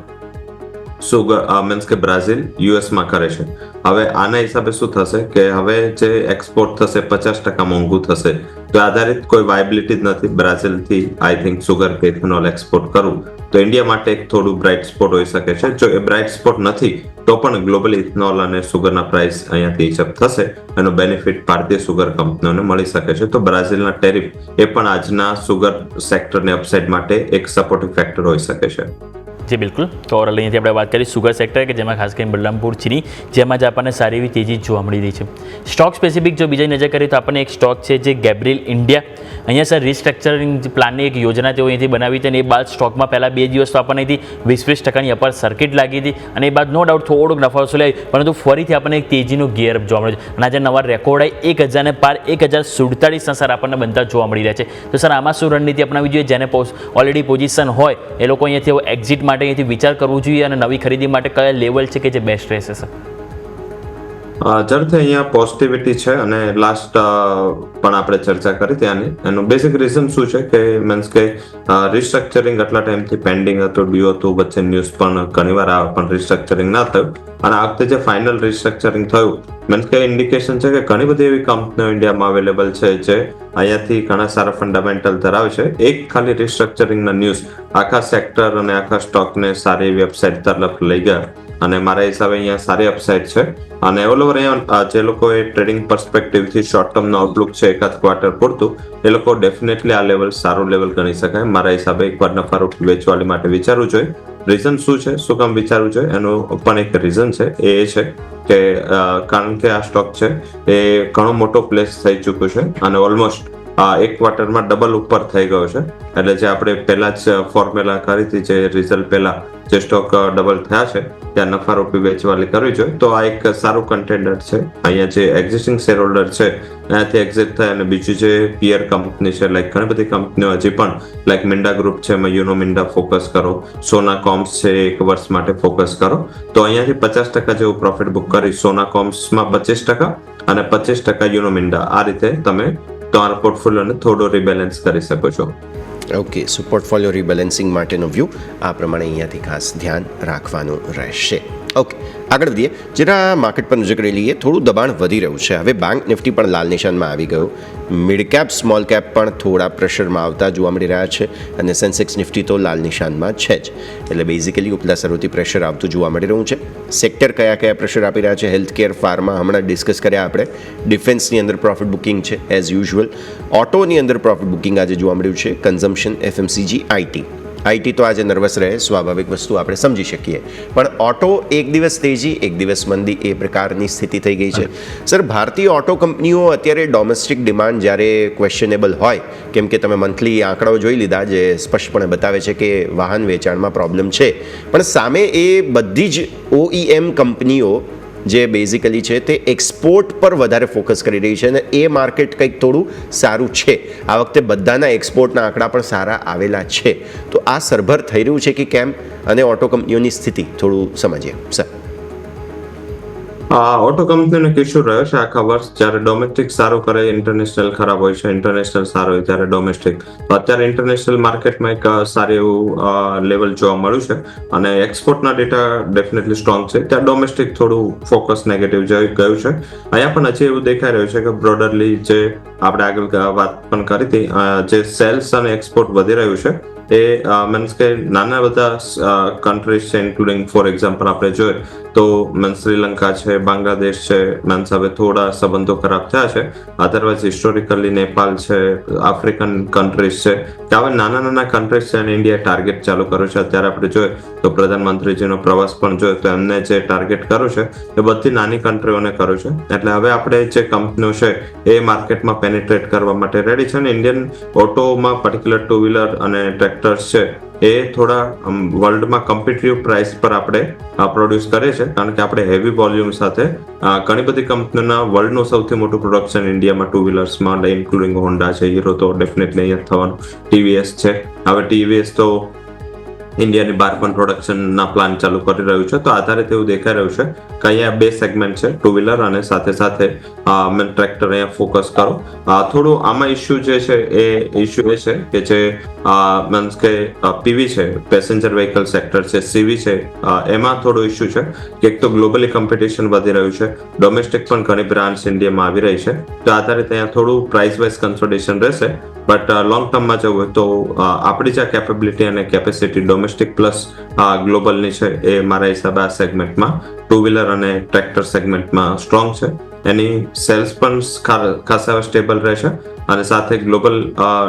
સુગર મીન્સ કે બ્રાઝિલ યુએસમાં કરે છે. હવે આના હિસાબે શું થશે કે હવે જે એક્સપોર્ટ થશે 50% મોંઘું થશે. તો આધારિત કોઈ વાયબિલિટી જ નથી બ્રાઝિલથી આઈ થિંક સુગર કે ઇથેનોલ એક્સપોર્ટ કરવું. તો ઇન્ડિયા માટે એક થોડું બ્રાઇટ સ્પોટ હોઈ શકે છે. જો એ બ્રાઇટ સ્પોટ નથી તો પણ ગ્લોબલ ઇથેનોલ અને સુગરના પ્રાઇસ અહીંયાથી હિસાબ થશે, એનો બેનિફિટ ભારતીય સુગર કંપનીઓને મળી શકે છે. તો બ્રાઝિલના ટેરિફ એ પણ આજના સુગર સેક્ટરને અપસાઇડ માટે એક સપોર્ટિવ ફેક્ટર હોઈ શકે છે. જી બિલકુલ. તો ઓવરઓલ અહીંયાથી આપણે વાત કરીએ સુગર સેક્ટર કે જેમાં ખાસ કરીને બલરામપુર ચીની, જેમાં જ આપણને સારી એવી તેજી જોવા મળી રહી છે. સ્ટોક સ્પેસિફિક જો બીજા નજર કરીએ તો આપણને એક સ્ટોક છે જે ગેબ્રિલ ઇન્ડિયા, અહીંયા સર રિસ્ટ્રક્ચરિંગ પ્લાનની એક યોજના તેઓ અહીંથી બનાવી હતી અને એ બાદ સ્ટોકમાં પહેલાં 2 દિવસ તો આપણને અહીંથી 20% અપર સર્કિટ લાગી હતી અને એ બાદ નો ડાઉટ થોડોક નફો વસૂલી આવી, પરંતુ ફરીથી આપણને એક તેજીનો ગિયર જોવા મળે છે અને આજે નવા રેકોર્ડ આવી 1000 ને પાર 1047 સર આપણને બનતા જોવા મળી રહ્યા છે. તો સર આમાં શું રણનીતિ અપનાવવી જોઈએ? જેને ઓલરેડી પોઝિશન હોય એ લોકો અહીંયાથી એક્ઝિટ માટે અહીંયાથી વિચાર કરવું જોઈએ અને નવી ખરીદી માટે કયા લેવલ છે કે જે બેસ્ટ રહેશે સર? જરૂરથી અહીંયા પોઝિટિવિટી છે અને લાસ્ટ પણ આપણે ચર્ચા કરી ત્યાંની. એનું બેસિક રીઝન શું છે કે મીન્સ કે રિસ્ટ્રક્ચરિંગ આટલા ટાઈમથી પેન્ડિંગ હતું, ડ્યુ હતું, વચ્ચે ન્યૂઝ પણ ઘણીવાર આવે પણ રિસ્ટ્રક્ચરિંગ ના થયું. અને આ વખતે જે ફાઇનલ રિસ્ટ્રક્ચરિંગ થયું મીન્સ કે ઇન્ડિકેશન છે કે ઘણી બધી એવી કંપનીઓ ઇન્ડિયામાં અવેલેબલ છે જે અહીંયાથી ઘણા સારા ફંડામેન્ટલ ધરાવે છે. એક ખાલી રિસ્ટ્રક્ચરિંગના ન્યૂઝ આખા સેક્ટર અને આખા સ્ટોકને સારી એવી અપસાઇડ તરફ લઈ ગયા અને મારા હિસાબે અહીંયા સારી અપસાઇડ છે. અને ઓલ ઓવર અહીંયા જે લોકોએ ટ્રેડિંગ પર્સપેક્ટિવથી શોર્ટ ટર્મનો આઉટલુક છે એકાદ ક્વાર્ટર પૂરતું, એ લોકો ડેફિનેટલી આ લેવલ સારું લેવલ ગણી શકાય. મારા હિસાબે એકવાર નફા વેચવાળી માટે વિચારવું જોઈએ. રીઝન શું છે, શું કામ વિચારવું જોઈએ, એનું પણ એક રીઝન છે. એ છે કે કારણ કે આ સ્ટોક છે એ ઘણો મોટો પ્લેસ થઈ ચૂક્યો છે અને ઓલમોસ્ટ એક ક્વાર્ટરમાં ડબલ ઉપર થઈ ગયો છે. એટલે જે આપણે પહેલા જ ફોર્મ્યુલા કરી હતી, જે રિઝલ્ટ પહેલા જે સ્ટોક ડબલ થયા છે ત્યાં નફા રૂપી વેચવાલી કરવી જોઈએ. તો આ એક સારું કન્ટેન્ડર છે. અહીંયા જે એક્ઝિસ્ટિંગ શેર હોલ્ડર છે એનાથી એક્ઝિટ થાય અને બીજું જે પિયર કંપની છે, લાઈક ઘણી બધી કંપનીઓ હજી પણ લાઈક મિન્ડા ગ્રુપ છે, એમાં યુનો મિન્ડા ફોકસ કરો, સોના કોમ્સ છે એક વર્ષ માટે ફોકસ કરો. તો અહીંયાથી 50% જેવું પ્રોફિટ બુક કરી સોના કોમ્સમાં 25% અને 25% યુનો મિન્ડા, આ રીતે તમે તમારા પોર્ટફોલિયોને થોડો રિબેલેન્સ કરી શકો છો. ઓકે, સો પોર્ટફોલિયો રિબેલેન્સિંગ માટેનો વ્યૂ આ પ્રમાણે અહીંયાથી ખાસ ધ્યાન રાખવાનું રહેશે. ઓકે, આગળ વધીએ. જરા માર્કેટ પર નજર કરી લઈએ. થોડું દબાણ વધી રહ્યું છે. હવે બેંક નિફ્ટી પણ લાલ નિશાનમાં આવી ગયું. મિડ કેપ સ્મોલ કેપ પણ થોડા પ્રેશરમાં આવતા જોવા મળી રહ્યા છે અને સેન્સેક્સ નિફ્ટી તો લાલ નિશાનમાં છે જ. એટલે બેઝિકલી ઉપલા સરોથી પ્રેશર આવતું જોવા મળી રહ્યું છે. સેક્ટર કયા કયા પ્રેશર આપી રહ્યા છે? હેલ્થ કેર, ફાર્મા હમણાં ડિસ્કસ કર્યા આપણે. ડિફેન્સની અંદર પ્રોફિટ બુકિંગ છે એઝ યુઝ્યુઅલ. ઓટોની અંદર પ્રોફિટ બુકિંગ આજે જોવા મળ્યું છે. કન્ઝમ્પશન, એફએમસીજી, આઈટી તો આજે નર્વસ રહે, સ્વાભાવિક વસ્તુ આપણે સમજી શકીએ. પણ ઓટો એક દિવસ તેજી એક દિવસ મંદી એ પ્રકારની સ્થિતિ થઈ ગઈ છે. સર, ભારતીય ઓટો કંપનીઓ અત્યારે ડોમેસ્ટિક ડિમાન્ડ જ્યારે ક્વેશ્ચનેબલ હોય, કેમ કે તમે મંથલી આંકડાઓ જોઈ લીધા જે સ્પષ્ટપણે બતાવે છે કે વાહન વેચાણમાં પ્રોબ્લેમ છે, પણ સામે એ બધી જ OEM કંપનીઓ જે બેઝિકલી છે તે એક્સપોર્ટ પર વધારે ફોકસ કરી રહી છે અને એ માર્કેટ કંઈક થોડું સારું છે. આ વખતે બધાના એક્સપોર્ટના આંકડા પણ સારા આવેલા છે. તો આ સરભર થઈ રહ્યું છે કે કેમ, અને ઓટો કંપનીઓની સ્થિતિ થોડું સમજીએ સર. ઓટો કંપનીનો એક ઇસ્યુ રહ્યો છે આખા વર્ષ. જ્યારે ડોમેસ્ટિક સારું કરે, ઇન્ટરનેશનલ ખરાબ હોય છે, ઇન્ટરનેશનલ સારું હોય ત્યારે ડોમેસ્ટિક. તો અત્યારે ઇન્ટરનેશનલ માર્કેટમાં એક સારું એવું લેવલ જોવા મળ્યું છે અને એક્સપોર્ટના ડેટા ડેફિનેટલી સ્ટ્રોંગ છે. ત્યાં ડોમેસ્ટિક થોડું ફોકસ નેગેટિવ ગયું છે. અહીંયા પણ હજી એવું દેખાઈ રહ્યું છે કે બ્રોડરલી જે આપણે આગળ વાત પણ કરી હતી, જે સેલ્સ અને એક્સપોર્ટ વધી રહ્યું છે એ મીન્સ કે નાના બધા કન્ટ્રીઝ છે, ઇન્ક્લુડિંગ ફોર એક્ઝામ્પલ આપણે જોઈએ તો મીન્સ શ્રીલંકા છે, બાંગ્લાદેશ છે, મીન્સ હવે થોડા સંબંધો ખરાબ થયા છે. અધરવાઇઝ હિસ્ટોરિકલી નેપાલ છે, આફ્રિકન કન્ટ્રીઝ છે, કે હવે નાના નાના કન્ટ્રીઝ છે અને ઇન્ડિયાએ ટાર્ગેટ ચાલુ કર્યું છે. અત્યારે આપણે જોઈએ તો પ્રધાનમંત્રીજીનો પ્રવાસ પણ જોઈએ તો એમને જે ટાર્ગેટ કર્યું છે એ બધી નાની કન્ટ્રીઓને કર્યું છે. એટલે હવે આપણે જે કંપનીઓ છે એ માર્કેટમાં પેનિટ્રેટ કરવા માટે રેડી છે. અને ઇન્ડિયન ઓટોમાં પર્ટિક્યુલર ટુ વ્હીલર અને ટ્રેક્ટર્સ છે એ થોડા વર્લ્ડમાં કોમ્પિટિટિવ પ્રાઇસ પર આપણે પ્રોડ્યુસ કરીએ છીએ, કારણ કે આપણે હેવી વોલ્યુમ સાથે ઘણી બધી કંપનીઓના વર્લ્ડનું સૌથી મોટું પ્રોડક્શન ઇન્ડિયામાં ટુ વ્હીલર્સમાં ઇન્ક્લુડિંગ હોન્ડા છે, હીરો તો ડેફિનેટલી અહીંયા થવાનું, ટીવીએસ છે. હવે ટીવીએસ તો ઇન્ડિયાની બહાર પણ પ્રોડક્શનના પ્લાન ચાલુ કરી રહ્યું છે. તો આધારિત એવું દેખાઈ રહ્યું છે કે અહીંયા બે સેગમેન્ટ છે, ટુ વ્હીલર અને સાથે સાથે ટ્રેક્ટર અહીંયા ફોકસ કરો. થોડું આમાં ઇસ્યુ જે છે એ ઇસ્યુ એ છે કે જે મીન્સ કે પીવી છે, પેસેન્જર વ્હીકલ સેક્ટર છે, સીવી છે, એમાં થોડો ઇસ્યુ છે કે એક તો ગ્લોબલી કોમ્પિટિશન વધી રહ્યું છે, ડોમેસ્ટિક પણ ઘણી બ્રાન્ડ્સ ઇન્ડિયામાં આવી રહી છે. તો આધારિત અહીંયા થોડું પ્રાઇસ વાઇઝ કન્સોલિડેશન રહેશે. બટ લોંગ ટર્મમાં જવું હોય તો આપણી જે કેપેબિલિટી અને કેપેસિટી ડોમેસ્ટિક પ્લસ ગ્લોબલની છે એ મારા હિસાબે આ સેગમેન્ટમાં ટુ વ્હીલર અને ટ્રેક્ટર સેગમેન્ટમાં સ્ટ્રોંગ છે. એની સેલ્સ પણ ખાસા સ્ટેબલ રહેશે અને સાથે ગ્લોબલ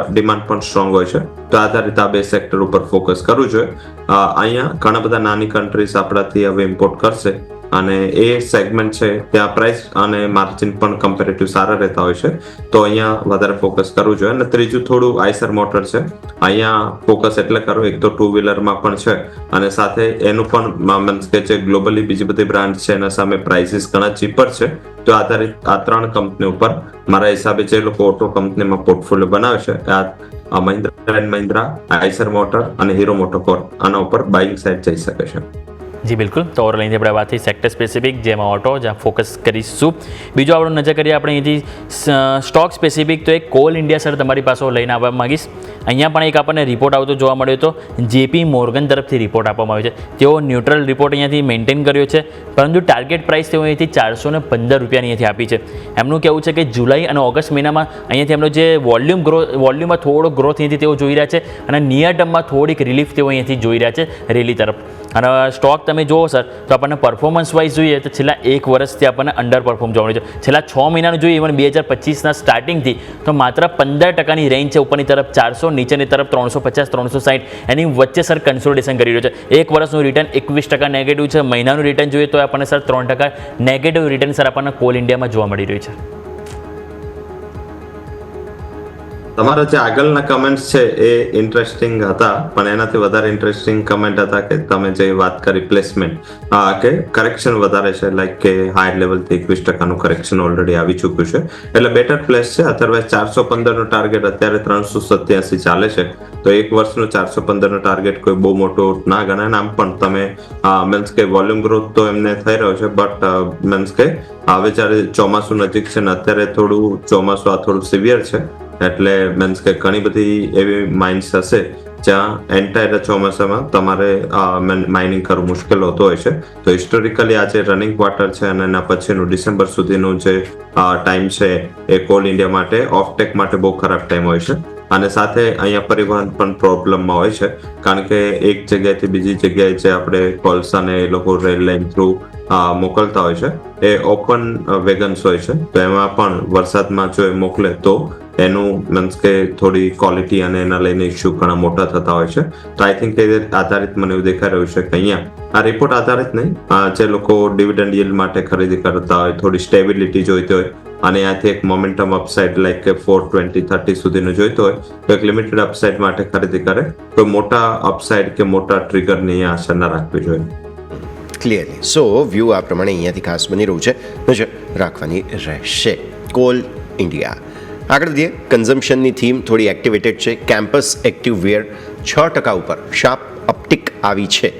ડિમાન્ડ પણ સ્ટ્રોંગ હોય છે. તો આધારિત આ બે સેક્ટર ઉપર ફોકસ કરવું જોઈએ. અહીંયા ઘણા બધા નાની કન્ટ્રીઝ આપણાથી હવે ઇમ્પોર્ટ કરશે અને એ સેગમેન્ટ છે ત્યાં પ્રાઇસ અને માર્જિન પણ કમ્પેરેટિવ સારા રહેતા હોય છે. તો અહીંયા વધારે ફોકસ કરવું જોઈએ. અને ત્રીજું થોડું આઈસર મોટર છે, અહીંયા ફોકસ એટલે કરો, એક તો ટુ વ્હીલરમાં પણ છે અને સાથે એનું પણ મીન્સ કે જે ગ્લોબલી બીજી બધી બ્રાન્ડ છે એના સામે પ્રાઇસીસ ઘણા ચીપર છે. તો આધારિત આ ત્રણ કંપની ઉપર મારા હિસાબે જે લોકો ઓટો કંપનીમાં પોર્ટફોલિયો બનાવે છે આ Mahindra and Mahindra, Eicher motor અને હીરો મોટોકોર્પ આના ઉપર બાઇંગ સાઇડ જઈ શકે છે. જી બિલકુલ. તો ઓવરઓલ અહીંથી આપણે વાત થઈ સેક્ટર સ્પેસિફિક, જેમાં ઓટો, જ્યાં ફોકસ કરીશું. બીજું આપણે નજર કરીએ આપણે અહીંથી સ્ટોક સ્પેસિફિક, તો એક કોલ ઇન્ડિયા સર તમારી પાસે લઈને આવવા માંગીશ. અહીંયા પણ એક આપણને રિપોર્ટ આવતો જોવા મળ્યો હતો, જેપી મોર્ગન તરફથી રિપોર્ટ આપવામાં આવ્યો છે. તેઓ ન્યુટ્રલ રિપોર્ટ અહીંયાથી મેન્ટેન કર્યો છે, પરંતુ ટાર્ગેટ પ્રાઇસ તેઓ અહીંથી 415 રૂપિયાની અહીંયાથી આપી છે. એમનું કહેવું છે કે જુલાઈ અને ઓગસ્ટ મહિનામાં અહીંયાથી એમનો જે વોલ્યુમમાં થોડો ગ્રોથ અહીંયાથી તેઓ જોઈ રહ્યા છે અને નિયર ટર્મમાં થોડીક રિલીફ તેઓ અહીંયાથી જોઈ રહ્યા છે રેલી તરફ. અને સ્ટોક તમે જુઓ સર તો આપણને પરફોર્મન્સ વાઇઝ જોઈએ તો છેલ્લા એક વર્ષથી આપણને અંડર પરફોર્મ જોવા મળે છે. છેલ્લા 6 મહિનાનું જોઈએ ઇવન 2025ના સ્ટાર્ટિંગથી તો માત્ર 15% રેન્જ છે, ઉપરની તરફ 400, નીચેની તરફ 350, 360, એની વચ્ચે સર કન્સોલિડેશન કરી રહ્યું છે. એક વર્ષનું રિટર્ન 21% નેગેટિવ છે, મહિનાનું રિટર્ન જોઈએ તો આપણને સર 3% નેગેટિવ રિટર્ન સર આપણને કોલ ઇન્ડિયામાં જોવા મળી રહ્યું છે. તમારા જે આગળના કમેન્ટ્સ છે એ ઇન્ટરેસ્ટિંગ હતા, પણ એનાથી વધારે ઇન્ટરેસ્ટિંગ કમેન્ટ હતા કે તમે જે વાત કરી પ્લેસમેન્ટ કે કરેક્શન વધારે છે, લાઈક કે હાયર લેવલથી 21% કરેક્શન ઓલરેડી આવી ચૂક્યું છે, એટલે બેટર પ્લેસ છે. અધરવાઇઝ 415 નો ટાર્ગેટ અત્યારે 387 ચાલે છે, તો એક વર્ષનો 415 નો ટાર્ગેટ કોઈ બહુ મોટો ના ગણાય. આમ પણ તમે મીન્સ કે વોલ્યુમ ગ્રોથ તો એમને થઈ રહ્યો છે, બટ મીન્સ કે હવે જ્યારે ચોમાસું નજીક છે ને અત્યારે થોડું ચોમાસું આ થોડું સિવિયર છે, એટલે મીન્સ કે ઘણી બધી એવી માઇન્સ હશે જ્યાં એન્ટાયર ચોમાસામાં તમારે માઇનિંગ કરવું મુશ્કેલ હોતો હોય છે. તો હિસ્ટોરિકલી આ જે રનિંગ ક્વાર્ટર છે અને એના પછીનું ડિસેમ્બર સુધીનું જે ટાઈમ છે એ કોલ ઇન્ડિયા માટે ઓફટેક માટે બહુ ખરાબ ટાઈમ હોય છે. અને સાથે અહીંયા પરિવહન પણ પ્રોબ્લેમમાં હોય છે, કારણ કે એક જગ્યાએથી બીજી જગ્યાએ જે આપણે કોલસાને એ લોકો રેલ લાઇન થ્રુ મોકલતા હોય છે એ ઓપન વેગન્સ હોય છે. તો એમાં પણ વરસાદમાં જો એ મોકલે તો એનું મીન્સ કે થોડી ક્વોલિટી અને એના લઈને ઇસ્યુ ઘણા મોટા થતા હોય છે. તો આઈ થિંક એ આધારિત મને એવું દેખાઈ રહ્યું છે કે અહીંયા આ રિપોર્ટ આધારિત નહીં, જે લોકો ડિવિડન્ડ yield માટે ખરીદી કરતા હોય, થોડી સ્ટેબિલિટી જોઈતી હોય અને ત્યાંથી એક મોમેન્ટમ અપસાઇડ લાઈક કે 420-30 સુધીનું જોઈતું હોય તો એક લિમિટેડ અપસાઇડ માટે ખરીદી કરે. કોઈ મોટા અપસાઇડ કે મોટા ટ્રિગરની અહીંયા આશા ન રાખવી જોઈએ. ક્લિયરલી. સો વ્યૂ આ પ્રમાણે અહીંયાથી ખાસ બની રહ્યું છે, નજર રાખવાની રહેશે. Call India. આગળ વધીએ. કન્ઝમ્પશનની થીમ થોડી એક્ટિવેટેડ છે. કેમ્પસ એક્ટિવ વેર 6% ઉપર શાર્પ અપટિક આવી છે.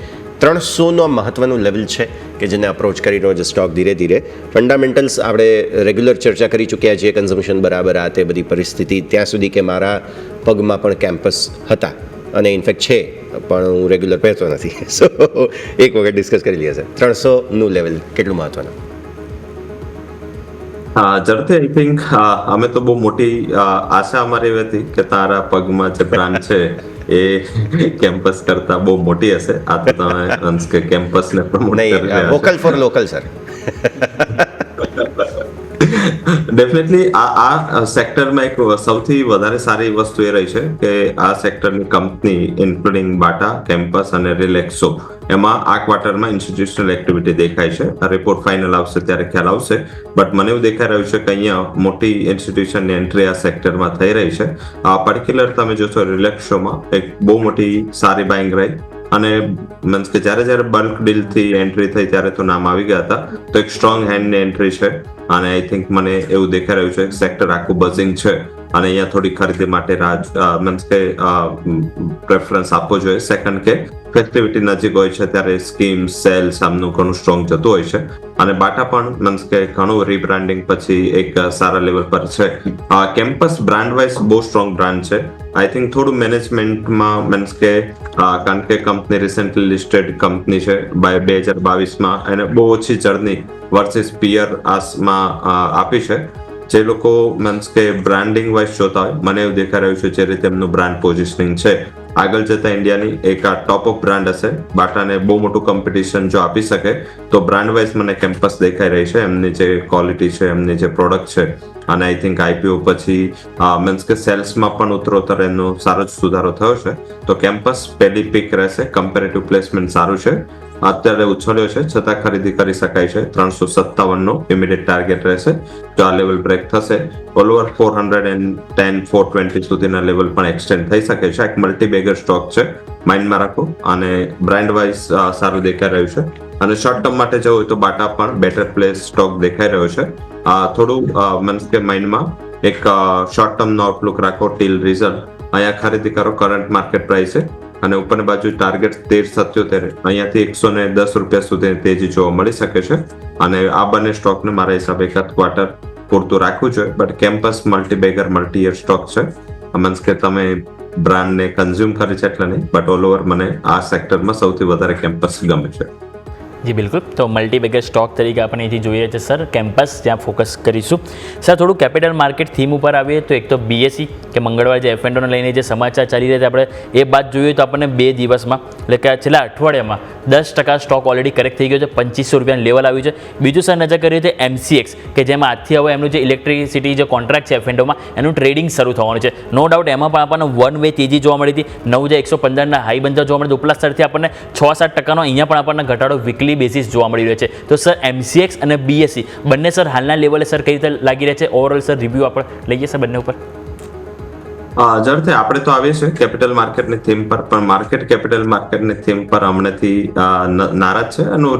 300નો મહત્ત્વનું લેવલ છે કે જેને અપ્રોચ કરી રહ્યો છે સ્ટોક ધીરે ધીરે. ફંડામેન્ટલ્સ આપણે રેગ્યુલર ચર્ચા કરી ચૂક્યા છીએ, કન્ઝમ્પશન બરાબર આ તે બધી પરિસ્થિતિ ત્યાં સુધી કે મારા પગમાં પણ કેમ્પસ હતા અને ઇનફેક્ટ છે, પણ હું રેગ્યુલર પહેરતો નથી. સો એક વખત ડિસ્કસ કરી લઈએ સર, 300નું લેવલ કેટલું મહત્ત્વનું? ઝડપથી આઈ થિંક અમે તો બહુ મોટી આશા અમારી એવી હતી કે તારા પગમાં જે બ્રાન્ડ છે એ કેમ્પસ કરતા બહુ મોટી હશે. આ તો તમે કેમ્પસને પ્રમોટ કરી નહીં, રહ્યા છો. Vocal for local sir. Definitely આ સેક્ટરમાં એક સૌથી વધારે સારી વસ્તુ એ રહી છે કે આ સેક્ટરની કંપની ઇન્ક્લુડિંગ બાટા, કેમ્પસ અને રિલેક્સો, એમાં આ ક્વાર્ટરમાં ઇન્સ્ટિટ્યુશનલ એક્ટિવિટી દેખાય છે. રિપોર્ટ ફાઇનલ આવશે ત્યારે ખ્યાલ આવશે, બટ મને એવું દેખાઈ રહ્યું છે કે અહીંયા મોટી ઇન્સ્ટિટ્યુશનની એન્ટ્રી આ સેક્ટરમાં થઈ રહી છે. પર્ટિક્યુલર તમે જોશો રિલેક્સોમાં એક બહુ મોટી સારી બાઇંગ રહી, અને મીન્સ કે જ્યારે બલ્ક ડીલથી એન્ટ્રી થઈ ત્યારે તો નામ આવી ગયા હતા, તો એક સ્ટ્રોંગ હેન્ડની એન્ટ્રી છે. અને આઈ થિંક મને એવું દેખાઈ રહ્યું છે સેક્ટર આખું બઝિંગ છે અને અહીંયા થોડી ખરીદી માટે મીન્સ કે પ્રેફરન્સ આપવો જોઈએ. સેકન્ડ કે ફેસ્ટિવિટી નજીક હોય છે ત્યારે સ્કીમ સેલ્સ આમનું ઘણું સ્ટ્રોંગ જતું હોય છે. અને બાટા પણ મીન્સ કે ઘણું રીબ્રાન્ડિંગ પછી એક સારા લેવલ પર છે. કેમ્પસ બ્રાન્ડ વાઇઝ બહુ સ્ટ્રોંગ બ્રાન્ડ છે. આઈ થિંક થોડું મેનેજમેન્ટમાં મીન્સ કે કારણ કે કંપની રિસેન્ટલી લિસ્ટેડ કંપની છે 2022માં, એને બહુ ઓછી જર્ની વર્સિસ પિયર આસમાં આપી છે. જે લોકો મીન્સ કે બ્રાન્ડિંગ વાઇઝ જોતા હોય, મને એવું દેખાઈ રહ્યું છે જે રીતે એમનું બ્રાન્ડ પોઝિશનિંગ છે આગળ જતા ઇન્ડિયાની એક આ ટોપ ઓફ બ્રાન્ડ હશે. બાટાને બહુ મોટું કોમ્પિટિશન જો આપી શકે તો બ્રાન્ડ વાઇઝ મને કેમ્પસ દેખાઈ રહી છે, એમની જે ક્વોલિટી છે, એમની જે પ્રોડક્ટ છે. અને આઈ થિંક આઈપીઓ પછી મીન્સ કે સેલ્સમાં પણ ઉત્તરોત્તર એનો સારો જ સુધારો થયો છે. તો કેમ્પસ પહેલી પીક રહેશે. કમ્પેરેટિવ પ્લેસમેન્ટ સારું છે, અત્યારે ઉછળ્યો છે છતાં ખરીદી કરી શકાય છે. 357નો ઇમિડિયેટ ટાર્ગેટ રહેશે. જો આ લેવલ બ્રેક થશે ઓલ ઓવર 410, 420 સુધીના લેવલ પણ એક્સટેન્ડ થઈ શકે છે. એક મલ્ટીબેગર સ્ટોક છે, માઇન્ડમાં રાખો. અને બ્રાન્ડ વાઇઝ સારું દેખાઈ રહ્યું છે. અને શોર્ટ ટર્મ માટે જવું હોય તો બાટા પણ બેટર પ્લેસ સ્ટોક દેખાઈ રહ્યો છે. થોડું મીન્સ કે માઇન્ડમાં એક શોર્ટ ટર્મનો આઉટલુક રાખો ટીલ રિઝલ્ટ. અહીંયા ખરીદી કરો કરંટ માર્કેટ પ્રાઇસ છે, અને ઉપરની બાજુ ટાર્ગેટ 1377, અહીંયાથી 110 રૂપિયા સુધી તેજી જોવા મળી શકે છે. અને આ બંને સ્ટોકને મારા હિસાબે એકાદ ક્વાર્ટર પૂરતું રાખવું જોઈએ. But campus multibagger multi-year stock છે. મીન્સ કે તમે બ્રાન્ડને કન્ઝ્યુમ કરી છે એટલે નહીં, બટ ઓલ ઓવર મને આ સેક્ટરમાં સૌથી વધારે કેમ્પસ ગમે છે. જી બિલકુલ. તો મલ્ટીબેગર સ્ટોક તરીકે આપણે અહીંથી જોઈએ છે સર કેમ્પસ, ત્યાં ફોકસ કરીશું. સર થોડું કેપિટલ માર્કેટ થીમ ઉપર આવીએ તો એક તો બીએસસી કે મંગળવારે જે એફએન્ડોને લઈને જે સમાચાર ચાલી રહ્યા છે આપણે એ બાદ જોઈએ તો આપણને 2 દિવસમાં એટલે કે છેલ્લા અઠવાડિયામાં 10% સ્ટોક ઓલરેડી કરેક્ટ થઈ ગયો છે, 2500 રૂપિયાનું લેવલ આવ્યું છે. બીજું સર નજર કરીએ તો એમસીએક્સ કે જેમાં આજથી હવે એમનું જે ઇલેક્ટ્રિસિટી જે કોન્ટ્રાક્ટ છે એફએન્ડોમાં એનું ટ્રેડિંગ શરૂ થવાનું છે. નો ડાઉટ એમાં પણ આપણને વન વે તેજી જોવા મળી હતી. 9115ના હાઈ બનતા જોવા મળે, ઉપલા સ્તરથી આપણને 6-7% અહીંયા પણ આપણને ઘટાડો વીકલી બેસિસ જોવા મળી રહ્યો છે. તો સર એમસીએક્સ અને બીએસસી બંને સર હાલના લેવલે સર કઈ રીતે લાગી રહ્યા છે? ઓવરઓલ સર રિવ્યુ આપણે લઈએ સર બંને ઉપર. ઝડપથી આપણે તો આવીએ છીએ કેપિટલ માર્કેટની થીમ પર, પણ માર્કેટ કેપિટલ માર્કેટની થીમ પર હમણાંથી નારાજ છે. એનું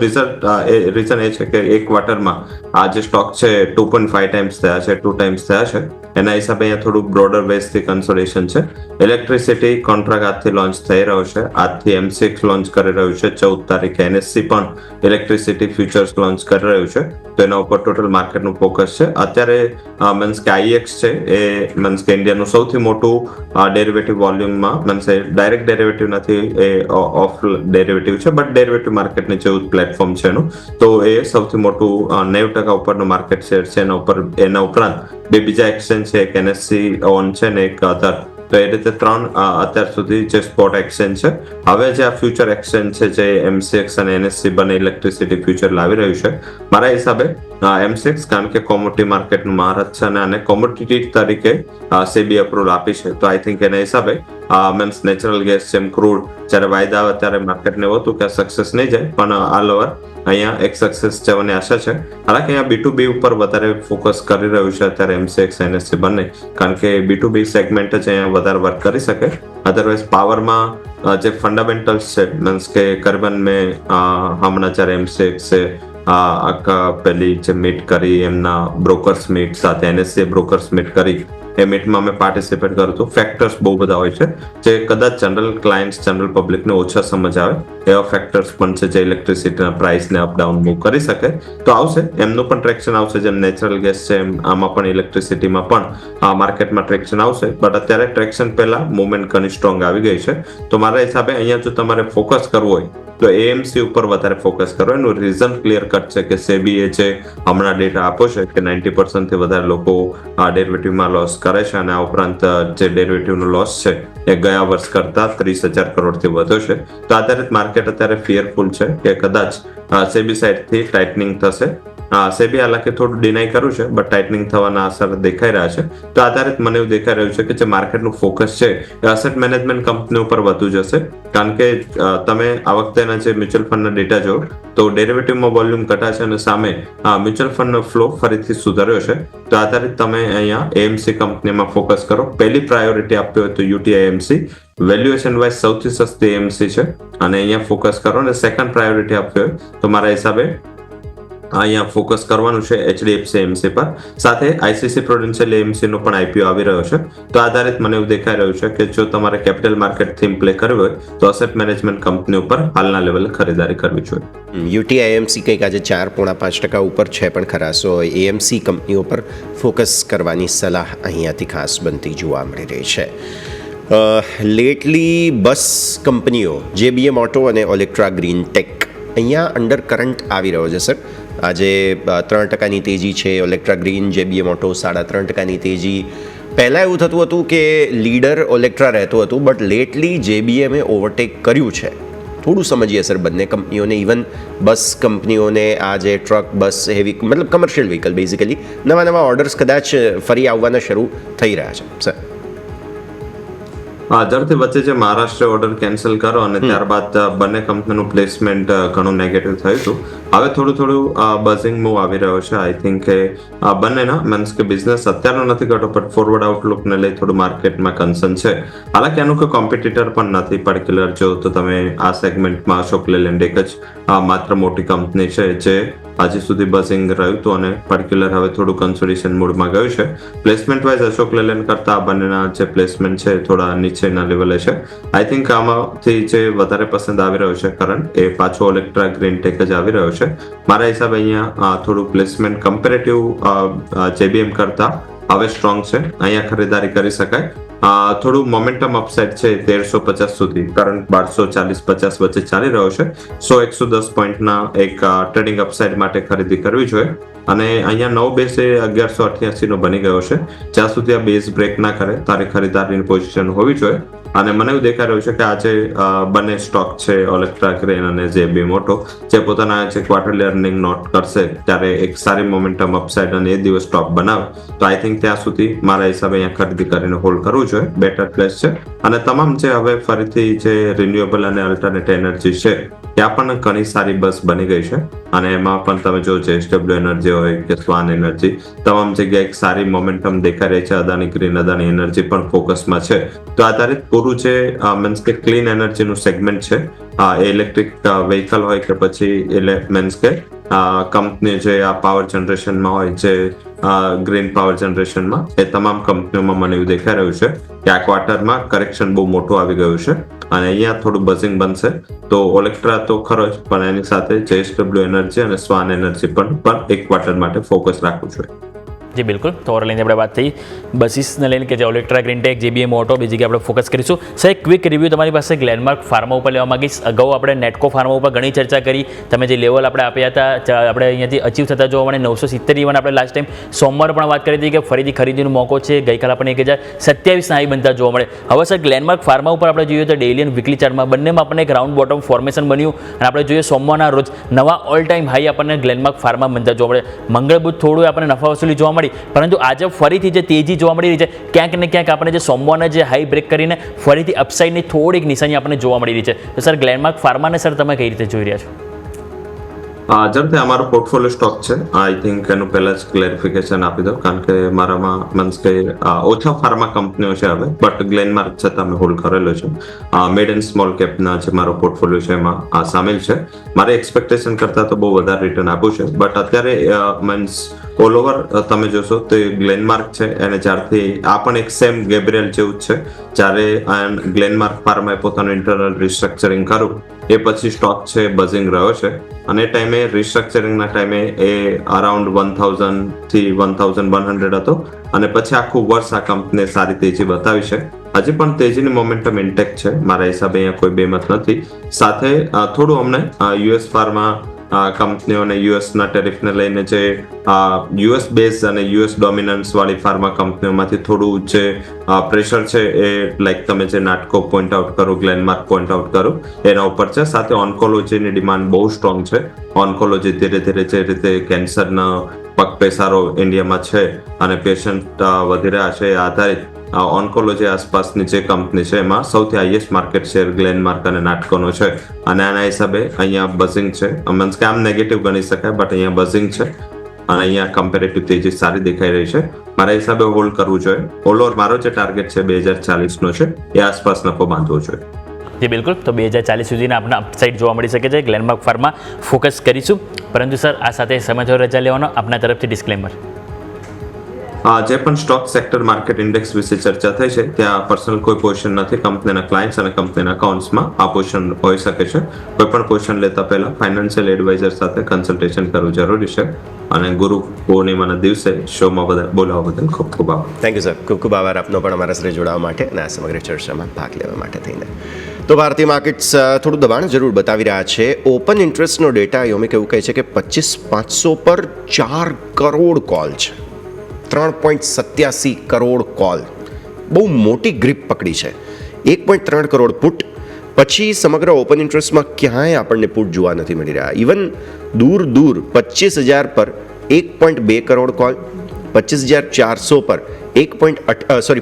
રીઝન એ છે કે એક ક્વાર્ટરમાં આ જે સ્ટોક છે 2.5 ટાઈમ્સ થયા છે, 2 ટાઈમ્સ થયા છે. એના હિસાબે અહીંયા થોડું બ્રોડર બેઝથી કન્સોલિડેશન છે. ઇલેક્ટ્રિસિટી કોન્ટ્રાક્ટ આજથી લોન્ચ થઈ રહ્યો છે. આજથી એમસીએક્સ લોન્ચ કરી રહ્યું છે. 14 તારીખે એનએસસી પણ ઇલેક્ટ્રિસિટી ફ્યુચર્સ લોન્ચ કરી રહ્યું છે. તો એના ઉપર ટોટલ માર્કેટનું ફોકસ છે. અત્યારે મીન્સ કે આઈએક્સ છે એ મીન્સ કે ઇન્ડિયાનું સૌથી મોટું ડેરિવેટિવ વોલ્યુમમાં, મીન્સ એ ડાયરેક્ટ ડેરિવેટિવ નથી, એ ઓફ ડેરિવેટિવ છે, બટ ડેરિવેટિવ માર્કેટની જેવું પ્લેટફોર્મ છે એનું. તો એ સૌથી મોટું 90% ઉપરનું માર્કેટ શેર છે. એના ઉપરાંત બે બીજા એક્સચેન્જ છે, એક એનએસસી ઓન છે ને એક અધર. તો એ રીતે 3 અત્યાર સુધી જે સ્પોટ એક્સચેન્જ છે. હવે જે આ ફ્યુચર એક્સચેન્જ છે જે એમસીએક્સ અને એનએસસી બંને ઇલેક્ટ્રિસિટી ફ્યુચર લાવી રહ્યું છે, મારા હિસાબે એમસીએક્સ કારણ કે કોમોડિટી માર્કેટનું મહારથ છે અને કોમોડિટી તરીકે સેબી અપ્રુવલ આપી છે. તો આઈ થિંક એના હિસાબે મીન્સ નેચરલ ગેસ જેમ ક્રૂડ જ્યારે વાયદા આવે ત્યારે માર્કેટને એવું હતું કે સક્સેસ નહીં જાય, પણ આ લોવર અહીંયા એક સક્સેસ જવાની આશા છે. હાલાકી અહીંયા B2B ઉપર વધારે ફોકસ કરી રહ્યું છે અત્યારે એમસીએક્સ એનએસસી બંને, કારણ કે B2B સેગમેન્ટ જ અહીંયા વધારે વર્ક કરી શકે. અધરવાઇઝ પાવરમાં જે ફંડામેન્ટલ્સ છે, મીન્સ કે કરબન મેં હમણાં જ્યારે એમસીએક્સ છે આખા પેલી જે મીટ કરી એમના બ્રોકર્સ મીટ સાથે એનએસસી બ્રોકર્સ મીટ કરી, એ મીટમાં મેં પાર્ટિસિપેટ કર્યું હતું. ફેક્ટર્સ બહુ બધા હોય છે જે કદાચ જનરલ ક્લાયન્ટ્સ જનરલ પબ્લિકને ઓછા સમજ આવે એવા ફેક્ટર્સ પણ છે જે ઇલેક્ટ્રિસિટીના પ્રાઇસને અપડાઉન મૂવ કરી શકે. તો આવશે, એમનું પણ ટ્રેક્શન આવશે. જેમ નેચરલ ગેસ છે એમ આમાં પણ ઇલેક્ટ્રિસિટીમાં પણ માર્કેટમાં ટ્રેક્શન આવશે. બટ અત્યારે ટ્રેક્શન પહેલા મુવમેન્ટ ઘણી સ્ટ્રોંગ આવી ગઈ છે. તો મારા હિસાબે અહીંયા જો તમારે ફોકસ કરવું હોય તો એએમસી ઉપર વધારે ફોકસ કરો. એનું રીઝન ક્લિયર કટ છે કે સેબીએ જે હમણાં ડેટા આપ્યો છે કે 90% થી વધારે લોકો ડેરિવેટિવમાં લોસ કરે છે અને આ ઉપરાંત જે ડેરિવેટિવનો લોસ છે એ ગયા વર્ષ કરતા 30,000 કરોડથી વધુ છે. તો આધારિત માર્કેટ અત્યારે ફિયરફુલ છે કે કદાચ સેબી સાઇડથી ટાઇટનિંગ થશે. સેબી હાલાકી થોડું ડિનાય કર્યું છે બટ ટાઇટનિંગ થવાના અસર દેખાઈ રહ્યા છે. તો આધારિત મને એવું દેખાઈ રહ્યું છે કે જે માર્કેટનું ફોકસ છે એ અસેટ મેનેજમેન્ટ કંપની ઉપર વધુ જશે. કારણ કે તમે આ વખતેના જે મ્યુચ્યુઅલ ફંડના ડેટા જો તો ડેરિવેટિવમાં વોલ્યુમ ઘટાશે અને સામે મ્યુચ્યુઅલ ફંડનો ફ્લો ફરીથી સુધર્યો છે. તો આધારિત તમે અહીંયા એએમસી કંપનીમાં ફોકસ કરો. પહેલી પ્રાયોરિટી આપવી હોય તો યુટીઆઈએમસી વેલ્યુએશન વાઇઝ સૌથી સસ્તી એએમસી છે અને અહીંયા ફોકસ કરો. અને સેકન્ડ પ્રાયોરિટી આપવી હોય તો મારા હિસાબે અહીંયા ફોકસ કરવાનું છે એચડીએફસી એમસી પર. સાથે આઈસીસી પ્રુડેન્શિયલ એમસી નો પણ આઈપીઓ આવી રહ્યો છે. તો આધારિત મને એવું દેખાઈ રહ્યું છે કે જો તમારે કેપિટલ માર્કેટ થીમ પ્લે કરવી હોય તો અસેટ મેનેજમેન્ટ કંપની ઉપર હાલના લેવલે ખરીદારી કરવી જોઈએ. યુટીઆઈએમસી કંઈક આજે 4.5% ઉપર છે પણ ખરા. સો એએમસી કંપનીઓ પર ફોકસ કરવાની સલાહ અહીંયાથી ખાસ બનતી જોવા મળી રહી છે. લેટલી બસ કંપનીઓ જેબીએમ ઓટો અને ઓલેક્ટ્રા ગ્રીન ટેક અહીંયા અંડર કરંટ આવી રહ્યો છે સર. આજે 3% તેજી છે. ઓલેક્ટ્રા ગ્રીન, જેબીએમ ઓટો 3.5% તેજી. પહેલાં એવું થતું હતું કે લીડર ઓલેક્ટ્રા રહેતું હતું બટ લેટલી જેબીએમે ઓવરટેક કર્યું છે. થોડું સમજીએ સર બંને કંપનીઓને. ઇવન બસ કંપનીઓને આ જે ટ્રક બસ હેવી મતલબ કમર્શિયલ વ્હીકલ બેઝિકલી નવા ઓર્ડર્સ કદાચ ફરી આવવાના શરૂ થઈ રહ્યા છે સર. ઝડપથી વચ્ચે જે મહારાષ્ટ્ર ઓર્ડર કેન્સલ કરો અને ત્યારબાદ બંને કંપનીનું પ્લેસમેન્ટ ઘણું નેગેટિવ થયું હતું. હવે થોડું બઝિંગ મૂવ આવી રહ્યો છે. આઈ થિંક કે બંનેના મીન્સ કે બિઝનેસ અત્યારનો નથી કરતો બટ ફોરવર્ડ આઉટલુકને લઈ થોડું માર્કેટમાં કન્સર્ન છે. હાલાકી આનું કોઈ કોમ્પિટિટર પણ નથી. પર્ટિક્યુલર જો તો તમે આ સેગમેન્ટમાં અશોક લેલેન્ડ એક જ માત્ર મોટી કંપની છે જે આજે સુધી બઝિંગ રહ્યું હતું અને પર્ટિક્યુલર હવે થોડું કન્સોલિડેશન મોડમાં ગયું છે. પ્લેસમેન્ટ વાઇઝ અશોક લેલેન્ડ કરતા આ બંનેના જે પ્લેસમેન્ટ છે થોડા નીચેના લેવલે છે. આઈ થિંક આમાંથી જે વધારે પસંદ આવી રહ્યો છે કરંટ એ પાછો ઓલેક્ટ્રા ગ્રીન ટેક જ આવી રહ્યો છે. મારા હિસાબે અહીંયા થોડું પ્લેસમેન્ટ કમ્પેરેટિવ જેબીએમ કરતા હવે સ્ટ્રોંગ છે. અહીંયા ખરીદારી કરી શકાય. થોડું મોમેન્ટમ અપસાઇડ છે 1350 સુધી. કરંટ 1240-50 વચ્ચે ચાલી રહ્યો છે. 100-110 પોઈન્ટના એક ટ્રેડિંગ અપસાઇડ માટે ખરીદી કરવી જોઈએ. અને અહીંયા નવો બેઝ 1188 નો બની ગયો છે. જ્યાં સુધી આ બેઝ બ્રેક ના કરે તારી ખરીદારીની પોઝિશન હોવી જોઈએ. અને મને એવું દેખાઈ રહ્યું છે કે આજે બંને સ્ટોક છે ઓલેક્ટ્રા ગ્રીન અને જેબીએમ ઓટો જે પોતાના જે ક્વાર્ટરલી અર્નિંગ નોટ કરશે ત્યારે એક સારી મોમેન્ટમ અપસાઇડ અને એ દિવસ ટોપ બનાવે તો આઈ થિંક ત્યાં સુધી મારા હિસાબે અહીંયા ખરીદી કરીને હોલ્ડ કરવું જોઈએ. બેટર પ્લેસ છે. અને તમામ જે હવે ફરીથી જે રિન્યુએબલ અને અલ્ટરનેટ એનર્જી છે ત્યાં પણ ઘણી સારી બસ બની ગઈ છે. અને એમાં પણ તમે જો જેએસડબલ્યુ એનર્જી હોય કે સ્વાન એનર્જી તમામ જગ્યાએ એક સારી મોમેન્ટમ દેખાઈ રહી છે. અદાની ગ્રીન, અદાની એનર્જી પણ ફોકસમાં છે. તો આધારિત પૂરું જે મીન્સ કે ક્લીન એનર્જીનું સેગમેન્ટ છે એ ઇલેક્ટ્રિક વ્હીકલ હોય કે પછી મીન્સ કે કંપની જે આ પાવર જનરેશનમાં હોય જે ગ્રીન પાવર જનરેશનમાં એ તમામ કંપનીઓમાં મને એવું દેખાઈ રહ્યું છે કે આ ક્વાર્ટરમાં કરેક્શન બહુ મોટું આવી ગયું છે અને અહીંયા થોડું બઝિંગ બનશે. તો ઓલેક્ટ્રા તો ખરો જ પણ એની સાથે જેએસડબલ્યુ એનર્જી અને સ્વાન એનર્જી પણ એક ક્વાર્ટર માટે ફોકસ રાખવું જોઈએ. જી બિલકુલ. તો ઓવરઓલ આપણે વાત થઈ બસીસને લઈને કે જે ઓલેક્ટ્રા ગ્રીન ટેક, જેબીએમ ઓટો બીજી કે આપણે ફોકસ કરીશું. સર એક ક્વિક રિવ્યૂ તમારી પાસે ગ્લેનમાર્ક ફાર્મા ઉપર લેવા માંગીશ. અગાઉ આપણે નેટકો ફાર્મા ઉપર ઘણી ચર્ચા કરી. તમે જે લેવલ આપણે આપ્યા હતા આપણે અહીંયાથી અચીવ થતા જોવા મળે 970 ઇવન આપણે લાસ્ટ ટાઈમ સોમવારે પણ વાત કરી હતી કે ફરીથી ખરીદીનો મોકો છે. ગઈકાલ આપણને 1027 હાઈ બનતા જોવા મળે. હવે સર ગ્લેનમાર્ક ફાર્મા ઉપર આપણે જોઈએ તો ડેઇલી અને વીકલી ચાર્ટમાં બંનેમાં આપણને એક રાઉન્ડ બોટમ ફોર્મેશન બન્યું અને આપણે જોઈએ સોમવારના રોજ નવા ઓલ ટાઈમ હાઈ આપણને ગ્લેનમાર્ક ફાર્મા બનતા જોવા મળે. મંગળ બુધ થોડું આપણને નફા વસૂલી જોવા મળી પરંતુ આજે ફરીથી જે તેજી જોવા મળી રહી છે ક્યાંક ને ક્યાંક આપણે જે સોમવારના જે હાઈ બ્રેક કરીને ફરીથી અપસાઇડની થોડીક નિશાની આપણને જોવા મળી રહી છે. તો સર ગ્લેનમાર્ક ફાર્માને સર તમે કઈ રીતે જોઈ રહ્યા છો? જરૂરથી અમારો પોર્ટફોલિયો સ્ટોક છે. આઈ થિંક એનું પહેલા જ ક્લેરિફિકેશન આપી દઉં, કારણ કે મારામાં મીન્સ કે ઓછા ફાર્મા કંપનીઓ છે હવે, બટ ગ્લેનમાર્ક છતાં મેં હોલ્ડ કરેલો છે. મિડ એન્ડ સ્મોલ કેપના જે મારો પોર્ટફોલિયો છે એમાં આ સામેલ છે. મારે એક્સપેક્ટેશન કરતાં તો બહુ વધારે રિટર્ન આપ્યું છે, બટ અત્યારે મીન્સ ઓલ ઓવર તમે જોશો તો ગ્લેનમાર્ક છે એને જ્યારથી આ પણ એક સેમ ગેબ્રિયલ જેવું જ છે. જ્યારે ગ્લેનમાર્ક ફાર્માએ પોતાનું ઇન્ટરનલ રિસ્ટ્રક્ચરિંગ કર્યું એ પછી સ્ટોક છે બઝિંગ રહ્યો છે, અને એ ટાઈમે રિસ્ટ્રક્ચરિંગના ટાઈમે એ અરાઉન્ડ 1000 થી 1100 હતો, અને પછી આખું વર્ષ આ કંપનીએ સારી તેજી બતાવી છે. હજી પણ તેજીની મોમેન્ટમ ઇન્ટેક્ટ છે, મારા હિસાબે અહીંયા કોઈ બેમત નથી. સાથે થોડું અમને યુએસ ફાર્મા કંપનીઓને યુએસના ટેરિફને લઈને જે યુએસ બેઝ અને યુએસ ડોમિનન્સ વાળી ફાર્મા કંપનીઓમાંથી થોડું જે પ્રેશર છે એ લાઈક તમે જે નાટકો પોઈન્ટ આઉટ કરો, ગ્લેનમાર્ક પોઈન્ટ આઉટ કરો એના ઉપર છે. સાથે ઓન્કોલોજીની ડિમાન્ડ બહુ સ્ટ્રોંગ છે. ઓન્કોલોજી ધીરે ધીરે જે રીતે કેન્સરના પગપેસારો ઇન્ડિયામાં છે અને પેશન્ટ વધી રહ્યા છે એ આધારિત ઓન્કોલોજી આસપાસની જે કંપની છે એમાં સૌથી હાઈએસ્ટ માર્કેટ શેર ગ્લેનમાર્ક અને નાટકોનો છે, અને આના હિસાબે અહીંયા બઝિંગ છે. મીન્સ કે આમ નેગેટિવ ગણી શકાય, બટ અહીંયા બઝિંગ છે અને અહીંયા કમ્પેરેટિવ તેજી સારી દેખાઈ રહી છે. મારા હિસાબે હોલ્ડ કરવું જોઈએ. ઓલ ઓવર મારો જે ટાર્ગેટ છે 2040 નો છે, એ આસપાસ નફો બાંધવો જોઈએ. જી બિલકુલ, તો 2040 સુધીના આપણા અપસાઇડ જોવા મળી શકે છે. ગ્લેનમાર્ક ફાર્મા ફોકસ કરીશું, પરંતુ સર આ સાથે સમય રજા લેવાનો આપના તરફથી ડિસ્ક્લેમર. જે પણ સ્ટોક સેક્ટર માર્કેટ ઇન્ડેક્સ વિશે ચર્ચા થઈ છે ત્યાં પર્સનલ કોઈ પોઝિશન નથી. કંપનીના ક્લાયન્ટ્સ અને કંપનીના અકાઉન્ટ્સમાં આ પોઝિશન હોઈ શકે છે. કોઈ પણ પોઝિશન લેતા પહેલા ફાઇનાન્શિયલ એડવાઇઝર સાથે કન્સલ્ટેશન કરવું જરૂરી છે. અને ગુરુ પૂર્ણિમાના દિવસે શોમાં બોલાવવા બદલ ખૂબ ખૂબ આભાર. Thank you sir. ખૂબ ખૂબ આભાર આપનો પણ અમારા સાથે જોડાવા માટે અને આ સમગ્ર ચર્ચામાં ભાગ લેવા માટે થઈને. તો ભારતીય માર્કેટ્સ થોડું દબાણ જરૂર બતાવી રહ્યા છે. ઓપન ઇન્ટરેસ્ટનો ડેટા યોમિક એવું કહે છે કે 25,500 પર 4 કરોડ કોલ છે. 3.87 કરોડ કોલ, બહુ મોટી ગ્રીપ પકડી છે. 1.3 કરોડ પુટ. પછી સમગ્ર ઓપન ઇન્ટરેસ્ટમાં ક્યાંય આપણને પુટ જોવા નથી મળી રહ્યા. ઇવન દૂર 25,000 પર 1.2 કરોડ કોલ, 25,400 પર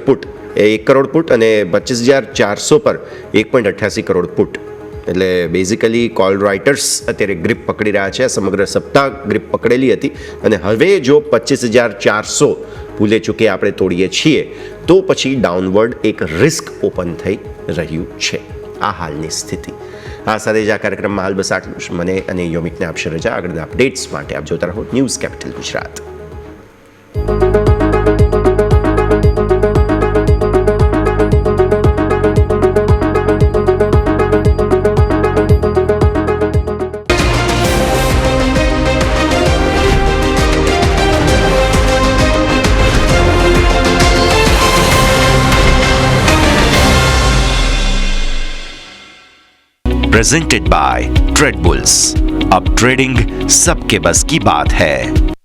પુટ 1 કરોડ પુટ, અને 25,400 પર 1.88 કરોડ પુટ. એટલે બેઝિકલી કોલ રાઇટર્સ અત્યારે ગ્રીપ પકડી રહ્યા છે. સમગ્ર સપ્તાહ ગ્રીપ પકડેલી હતી, અને હવે જો 25,400 ભૂલે ચૂકે આપણે તોડીએ છીએ તો પછી ડાઉનવર્ડ એક રિસ્ક ઓપન થઈ રહ્યું છે. આ હાલની સ્થિતિ. આ સાથે જ આ કાર્યક્રમમાં હાલ બસ આટલું જ. મને અને યોમિકને આપશે રજા. આગળના અપડેટ્સ માટે આપ જોતા રહો news capital Gujarat. Presented by trade bulls. अब ट्रेडिंग सबके बस की बात है.